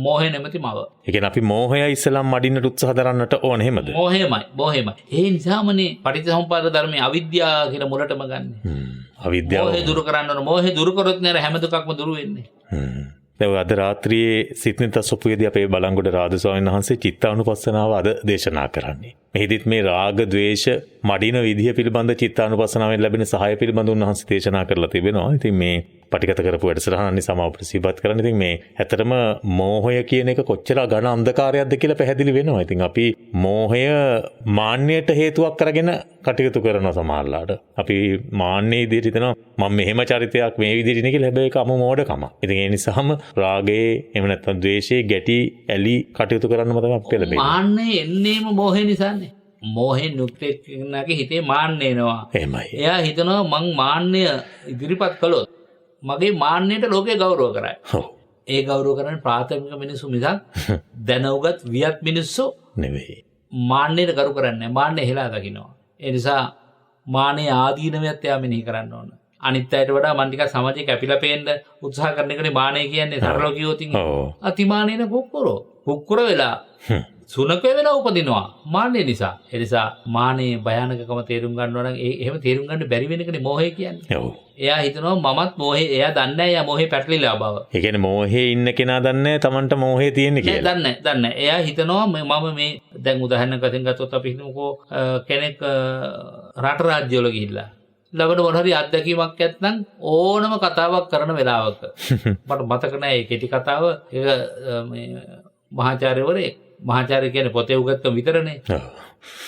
මෝහය නැමැති මව. ඒ කියන්නේ අපි මෝහය ඉස්සලම් මඩින්නට උත්සාහ දරන්නට ඕන එහෙමද? මෝහයමයි. ඒ නිසාමනේ පටිච්චසමුප්පාද ධර්මයේ අවිද්‍යාව කියලා මුලටම ගන්න. අවිද්‍යාව. මෝහය දුරු කරන්න ඕන. මෝහය දුරු කරොත් නේද හැම දුකක්ම දුරු වෙන්නේ. දැන් අද රාත්‍රියේ සිත්නිත සොපුවේදී අපේ බලංගොඩ රාජ ස්වාමීන් වහන්සේ චිත්තානුපස්සනාව අද දේශනා කරන්නේ. මෙහිදීත් මේ රාග, ద్వේෂ, මඩින විදිය පිළිබඳ චිත්තානුපස්සනාවෙන් ලැබෙන සහාය පිළිබඳ උන්වහන්සේ දේශනා කරලා තිබෙනවා. ඉතින් මේ පටිගත කරපු වැඩසටහන නිසා මම ප්‍රසිද්ධ කරන්න. ඉතින් මේ ඇත්තටම මෝහය කියන එක කොච්චර ඝන අන්ධකාරයක්ද කියලා පැහැදිලි වෙනවා. ඉතින් අපි මෝහය මාන්නයට හේතුවක් කරගෙන කටයුතු කරනවා සමහරලාට. අපි මාන්නේ විදිහට හිතනවා මම මෙහෙම චරිතයක් මේ විදිහට ඉන්නේ කියලා. හැබැයි ඒක අමු මෝඩකම. ඉතින් ඒ නිසාම රාගයේ එහෙම නැත්නම් ද්වේෂයේ ගැටි ඇලි කටයුතු කරන්නම තමයි අපි පෙළඹෙන්නේ. මාන්නේ එන්නේම මෝහය නිසානේ. මෝහෙන් යුක්ත කෙනාගේ හිතේ මාන්නය එනවා. එහෙමයි. එයා හිතනවා මං මාන්නය ඉදිරිපත් කළොත් මගේ මාන්නයට ලෝකේ ගෞරව කරයි. ඔව්. ඒ ගෞරව කරන්නේ ප්‍රාථමික මිනිස්සු මිසක් දැනුගත් වියත් මිනිස්සු නෙවෙයි. මාන්නයට කරු කරන්නේ. මාන්නය හෙලා දකින්නවා. ඒ නිසා මාන්නේ ආදීනවයත් එයා මෙනෙහි කරන්න ඕන. අනිත් අයට වඩා මන් ටිකක් සමාජයේ කැපිලා පේන්න උත්සාහ කරන එකනේ මාන්නේ කියන්නේ. සරලව කිව්වොත් අතිමානේන කුක්කුරෝ. කුක්කුර වෙලා සුනක වෙලා උපදිනවා මාන්නේ නිසා. ඒ නිසා මාන්නේ භයානකකම තේරුම් ගන්නවා නම් එහෙම තේරුම් ගන්න බැරි වෙන එකනේ මෝහය කියන්නේ. ඔව්. එයා හිතනවා මමත් මෝහේ. එයා දන්නේ නැහැ එයා මෝහේ පැටලිලා බව. ඒ කියන්නේ මෝහේ ඉන්න කෙනා දන්නේ තමන්ට මෝහේ තියෙන්නේ කියලා. දන්නේ. එයා හිතනවා මම මේ දැන් උදාහරණයක් වශයෙන් ගත්තොත් අපි හිතමුකෝ කෙනෙක් රට රාජ්‍යවල ගිහිල්ලා ලබන මොන හරි අත්දැකීමක් ඇත්නම් ඕනම කතාවක් කරන වෙලාවක මට මතක නැහැ ඒ කෙටි කතාව. ඒක මේ මහාචාර්ය කියන්නේ පොතේ උගත්කම විතරනේ.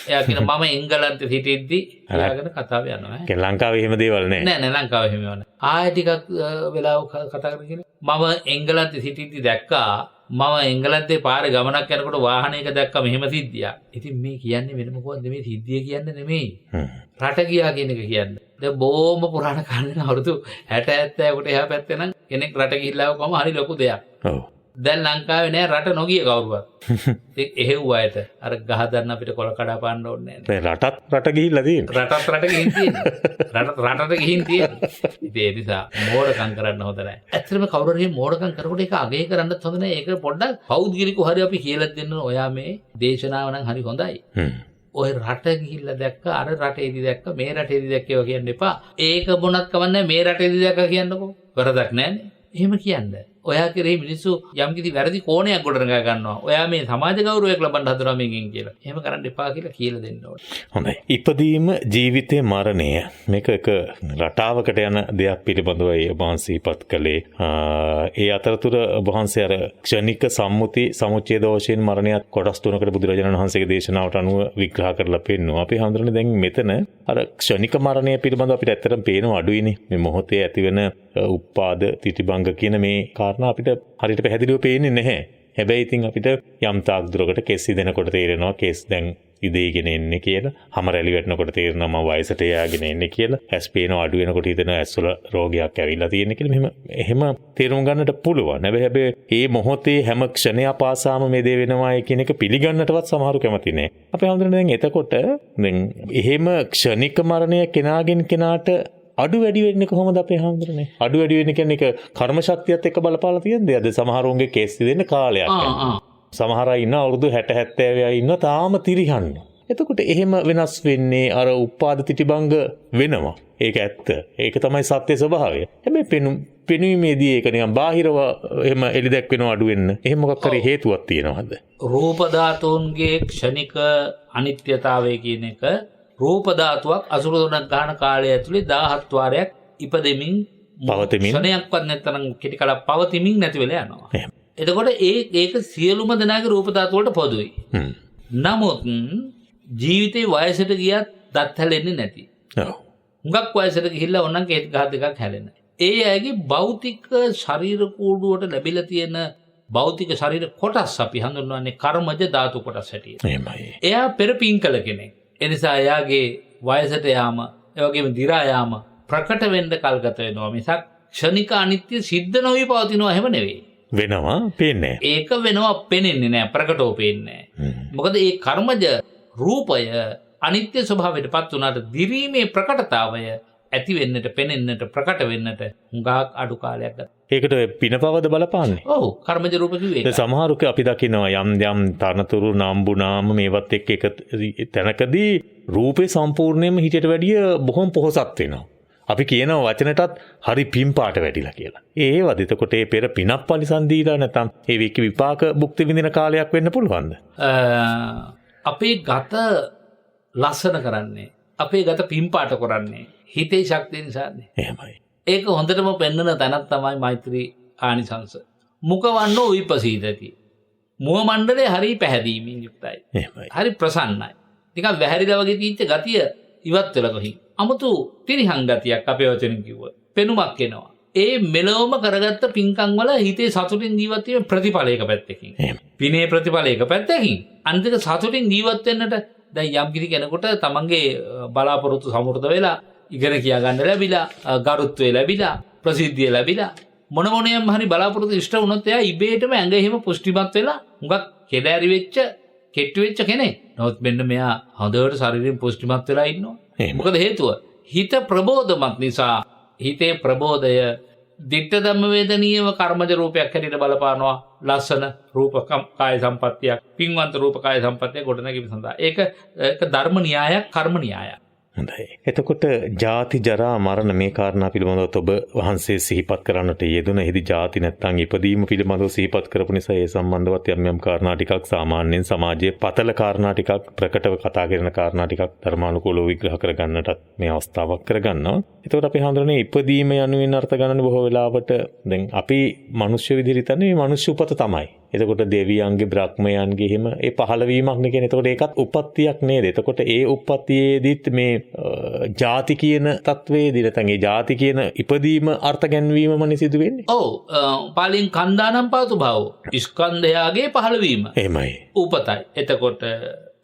එයා කියන මම එංගලන්තේ සිටිද්දි එයාගෙන කතාව යනවා. ඒ ලංකාවේ එහෙම දේවල් නැහැ. නෑ ලංකාවේ එහෙම නෑ. ආයෙ ටිකක් වෙලාව කතා කරගෙන මම එංගලන්තේ සිටිද්දි දැක්කා මම එංගලන්තේ පාරේ ගමනක් යනකොට වාහනයක දැක්කා මෙහෙම සිද්ධියක්. ඉතින් මේ කියන්නේ වෙන මොකක්ද මේ සිද්ධිය කියන්නේ නෙමෙයි. රට ගියා කියන එක කියන්නේ. දැන් බොහොම පුරාණ කාලේ අවුරුදු 60 70කට එහා පැත්තේ නම් කෙනෙක් රට ගිහිල්ලා ආවම හරි ලොකු දෙයක්. ඔව්. දැන් ලංකාවේ නෑ රට නොගිය කවුරුවත්. ඉතින් එහෙව් අයට අර ගහ දන්න අපිට කොල කඩා පාන්න ඕනේ නෑ. දැන් රට ගිහිල්ලා තියෙනවා. රට ගිහින් තියෙනවා. රටට ගිහින් තියෙනවා. ඉතින් ඒ නිසා මෝඩකම් කරන්න හොඳ නෑ. ඇත්තටම කවුරු හරි මෝඩකම් කරනකොට ඒක අගය කරන්නත් හොඳ නෑ. ඒක පොඩ්ඩක් පෞද්ගලිකව හරි අපි කියලා දෙන්න ඕන. ඔයා මේ දේශනාව නම් හරි හොඳයි. ඔය රට ගිහිල්ලා දැක්ක අර රටේදී දැක්ක මේ රටේදී දැක්ක ඒවා කියන්න එපා. ඒක මොනවත් කවන්නේ මේ රටේදී දැක්ක කියන්නකෝ. වරදක් නෑනේ. එහෙම කියන්නේ. ඔයා කෙරෙහි මිනිස්සු යම්කිසි වැරදි කෝණයක් ගොඩනගා ගන්නවා. ඔයා මේ සමාජ ගෞරවයක් ලබන්න හදනවා මේකෙන් කියලා. එහෙම කරන්න එපා කියලා දෙන්න ඕනේ. හොඳයි. ඉපදීම ජීවිතේ මරණය මේක එක රටාවකට යන දෙයක් පිළිබඳවයි වහන්සේපත් කළේ. ඒ අතරතුර වහන්සේ අර ක්ෂණික සම්මුති සමුච්ඡේද වශයෙන් මරණයත් කොටස් තුනකට බුදුරජාණන් වහන්සේගේ දේශනාවට අනුව විග්‍රහ කරලා පෙන්වනවා. අපි හඳුනන්නේ දැන් මෙතන අර ක්ෂණික මරණය පිළිබඳව අපිට ඇත්තටම පේනවා අඩුයිනේ. මේ මොහොතේ ඇතිවෙන උපාද තිතිබංග කියන මේ කාරණා අපිට හරියට පැහැදිලිව පේන්නේ නැහැ. හැබැයි ඉතින් අපිට යම් තාක් දුරකට කෙස් ඉදෙනකොට තේරෙනවා කෙස් දැන් ඉදේගෙන එන්නේ කියලා. හැම රැලි වැටෙනකොට තේරෙනවා මම වයසට ය아가ගෙන එන්නේ කියලා. ඇස් පේනවා අඩු වෙනකොට හිතෙනවා ඇස්වල රෝගයක් ඇවිල්ලා තියෙන්නේ කියලා. එහෙම තේරුම් ගන්නට පුළුවන්. හැබැයි මේ මොහොතේ හැම ක්ෂණයක් පාසාම මේ දේ වෙනවායි කියන එක පිළිගන්නටවත් සමහරු කැමති නැහැ. අපි හඳුනන දැන් එතකොට දැන් එහෙම ක්ෂණික මරණය කෙනාගෙන් කෙනාට අඩු වැඩි වෙන්නේ කොහොමද අපේ හඳුනන්නේ? අඩු වැඩි වෙන්නේ කියන්නේ ඒක කර්ම ශක්තියත් එක්ක බලපාලා තියෙන දෙයක්ද? සමහරුන්ගේ කේස් දෙන්න කාලයක් යනවා. සමහර අය ඉන්න අවුරුදු 60 70 අය ඉන්න තාම තිරිහන්න. එතකොට එහෙම වෙනස් වෙන්නේ අර උපාද තිටිබංග වෙනවා. ඒක ඇත්ත. ඒක තමයි සත්‍ය ස්වභාවය. හැබැයි පෙනුීමේදී ඒක නිකන් බාහිරව එහෙම එලි දැක්වෙනවා අඩු වෙන්න. එහෙම මොකක් හරි හේතුවක් තියෙනවද? රූප ධාතුන්ගේ ක්ෂණික අනිත්‍යතාවය කියන එක රූප ධාතුවක් අසුරදොනක් ගන්න කාලය ඇතුලේ 17 වාරයක් ඉපදෙමින් පවතිමින් ක්ෂණයක්වත් නැත්නම් කෙටි කලක් පවතිමින් නැති වෙලා යනවා. එතකොට ඒක සියලුම දෙනාගේ රූප ධාතු වලට පොදුයි. නමුත් ජීවිතේ වයසට ගියත් දත් හැලෙන්නේ නැති. ඔව්. හුඟක් වයසට ගිහිල්ලා ඕනනම් කේත් ගහ දෙකක් හැලෙනවා. ඒ අයගේ භෞතික ශරීර කූඩුවට ලැබිලා තියෙන භෞතික ශරීර කොටස් අපි හඳුන්වන්නේ කර්මජ ධාතු කොටස් හැටියට. එහෙමයි. එයා පෙර පින්කල කෙනෙක්. එනිසා එයාගේ වයසට යාම ඒ වගේම දි รา යාම ප්‍රකට වෙන්න කල් ගත වෙනවා මිසක් ක්ෂණික අනිත්‍ය සිද්ධ නොවි පවතිනවා එහෙම නෙවෙයි. වෙනවා පේන්නේ. ඒක වෙනවා පේන්නේ නැහැ ප්‍රකටව පේන්නේ නැහැ. මොකද මේ කර්මජ රූපය අනිත්‍ය ස්වභාවයටපත් උනාට දිරීමේ ප්‍රකටතාවය ඇති වෙන්නට පෙනෙන්නට ප්‍රකට වෙන්නට හුඟක් අඩු කාලයක් ගත. ඒකට පිනපවද බලපාන්නේ. ඔව් කර්මජ රූප කිව්වේ ඒක. සමහරුක අපි දකිනවා යම් තරනතුරු නාම්බු නාම මේවත් එක්ක එක තැනකදී රූපේ සම්පූර්ණයෙන්ම හිතට වැඩිය බොහොම පොහසත් වෙනවා. අපි කියන වචනටත් හරි පින්පාට වැඩිලා කියලා. ඒවද එතකොට ඒ පෙර පිනක් පරිසම් දීලා නැත්නම් ඒ විපාක භුක්ති විඳින කාලයක් වෙන්න පුළුවන්ද? අපේ ගත ලස්සන කරන්නේ අපේ ගත පින්පාට කරන්නේ හිතේ ශක්තිය නිසානේ. එහෙමයි. ඒක හොඳටම පෙන්වන තැනක් තමයි මෛත්‍රී ආනිසංස. මුඛවන්නෝ විපසීදති. මුව මණ්ඩලය හරි පැහැදීමෙන් යුක්තයි. හරි ප්‍රසන්නයි. නිකන් වැහැරිලා වගේ තීච්ච ගතිය ඉවත් වෙලා ගොහින්. 아무තු තිරිහං ගතියක් අපේ වචනෙන් කිව්වොත්. පෙනුමක් එනවා. ඒ මෙලොවම කරගත්ත පින්කම් වල හිතේ සතුටින් ජීවත් වීම ප්‍රතිඵලයක පැත්තකින්. විනේ ප්‍රතිඵලයක පැත්තකින්. අන්තික සතුටින් ජීවත් වෙන්නට දැන් යම් කිසි කෙනෙකුට තමන්ගේ බලාපොරොත්තු සමෘද්ධ වෙලා ඉගෙන කියා ගන්න ලැබිලා, ගරුත්වය ලැබිලා, ප්‍රසිද්ධිය ලැබිලා මොන මොනියම් හරි බලාපොරොත්තු ඉෂ්ට වුණොත් එයා ඉබේටම ඇඟ එහෙම පුෂ්ටිමත් වෙලා හුඟක් කෙඩෑරි වෙච්ච, කෙට්ටු වෙච්ච කෙනෙක්. නමුත් මෙන්න මෙයා හොඳට ශරීරයෙන් පුෂ්ටිමත් වෙලා ඉන්නවා. මොකද හේතුව? හිත ප්‍රබෝධමත් නිසා. හිතේ ප්‍රබෝධය දිට්ඨ ධම්ම වේදනීයව කර්මජ රූපයක් හැටියට බලපානවා. ලස්සන රූප කාය සම්පත්තියක්, පින්වන්ත රූප කාය සම්පත්තිය ගොඩනැගීම සඳහා. ඒක ධර්ම න්‍යායක්, කර්ම න්‍යායක්. හොඳයි. එතකොට ජාති ජරා මරණ මේ කාරණා පිළිබඳව ඔබ වහන්සේ සිහිපත් කරන්නට යෙදුන. එහිදී ජාති නැත්නම් ඉපදීම පිළිබඳව සිහිපත් කරපු නිසා ඒ සම්බන්ධවත් යම් කාරණා ටිකක් සාමාන්‍යයෙන් සමාජයේ පතල කාරණා ටිකක් ප්‍රකටව කතා කරන කාරණා ටිකක් ධර්මානුකූලව විග්‍රහ කරගන්නටත් මේ අවස්ථාවක් කරගන්නවා. එතකොට අපි හඳුනන්නේ ඉපදීම යනුවෙන් අර්ථ ගන්න බොහෝ වෙලාවට දැන් අපි මිනිස්සු විදිහට හිතන්නේ මේ මිනිස්සු උපත තමයි. එතකොට දෙවියන්ගේ බ්‍රහ්මයන්ගේ එහෙම ඒ පහළවීමක් නේ කියන්නේ. එතකොට ඒකත් උප්පත්තියක් නේද? එතකොට ඒ උප්පත්තියේදීත් මේ ජාති කියන තත්වයේදී නැත්නම් ඒ ජාති කියන ඉපදීම අර්ථ ගැන්වීමමනේ සිදු වෙන්නේ. ඔව්. පාලින් කන්දානම් පාතු භව. ස්කන්ධයාගේ පහළවීම. එහෙමයි. උපතයි. එතකොට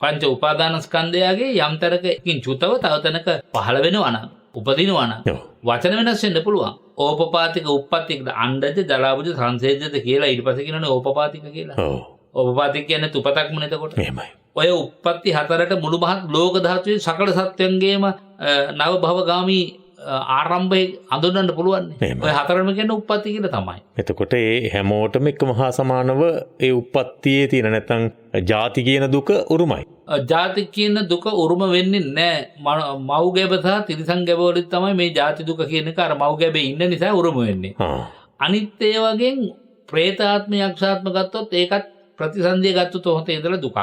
පංච උපාදාන ස්කන්ධයාගේ යම් තරකකින් චුතව තව තැනක පහළ වෙනවා නම්, උපදිනවා නම් වචන වෙනස් වෙන්න පුළුවන්. ඕපපාතික උප්පත්තියකට අණ්ඩජ ජලාබුජ සංසේජ්ජත කියලා ඊට පස්සේ කියනනේ ඕපපාතික කියලා. ඔව්. ඕපපාතික කියන්නේ උපතක්ම නේදකොට. එහෙමයි. ඔය උප්පත්ති හතරට මුළු මහත් ලෝක ධාතුවේ සකල සත්‍යංගේම නව භවගාමී ආරම්භයේ අඳුරන්න පුළුවන්. ඔය හතරම කියන්නේ උප්පත්ති කියලා තමයි. එතකොට ඒ හැමෝටම එකම හා සමානව ඒ උප්පත්තියේ තියෙන නැත්නම් ජාති කියන දුක උරුමයි. ජාති කියන දුක උරුම වෙන්නේ නැහැ. මව් ගැබ සහ තිරිසන් ගැබ වලින් තමයි මේ ජාති දුක කියන එක අර මව් ගැබේ ඉන්න නිසා උරුම වෙන්නේ. අනිත් ඒ වගේ പ്രേතාත්ම යක්ෂාත්ම ගත්තොත් ඒකත් ප්‍රතිසන්දිය ගත්තොත් ඔහොතේ ඉඳලා දුකක්.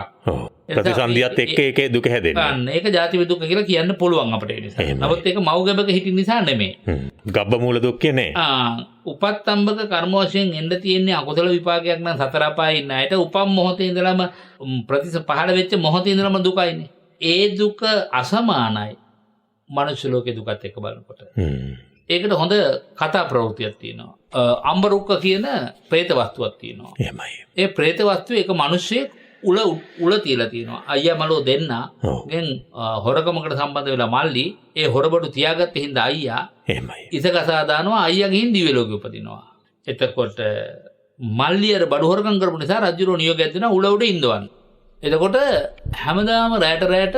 ප්‍රතිසන්දියත් එක්ක ඒකේ දුක හැදෙන්නේ. අන්න ඒක ජාති දුක කියලා කියන්න පුළුවන් අපිට ඒ නිසා. නමුත් ඒක මව් ගැබක හිටින්න නිසා නෙමෙයි. ගබ්බ මූල දුක්ඛේ නේ. උපත්තම්බක කර්ම වශයෙන් එන්න තියෙන්නේ අකුසල විපාකයක් නම් සතර අපායේ ඉන්න අයට උපම් මොහොතේ ඉඳලම පහළ වෙච්ච මොහොතේ ඉඳලම දුකයිනේ. ඒ දුක අසමානයි මනුෂ්‍ය ලෝකේ දුකත් එක්ක බලනකොට. ඒකට හොඳ කතා ප්‍රවෘත්තියක් තියෙනවා. අම්බරුක්ක කියන പ്രേත වස්තුවක් තියෙනවා. එහෙමයි. ඒ പ്രേත වස්තුවේ එක මිනිස්සෙක් උල තියලා තියෙනවා. අයියා මලෝ දෙන්නගෙන් හොරකමකට සම්බන්ධ වෙලා මල්ලි ඒ හොරබඩු තියාගත්ත හින්දා අයියා එහෙමයි. ඉසකසා දානවා. අයියා ගිහින් දිව්‍ය ලෝකෙ උපදිනවා. එතකොට මල්ලියර බඩු හොරකම් කරපු නිසා රජුරෝ නියෝගයක් දෙනවා උල උඩ ඉඳවන්න. එතකොට හැමදාම රැට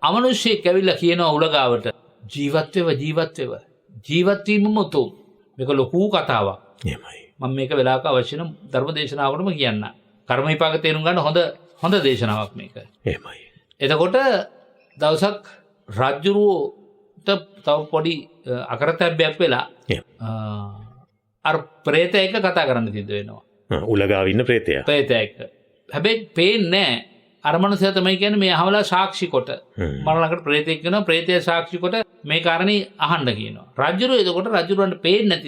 අමනුෂ්‍යෙක් ඇවිල්ලා කියනවා උලගාවට ජීවත් වීමම උතුම්. මේක ලොකු කතාවක්. එහෙමයි. මම මේක වෙලාවක අවශ්‍ය නම් ධර්ම දේශනාවකටම කියන්න. කර්ම විපාක තේරුම් ගන්න හොඳ දේශනාවක් මේක. එහෙමයි. එතකොට දවසක් රජුරුවට තව පොඩි අකරතැබ්බයක් වෙලා අර പ്രേතය එක්ක කතා කරන්න සිද්ධ වෙනවා. උලගාව ඉන්න പ്രേතයා. പ്രേතයා එක්ක. හැබැයි පේන්නේ නැහැ. අර මනුස්සයා තමයි කියන්නේ මේ අහවලා සාක්ෂි කොට. මර ළඟට പ്രേතෙක් වෙනවා. ප්‍රේතය සාක්ෂි කොට මේ කාරණේ අහන්න කියනවා. රජුරු එතකොට රජුරන්ට පේන්නේ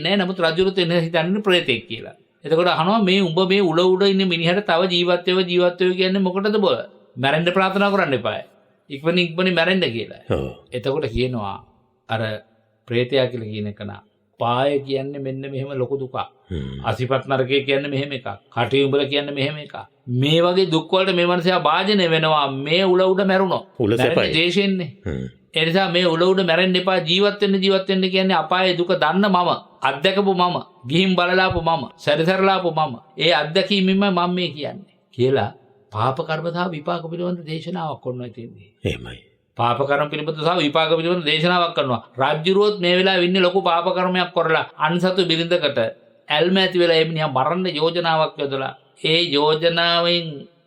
නැහැ. නමුත් රජුරුත් එන්නේ හිතන්නේ പ്രേතෙක් කියලා. එතකොට අහනවා මේ උඹ මේ උල උඩ ඉන්න මිනිහට තව ජීවත් වෙව කියන්නේ මොකටද බොල? මැරෙන්න ප්‍රාර්ථනා කරන්න එපා. ඉක්මනින් මැරෙන්න කියලා. එතකොට කියනවා අර പ്രേතයා කියලා කියන එක නා පාය කියන්නේ මෙන්න මෙහෙම ලොකු දුකක්. අසිපත් නරකය කියන්නේ මෙහෙම එකක්. කටියුඹල කියන්නේ මෙහෙම එකක්. මේ වගේ දුක් වලට මේ මනුස්සයා භාජනය වෙනවා. මේ උල උඩ මැරුණොත්. උල සැපයි. දේශෙන්නේ. ඒ නිසා මේ උල උඩ මැරෙන්න එපා. ජීවත් වෙන්න කියන්නේ අපායේ දුක දන්න මම. අත්දැකපු මම. ගිහින් බලලාපු මම. සැරිසරලාපු මම. ඒ අත්දැකීමෙන්ම මම මේ කියන්නේ. කියලා පාප කර්ම සහ විපාක පිළිබඳ දේශනාවක් කරනවා තියෙන්නේ. එහෙමයි. පාප කර්ම පිළිබඳ සහ විපාක පිළිබඳ දේශනාවක් කරනවා. රාජ්‍යරුවොත් මේ වෙලාවේ ඉන්නේ ලොකු පාප කර්මයක් කරලා අන්සතු බිරිඳකට ඇල්ම ඇති වෙලා ඒ මිනිහා මරන්න යෝජනාවක් යොදලා ඒ යෝජනාවෙන්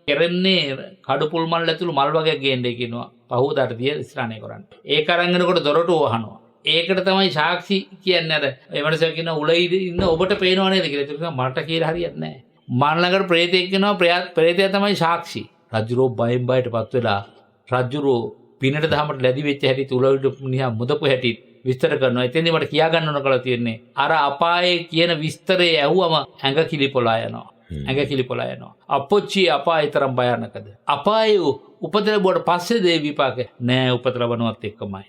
කරන්නේ කඩුපුල් මල් ඇතුළු මල් වගේ ගේන්නේ කියනවා. පහුවදාට දිය ස්ථානය කරන්න. ඒක අරන් යනකොට දොරටුව වහනවා. ඒකට තමයි සාක්ෂි කියන්නේ. අර ඒ මනසක් කියන උලයි ඉන්න ඔබට පේනව නේද කියලා. ඒක මට කියලා හරියන්නේ නැහැ. මන් ළඟට ප්‍රේතෙක් කියනවා. ප්‍රේතයා තමයි සාක්ෂි. රජුරෝ බයටපත් වෙලා රජුරෝ පිනට දහමට ලැබි වෙච්ච හැටි තුලවිඩ මිනිහා මුදපු හැටි විස්තර කරනවා. එතෙන්දී මට කියා ගන්න ඕන කලා තියෙන්නේ අර අපායේ කියන විස්තරේ ඇහුවම ඇඟ කිලිපොලා යනවා. ඇඟ කිලිපොලා යනවා. අපොච්චි අපාය තරම් භයානකද? අපායේ උපත ලැබුවට පස්සේ දේ විපාක නෑ, උපත ලැබනවත් එක්කමයි.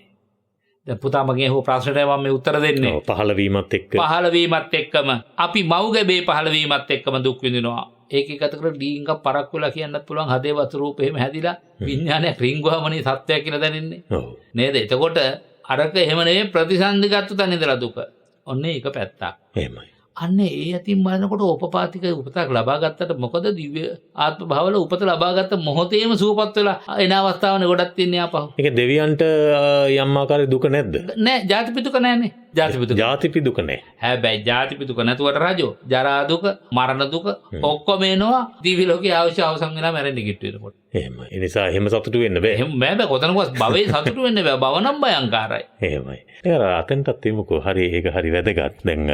දැන් පුතා මගේ අහුව ප්‍රශ්නට මම මේ උත්තර දෙන්නේ. පහළවීමත් එක්කම අපි මව්ගැබේ පහළවීමත් එක්කම දුක් විඳිනවා. ඒක එකතකට ඩීංගක් පරක් වෙලා කියන්නත් පුළුවන්. හදේ වතු රූප එහෙම හැදිලා විඥානයක් රිංගුවාමනේ සත්‍යයක් කියලා දැනෙන්නේ. නේද? එතකොට අරක එහෙම නෙවෙයි ප්‍රතිසන්දිගත තැන ඉඳලා දුක. ඔන්න ඒක පැත්තක්. එහෙමයි. අන්න ඒ අතින් බලනකොට උපපාතික උපතක් ලබා ගත්තට මොකද දිව්‍ය ආත්ම භාවවල උපත ලබා ගත්ත මොහොතේම සුවපත් වෙලා එන අවස්ථාවනේ ගොඩක් තින්නේ ආපහු. ඒක දෙවියන්ට යම් ආකාරයේ දුක නැද්ද? නෑ, ජාතිපි දුක නෑනේ. ජාතිපි දුක නෑ. හැබැයි ජාතිපි දුක නැතුවට රජෝ ජරා දුක, මරණ දුක ඔක්කොම එනවා. දිවි ලෝකයේ අවශ්‍ය අවසන් වෙලා මැරෙන්න කිට්ටු වෙනකොට. එහෙමයි. ඒ නිසා එහෙම සතුටු වෙන්න බෑ. එහෙම බෑ කොතනකවත් භවයේ සතුටු වෙන්න බෑ. භව නම් භයංකාරයි. එහෙමයි. ඒක අතෙන්ටත් එමුකෝ. හරි, ඒක හරි වැදගත්. දැන්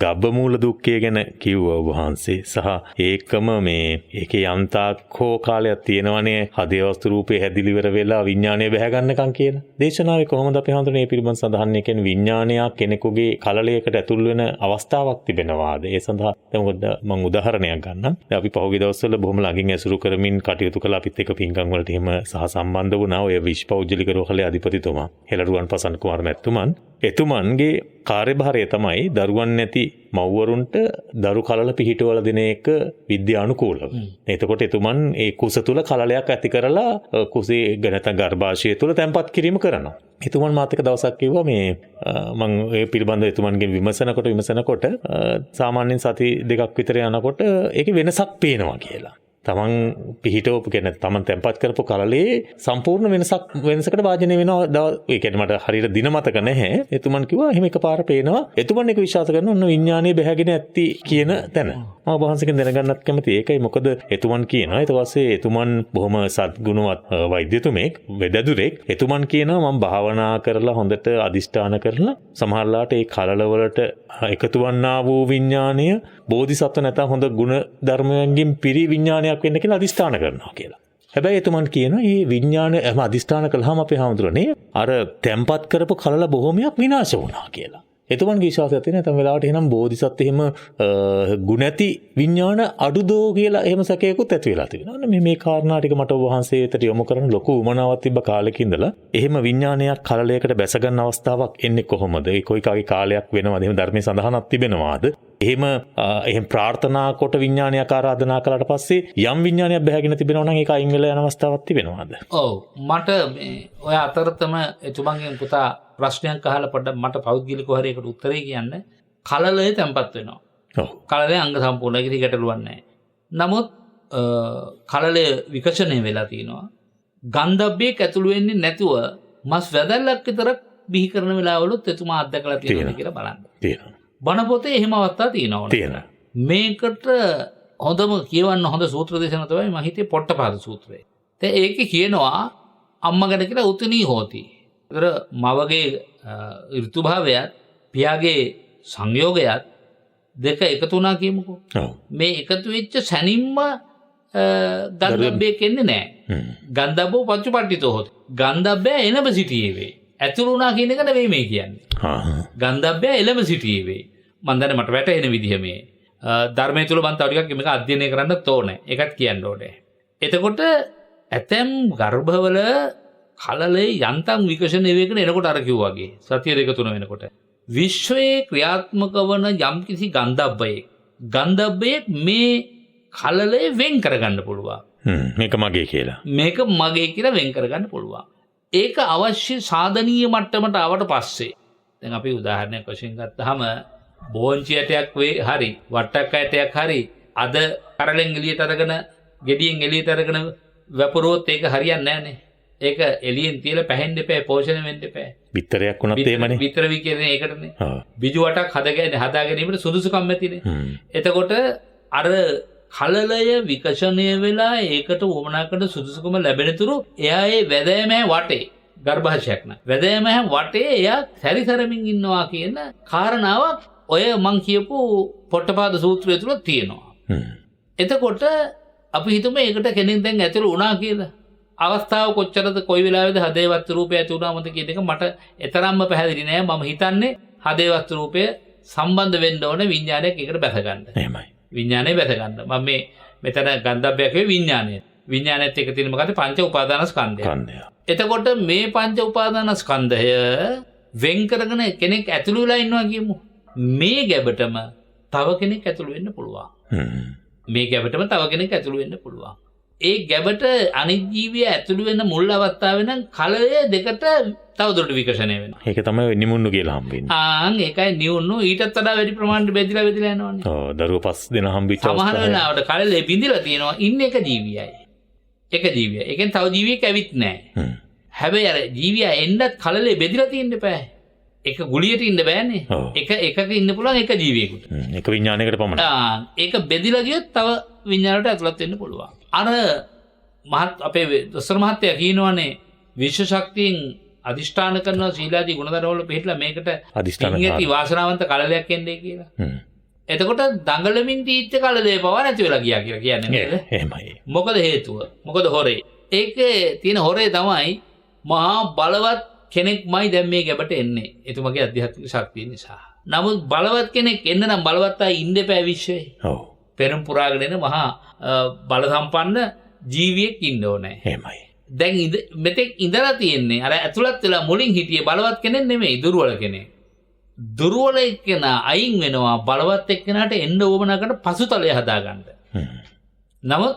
ගබ්බමූල දුක්ඛය ගැන කිව්වා ඔබ වහන්සේ. සහ ඒකම මේ ඒකේ යම්තාක්කෝ කාලයක් තියෙනවනේ හදේ වස්තු රූපේ හැදිලිවර වෙලා විඥානය බැහැ ගන්නකම් කියන. දේශනාවේ කොහොමද අපි හඳුනන්නේ මේ පිළිබඳ සඳහන් එකෙන් විඥානයක් කෙනෙකුගේ කලලයකට ඇතුල් වෙන අවස්ථාවක් තිබෙනවාද? ඒ සඳහා දැන් මම උදාහරණයක් ගන්නම්. දැන් අපි පහුගිය දවස්වල බොහොම ළඟින් ඇසුරු කරමින් කටයුතු කළා. අපිත් එක්ක පින්කම් වලට එහෙම සහ සම්බන්ධ වුණා. ඔය විශ්වපෞද්ගලික රෝහලේ අධිපතිතුමා හෙළරුවන් පසන් කුමාර මැතිතුමන්. එතුමන්ගේ කාර්යභාරය තමයි දරුවන් නැති මව්වරුන්ට දරු කලල පිහිටවල දෙන එක විද්‍යානුකූලව. එතකොට එතුමන් ඒ කුස තුල කලලයක් ඇති කරලා කුසේ නැත්නම් ගර්භාෂය තුල තැන්පත් කිරීම කරනවා. එතුමන් මාත් එක්ක දවසක් කිව්වා මේ මම ඒ පිළිබඳව එතුමන්ගෙන් විමසනකොට සාමාන්‍යයෙන් සති දෙකක් විතර යනකොට ඒකේ වෙනසක් පේනවා කියලා. තමන් පිහිටවපු කියන්නේ තමන් තැන්පත් කරපු කලලේ සම්පූර්ණ වෙනසකට වාජනය වෙනවා. ඒ කියන්නේ මට හරියට දින මතක නැහැ. එතුමන් කිව්වා එහෙම එකපාර පේනවා. එතුමන් එක විශ්වාස කරනවා ඔන්න විඥානයේ බැහැගෙන ඇත්ති කියන තැන. මම වහන්සේගෙන් දැනගන්නත් කැමතියි. ඒකයි මොකද එතුමන් කියනවා. ඊට පස්සේ එතුමන් බොහොම සත්ගුණවත් වෛද්‍යතුමෙක්, වෙදදුරෙක්. එතුමන් කියනවා මම භාවනා කරලා හොඳට අදිෂ්ඨාන කරලා සමහරලාට ඒ කලලවලට එකතු වන්නා වූ විඥානය බෝධිසත්ව නැත්නම් හොඳ ගුණ ධර්මයන්ගෙන් පිරි විඥානයක් වෙන්න කියලා අදිස්ථාන කරනවා කියලා. හැබැයි එතුමන් කියනවා මේ විඥානය එහෙම අදිස්ථාන කළාම අපේ හැමදෙරෝනේ අර තැම්පත් කරපු කලල බොහොමයක් විනාශ වුණා කියලා. එතුමන්ගේ විශ්වාසයක් තියෙනවා නැත්නම් වෙලාවට එහෙනම් බෝධිසත්ව එහෙම ගුණ ඇති විඥාන අඩුදෝ කියලා එහෙම සැකයකුත් ඇති වෙලා තිබෙනවා. මේ කාරණා ටික මට ඔබ වහන්සේ වෙතට යොමු කරන ලොකු උමනාවක් තිබ්බ කාලෙක ඉඳලා එහෙම විඥානයක් කලලයකට බැස ගන්න අවස්ථාවක් එන්නේ කොහොමද? ඒ කොයි කාගේ කාලයක් වෙනවද? එහෙම ධර්මයේ සඳහනක් තිබෙනවාද? එහෙම ප්‍රාර්ථනා කොට විඥානයක් ආරාධනා කළාට පස්සේ යම් විඥානයක් බැහැගෙන තිබෙනවා නම් ඒක අයින් වෙලා යන අවස්ථාවක් තිබෙනවාද? ඔව්, මට මේ ඔය අතරතම එතුමන්ගෙන් පුතා ප්‍රශ්නයක් අහලා පොඩ්ඩක් මට පෞද්ගලිකව හරි ඒකට උත්තරේ කියන්න. කලලය තැම්පත් වෙනවා. ඔව්. කලලය අංග සම්පූර්ණ ඒක ගැටලුවක් නැහැ. නමුත් කලලය විකසණය වෙලා තිනවා. ගන්ධබ්බේක ඇතුළු වෙන්නේ නැතුව මස් වැදල්ලක් විතරක් බිහි කරන වෙලාවලුත් එතුමා අත්දකලා තියෙනවා කියලා බලන්න. තියෙනවා. බණ පොතේ එහෙම අවස්ථා තියෙනවා. මේකට හොඳම කියවන්න හොඳ සූත්‍ර දේශන තමයි මම හිතේ පොට්ටපාද සූත්‍රය. දැන් ඒකේ කියනවා අම්මා ගැන කියලා උතුණී හොති. ඒතර මවගේ ඍතුභාවයත් පියාගේ සංයෝගයත් දෙක එකතු වුණා කියමුකෝ. මේ එකතු වෙච්ච සැනින්ම ගන්ධබ්බේ කියන්නේ නැහැ. ගන්ධබ්බෝ පච්චපට්ඨිතෝ හොති. ගන්ධබ්බේ එළඹ සිටියේ වේ. ඇතුළු වුණා කියන එක නෙවෙයි මේ කියන්නේ. ගන්ධබ්බය එළඹ සිටියේ වේ. මම දන්නේ මට වැටහෙන විදිහ මේ ධර්මයේ තුල මම තව ටිකක් මේක අධ්‍යයනය කරන්නත් ඕනේ. ඒකත් කියන්න ඕනේ. එතකොට ඇතැම් ගර්භවල කලලේ යන්තම් විකසණය වෙගෙන එනකොට අර කිව්වා වගේ සතිය දෙක තුන වෙනකොට විශ්වයේ ක්‍රියාත්මක වන යම්කිසි ගන්ධබ්බයේ මේ කලලේ වෙන් කරගන්න පුළුවන්. මේක මගේ කියලා වෙන් කරගන්න පුළුවන්. ඒක අවශ්‍ය සාධනීය මට්ටමට ආවට පස්සේ දැන් අපි උදාහරණයක් වශයෙන් ගත්තාම බෝංචි ඇටයක් හරි වට්ටක් ඇටයක් හරි අද කරලෙන් එළියට අරගෙන ගෙඩියෙන් එළියට අරගෙන වැපරුවොත් ඒක හරියන්නේ නැහනේ. ඒක එළියෙන් තියලා පැහෙන්න එපා, පෝෂණය වෙන්න එපා. පිටරයක් වුණත් එහෙමනේ. පිටර වි කියන්නේ ඒකටනේ. බිජු වටක් හදා ගැනීමට සුදුසුකම් ඇතිනේ. එතකොට අර කලලය විකසණය වෙලා ඒකට වමනා කරන සුදුසුකම ලැබෙන තුරු එයා ඒ වැදෑමේ වටේ ගර්භාෂයක් න වැදෑමේ වටේ එයා සැරිසරමින් ඉන්නවා කියන කාරණාවක් ඔය මං කියපු පොට්ටපාද සූත්‍රය තුල තියෙනවා. එතකොට අපි හිතමු ඒකට කෙනෙක් දැන් ඇතුළු වුණා කියලා. අවස්ථාව කොච්චරද කොයි වෙලාවෙද හදේ වස්තු රූපය ඇති වුණාමද කියන එක මට එතරම්ම පැහැදිලි නෑ. මම හිතන්නේ හදේ වස්තු රූපය සම්බන්ධ වෙන්න ඕන විඥානයක් එකට බැස ගන්න. එහෙමයි. විඥානය බැස ගන්න. මම මෙතන ගන්ධබ්බයක් වේ විඥානය. විඥානයත් එක්ක තියෙන මොකද පංච උපාදානස්කන්ධය. එතකොට මේ පංච උපාදානස්කන්ධය වෙන් කරගෙන කෙනෙක් ඇතුළු වෙලා ඉන්නවා කියමු. මේ ගැබටම තව කෙනෙක් ඇතුළු වෙන්න පුළුවන්. මේ ගැබටම තව කෙනෙක් ඇතුළු වෙන්න පුළුවන්. ඒ ගැබට අනිත් ජීවිය ඇතුළු වෙන මුල් අවස්ථාවේ නම් කලය දෙකට තවදුරට විකසනය වෙනවා. ඒක තමයි නිමුන්නු කියලා හම්බෙන්නේ. ඒකයි නිවුන්නු ඊටත් වඩා වැඩි ප්‍රමාණයට බෙදලා යනවනේ. ඔව් දරුවෝ 5 දෙනා හම්බෙච්ච සමහර වෙලාවට කලේ බිඳිලා තියෙනවා ඉන්න එක ජීවියයි. එක ජීවිය. ඒකෙන් තව ජීවියෙක් ඇවිත් නැහැ. හැබැයි අර ජීවියා එන්නත් කලලේ බෙදලා තියෙන්න බෑ. එක ගුලියට ඉන්න බෑනේ. එකක ඉන්න පුළුවන් එක ජීවියෙකුට. එක විඥානයකට පමණයි. ඒක බෙදලා ගියොත් තව විඥානකට ඇතුළත් වෙන්න පුළුවන්. අර අපේ දොස්තර මහත්තයා කියනවානේ විශ්ව ශක්තියෙන් අධිෂ්ඨාන කරනවා සීලාදී ගුණධර්මවල පිළිපදලා මේකට අධිෂ්ඨාන වාසනාවන්ත කලලයක් එන්නේ කියලා. එතකොට දඟලමින් තීච්ච කලලේ පව නැති වෙලා ගියා කියලා කියන්නේ නේද? එහෙමයි. මොකද හේතුව? මොකද හොරේ. ඒකේ තියෙන හොරේ තමයි මහා බලවත් කෙනෙක්මයි දැන් මේ ගැබට එන්නේ. එතුමගේ අධ්‍යාත්මික ශක්තිය නිසා. නමුත් බලවත් කෙනෙක් එන්න නම් බලවත් අය ඉන්න බෑ විශ්වයේ. ඔව්. පෙරම් පුරාගෙන එන මහා බල සම්පන්න ජීවියෙක් ඉන්න ඕනේ. එහෙමයි. දැන් මෙතෙක් ඉඳලා තියෙන්නේ අර ඇතුළත් වෙලා මුලින් හිටියේ බලවත් කෙනෙක් නෙමෙයි දුර්වල කෙනෙක්. දුර්වල එක්කෙනා අයින් වෙනවා බලවත් එක්කෙනාට එන්න ඕමනා කරන පසුතලය හදාගන්න. නමුත්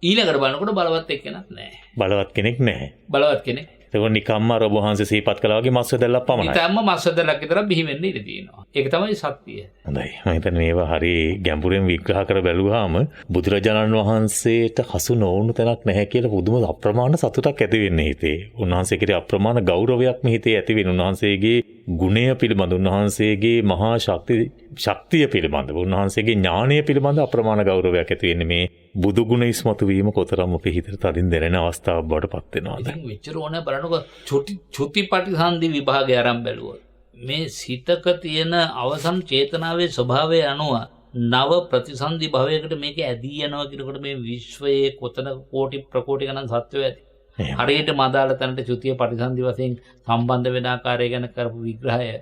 ඊළඟට බලනකොට බලවත් එක්කෙනක් නැහැ. බලවත් කෙනෙක් නැහැ. බලවත් කෙනෙක්. ඒක නිකම්ම අර ඔබ වහන්සේ සිහිපත් කළා වගේ මස් වැදල්ලක් පමණයි. නිකම්ම මස් වැදල්ලක් විතර බිහි වෙන්න ඉඩ තියෙනවා. ඒක තමයි සත්‍යය. හොඳයි. මම හිතන්නේ මේවා හරි ගැඹුරෙන් විග්‍රහ කර බැලුවාම බුදුරජාණන් වහන්සේට හසු නොවුණු තැනක් නැහැ කියලා පුදුම අප්‍රමාණ සතුටක් ඇති වෙන්නේ හිතේ. උන්වහන්සේ කෙරේ අප්‍රමාණ ගෞරවයක් මේ හිතේ ඇති වෙන. උන්වහන්සේගේ ගුණය පිළිබඳ උන්වහන්සේගේ මහා ශක්තිය පිළිබඳ උන්වහන්සේගේ ඥානය පිළිබඳ අප්‍රමාණ ගෞරවයක් ඇති වෙන්නේ මේ බුදු ගුණ ඉස්මතු වීම කොතරම් අපේ හිතට තදින් දැනෙන අවස්ථාවක් බවට පත් වෙනවද? ඉතින් මෙච්චර ඕනේ බලනකො චුතිපටිසන්ධි විභාගය ආරම්භ බැලුවොත් මේ සිතක තියෙන අවසන් චේතනාවේ ස්වභාවය අනුව නව ප්‍රතිසන්ධි භවයකට මේක ඇදී යනවා කියනකොට මේ විශ්වයේ කොතන කෝටි ප්‍රකෝටි ගණන් සත්වෝ ඇති. හරියට මදාල තැනට චුතිය පටිසන්ධි වශයෙන් සම්බන්ධ වෙන ආකාරය ගැන කරපු විග්‍රහය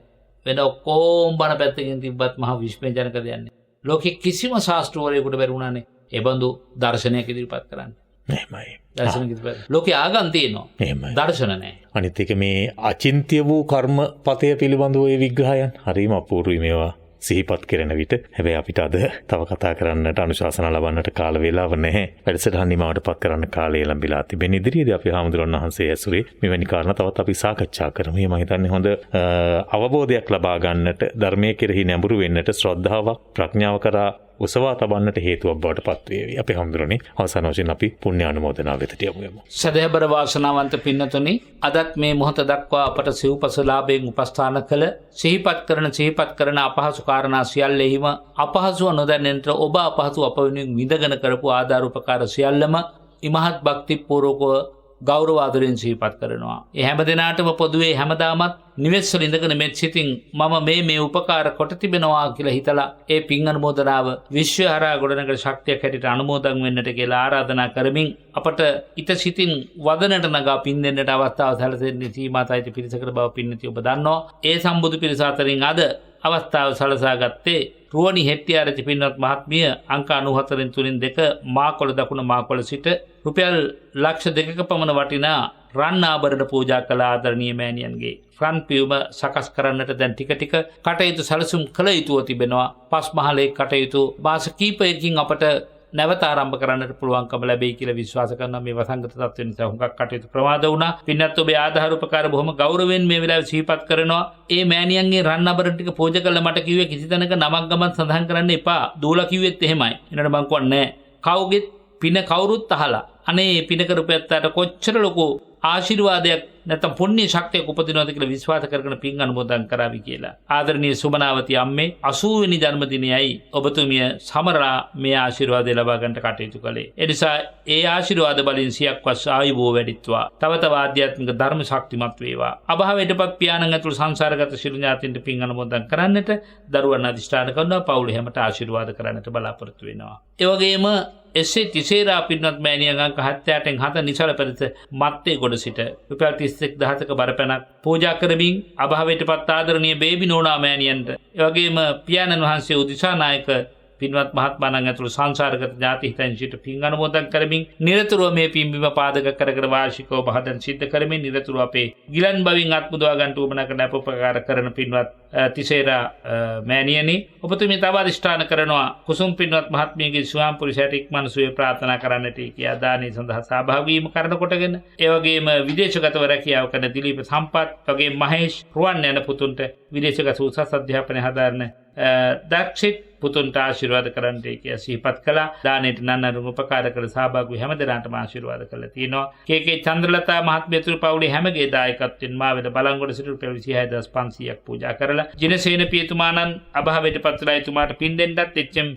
වෙන ඔක්කොම බණ පැත්තකින් තිබ්බත් මහා විශ්මයජනක දෙයක්. ලෝකෙ කිසිම ශාස්ත්‍රවරයෙකුට බැරි වුණානේ ඒ බඳු දර්ශනයක් ඉදිරිපත් කරන්න. එහෙමයි. දර්ශන ඉදිරිපත්. ලෝකේ ආගම් තියෙනවා. එහෙමයි. දර්ශන නැහැ. අනිත් එක මේ අචින්ත්‍ය වූ කර්මපතය පිළිබඳව ඒ විග්‍රහයන් හරිම අපූර්වයි මේවා සිහිපත් කරන විට. හැබැයි අපිට අද තව කතා කරන්නට අනුශාසනා ලබන්නට කාල වේලාව නැහැ. වැඩසටහන නිමවට පත් කරන්න කාලය ලැබිලා තිබෙන ඉදිරියේදී අපි හාමුදුරන් වහන්සේ ඇසුරේ මෙවැනි කාරණා තවත් අපි සාකච්ඡා කරමු. මම හිතන්නේ හොඳ අවබෝධයක් ලබා ගන්නට ධර්මයේ කෙරෙහි නැඹුරු වෙන්නට ශ්‍රද්ධාවක් ප්‍රඥාව කරා උසවා තබන්නට හේතුවක් බවට පත් වේවි. අපේ හාමුදුරනේ අවසාන වශයෙන් අපි පුණ්‍ය අනුමෝදනාව වෙතට යමු. සදහබර වාසනාවන්ත පින්නතුනි අදත් මේ මොහොත දක්වා අපට සිව්පස ලාභයෙන් උපස්ථාන කළ සිහිපත් කරන අපහසු කාරණා සියල්ලෙහිම අපහසුව නොදැනෙන්නට ඔබ අපහසු අප වෙනුවෙන් විඳගෙන කරපු ආධාර උපකාර සියල්ලම ඉමහත් භක්තිපූර්වකව ගෞරව ආදරයෙන් සිහිපත් කරනවා. ඒ හැම දිනාටම පොදුවේ හැමදාමත් නිවෙස්වල ඉඳගෙන මෙත් සිතින් මම මේ උපකාර කොට තිබෙනවා කියලා හිතලා ඒ පින් අනුමෝදනාව විශ්වය හරහා ගොඩනගන ශක්තියක් හැටියට අනුමෝදන් වෙන්නට කියලා ආරාධනා කරමින් අපට ිත සිතින් වදනට නගා පින් දෙන්නට අවස්ථාව සැලසෙන්නේ සීමාතයිත පිරිසකට බව පින්නති ඔබ දන්නවා. ඒ සම්බුදු පිරිස අතරින් අද අවස්ථාව සලසා ගත්තේ රුවනි හෙට්ටිආරච්චි පින්වත් මහත්මිය අංක 94 මාකොළ දකුණ මාකොළ සිට රුපියල් ලක්ෂ 2ක පමණ වටිනා රන් ආභරණ පූජා කළ ආදරණීය මෑණියන්ගේ රන් පියුම සකස් කරන්නට දැන් ටික කටයුතු සැලසුම් කළ යුතුව තිබෙනවා. පස්මහලේ කටයුතු මාස කිහිපයකින් අපට නැවත ආරම්භ කරන්නට පුළුවන්කම ලැබෙයි කියලා විශ්වාස කරනවා. මේ වසංගත තත්ත්ව නිසා හුඟක් කටයුතු ප්‍රමාද වුණා. පින්නත් ඔබේ ආධාර උපකාර බොහොම ගෞරවයෙන් මේ වෙලාවේ සිහිපත් කරනවා. ඒ මෑණියන්ගේ රන් ආභරණ ටික පූජා කළා මට කිව්වේ කිසි තැනක නමක් ගමන් සඳහන් කරන්න එපා. දූලා කිව්වෙත් එහෙමයි. එනට මං කියන්නේ කවුගෙත් පින කවුරුත් අහලා අනේ පින කරපැත්තට කොච්චර ලොකු ආශිර්වාදයක් නැත්නම් පුණ්‍ය ශක්තියක් උපදිනවද කියලා විශ්වාස කරගෙන පින් අනුමෝදන් කරાવી කියලා. ආදරණීය සුමනාවති අම්මේ 80 වෙනි ජන්මදිනයයි ඔබතුමිය සමරලා මේ ආශිර්වාදය ලබා ගන්නට කටයුතු කළේ. ඒ නිසා ඒ ආශිර්වාද බලෙන් සියක් වස් ආයුබෝ වැඩිත්වා. තව තව ආධ්‍යාත්මික ධර්ම ශක්තිමත් වේවා. අභාවයටපත් පියාණන් ඇතුළු සංසාරගත සිළු ඥාතින්ට පින් අනුමෝදන් කරන්නට දරුවන් අධිෂ්ඨාන කරනවා. පවුල හැමට ආශිර්වාද කරන්නට බලාපොරොත්තු වෙනවා. ඒ වගේම එසේ තිසේරා පින්වත් මෑණියන් අංක 78න් 7 නිසල පෙරත මත්තේ ගොඩ සිට රුපියල් 31000ක බරපැනක් පූජා කරමින් අභාවයටපත් ආදරණීය බේබි නෝනා මෑණියන්ට ඒ වගේම පියාණන් වහන්සේ උදිසානායක පින්වත් මහත්මයාණන් ඇතුළු සංසාරගත ඥාති හිතයින්සිට පින් අනුමෝදන් කරමින් නිරතුරුව මේ පින්බිම පාදක කරගෙන වාර්ෂිකව පහදන් සිද්ධ කරමින් නිරතුරුව අපේ ගිලන් බවින් අත්මුදවා ගන්න උවමනා කරන අපෝපකාර කරන පින්වත් තිසේරා මෑණියනි ඔබතුමිය තව අධිෂ්ඨාන කරනවා කුසුම් පින්වත් මහත්මියගේ ස්වාම පුරුෂයාට ඉක්මන් සුවය ප්‍රාර්ථනා කරන්නට කියා දානයේ සඳහා සහභාගී වීම කරන කොටගෙන ඒ වගේම විදේශගතව රැකියාව කරන දිලීප සම්පත් වගේම මහේෂ් රුවන් යන පුතුන්ට විදේශගත උසස් අධ්‍යාපනය හදාරන දක්ෂිත් පුතුන්ට ආශිර්වාද කරන්නට කියා සිහිපත් කළා. දානයට නන්නරුන් උපකාර කළ සහභාගී හැම දෙනාටම ආශිර්වාද කළා තියෙනවා. කේ චන්ද්‍රලතා මහත්මිය තුරු පවුලේ හැමගේ දායකත්වයෙන් මාවෙද බලංගොඩ සිට රුපියල් 26500ක් පූජා කරලා ජිනසේන පියතුමාණන් අභාවයට පත්ලා එතුමාට පින් දෙන්නත් එච්චම්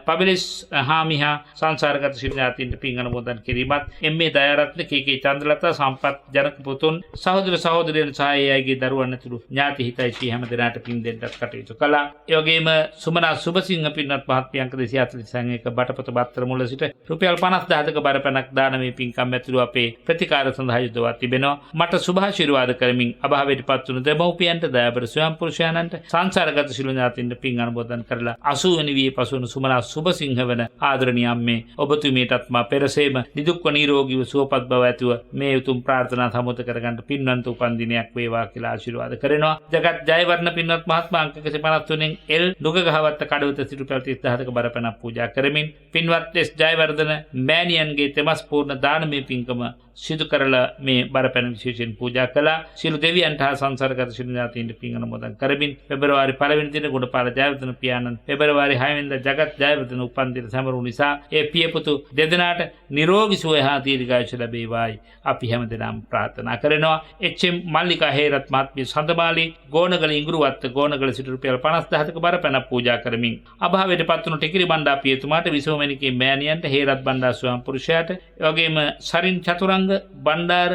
පබිලිස් හාමිහා සංසාරගත ශිරණාතින්ට පින් අනුමෝදන් කිරීමත් එම්.ඒ. දයාරත්න කේ චන්ද්‍රලතා සම්පත් ජනක පුතුන් සහෝදර සහෝදරියන් සහ ඒ අයගේ දරුවන් ඇතුළු ඥාති හිතයිසී හැම දෙනාට පින් දෙන්නත් කටයුතු කළා. ඒ වගේම සුමනා සුබසිංහ පින්වත් මහත්මිය අංක 241 බටපොත බත්තර මුල සිට රුපියල් 50000ක බරපැනක් දානමේ පින්කම් ඇතුළු අපේ ප්‍රතිකාර සඳහා යොදවා තිබෙනවා. මට සුභාශිර්වාද කරමින් අභාවයට පත් වුණු දෙමව්පියන්ට දයාබර ස්වයං පුරුෂයාණන්ට සංසාරගත සිළු ඥාතින්ට පින් අනුමෝදන් කරලා 80 වෙනි වියේ පසුවන සුමනා සුබසිංහ වන ආදරණීය අම්මේ ඔබතුමියටත් මා පෙරසේම නිදුක්ව නිරෝගීව සුවපත් බව ඇතුව මේ උතුම් ප්‍රාර්ථනා සමුත කරගන්න පින්වන්ත උපන් දිනයක් වේවා කියලා ආශිර්වාද කරනවා. ජගත් ජයවර්ණ පින්වත් මහත්මයා අංක 153න් එල් නුගගහවත්ත කඩවත සිට රුපියල් 30000ක බරපැනක් පූජා කරමින් පින්වත් එස් ජයවර්ධන මෑණියන්ගේ තෙමස් පූර්ණ දානමය පින්කම සිදු කරලා මේ බරපැන විශේෂයෙන් පූජා කළා. සියලු දෙවියන්ට හා සංසාරගත සිළු ඥාතීන්ට පින් අනුමෝදන් කරමින් පෙබරවාරි 1 වෙනි දින ගුණපාල ජයවර්ධන පියාණන් පෙබරවාරි 6 වෙනිදා ජගත් ජයවර්ධන උපන් දින සමරු නිසා ඒ පියපුතු දෙදෙනාට නිරෝගී සුවය හා දීර්ඝායුෂ ලැබේවායි අපි හැමදෙනාම ප්‍රාර්ථනා කරනවා. එච්.එම්. මල්ලිකා හේරත් මහත්මිය සඳමාලි ගෝනගල ඉඟුරුවත්ත ගෝනගල සිට රුපියල් 50000ක බරපැනක් පූජා කරමින් අභාවයට පත් වුණු ටිකිරි බණ්ඩා පියතුමාට විසෝමණිකේ මෑණියන්ට හේරත් බණ්ඩා ස්වාම පුරුෂයාට ඒ වගේම සරින් චතුරංග බණ්ඩාර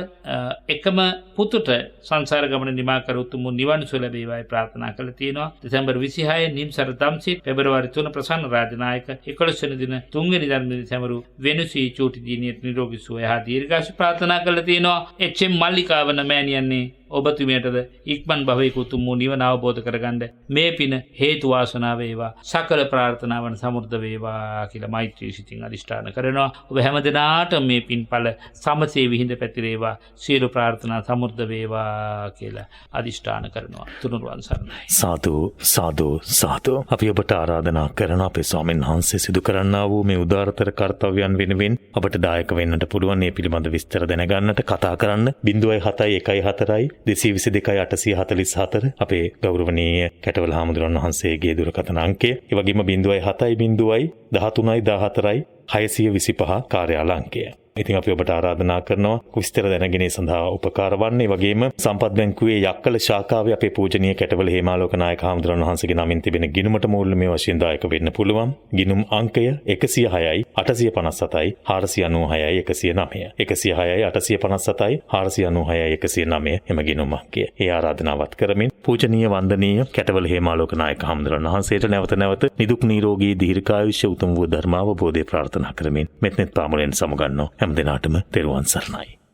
එකම පුතුට සංසාර ගමන නිමා කර උතුම් නිවන් සුව ලැබේවායි ප්‍රාර්ථනා කළ තියෙනවා. දෙසැම්බර් 26 නිම්සර දම්සිට පෙබරවාරි 3 ප්‍රසන්න රාජනායක 11 වෙනි දින 3 වෙනි ධර්ම සැමරු වෙනුසී චූටි දිනියට නිරෝගී සුවය හා දීර්ඝායුෂ ප්‍රාර්ථනා කළ තියෙනවා. එච්.එම්. මල්ලිකාවන මෑණියන්නේ ඔබතුමියටද ඉක්මන් භවයක උතුම් වූ නිවන අවබෝධ කරගන්න මේ පින හේතු වාසනා වේවා. සකල ප්‍රාර්ථනාවන් සමෘද්ධ වේවා කියලා මෛත්‍රී සිතින් අදිෂ්ඨාන කරනවා. ඔබ හැමදෙනාට මේ පින්ඵල සමසේ විහිඳ පැතිරේවා. සියලු ප්‍රාර්ථනා සමෘද්ධ වේවා කියලා අදිෂ්ඨාන කරනවා. තුනුරුවන් සරණයි. සාදු සාදු සාදු. අපි ඔබට ආරාධනා කරන අපේ ස්වාමීන් වහන්සේ සිදු කරන්නා වූ මේ උදාරතර කාර්යයන් වෙනුවෙන් ඔබට දායක වෙන්නට පුළුවන්. මේ පිළිබඳ විස්තර දැනගන්නට කතා කරන්න 0714 222 844 අපේ ගෞරවනීය කැටවල හාමුදුරන් වහන්සේගේ දුරකථන අංකය. ඒ වගේම 07 13 14 625 කාර්යාල අංකය. ඉතින් අපි ඔබට ආරාධනා කරනවා විස්තර දැනගෙන සඳහා උපකාර වන්නේ. වගේම සම්පත් බැංකුවේ යක්කල ශාඛාවේ අපේ පූජනීය කැටවල හේමාලෝක නායක හාමුදුරන් වහන්සේගේ නමින් තිබෙන ගිණුමට මූල්‍යමය වශයෙන් දායක වෙන්න පුළුවන්. ගිණුම් අංකය 106යි 857යි 496යි 109. 106යි 857යි 496යි 109 එම ගිණුම් අංකය. ඒ ආරාධනාවත් කරමින් පූජනීය වන්දනීය කැටවල හේමාලෝක නායක හාමුදුරන් වහන්සේට නැවත නිදුක් නිරෝගී දීර්ඝායුෂ උතුම් වූ ධර්මාවබෝධය ප්‍රාර්ථනා කරමින් මෙත්නෙත් පාමුලෙන් සමුගන්නවා. හැම දිනාටම තෙරුවන් සරණයි.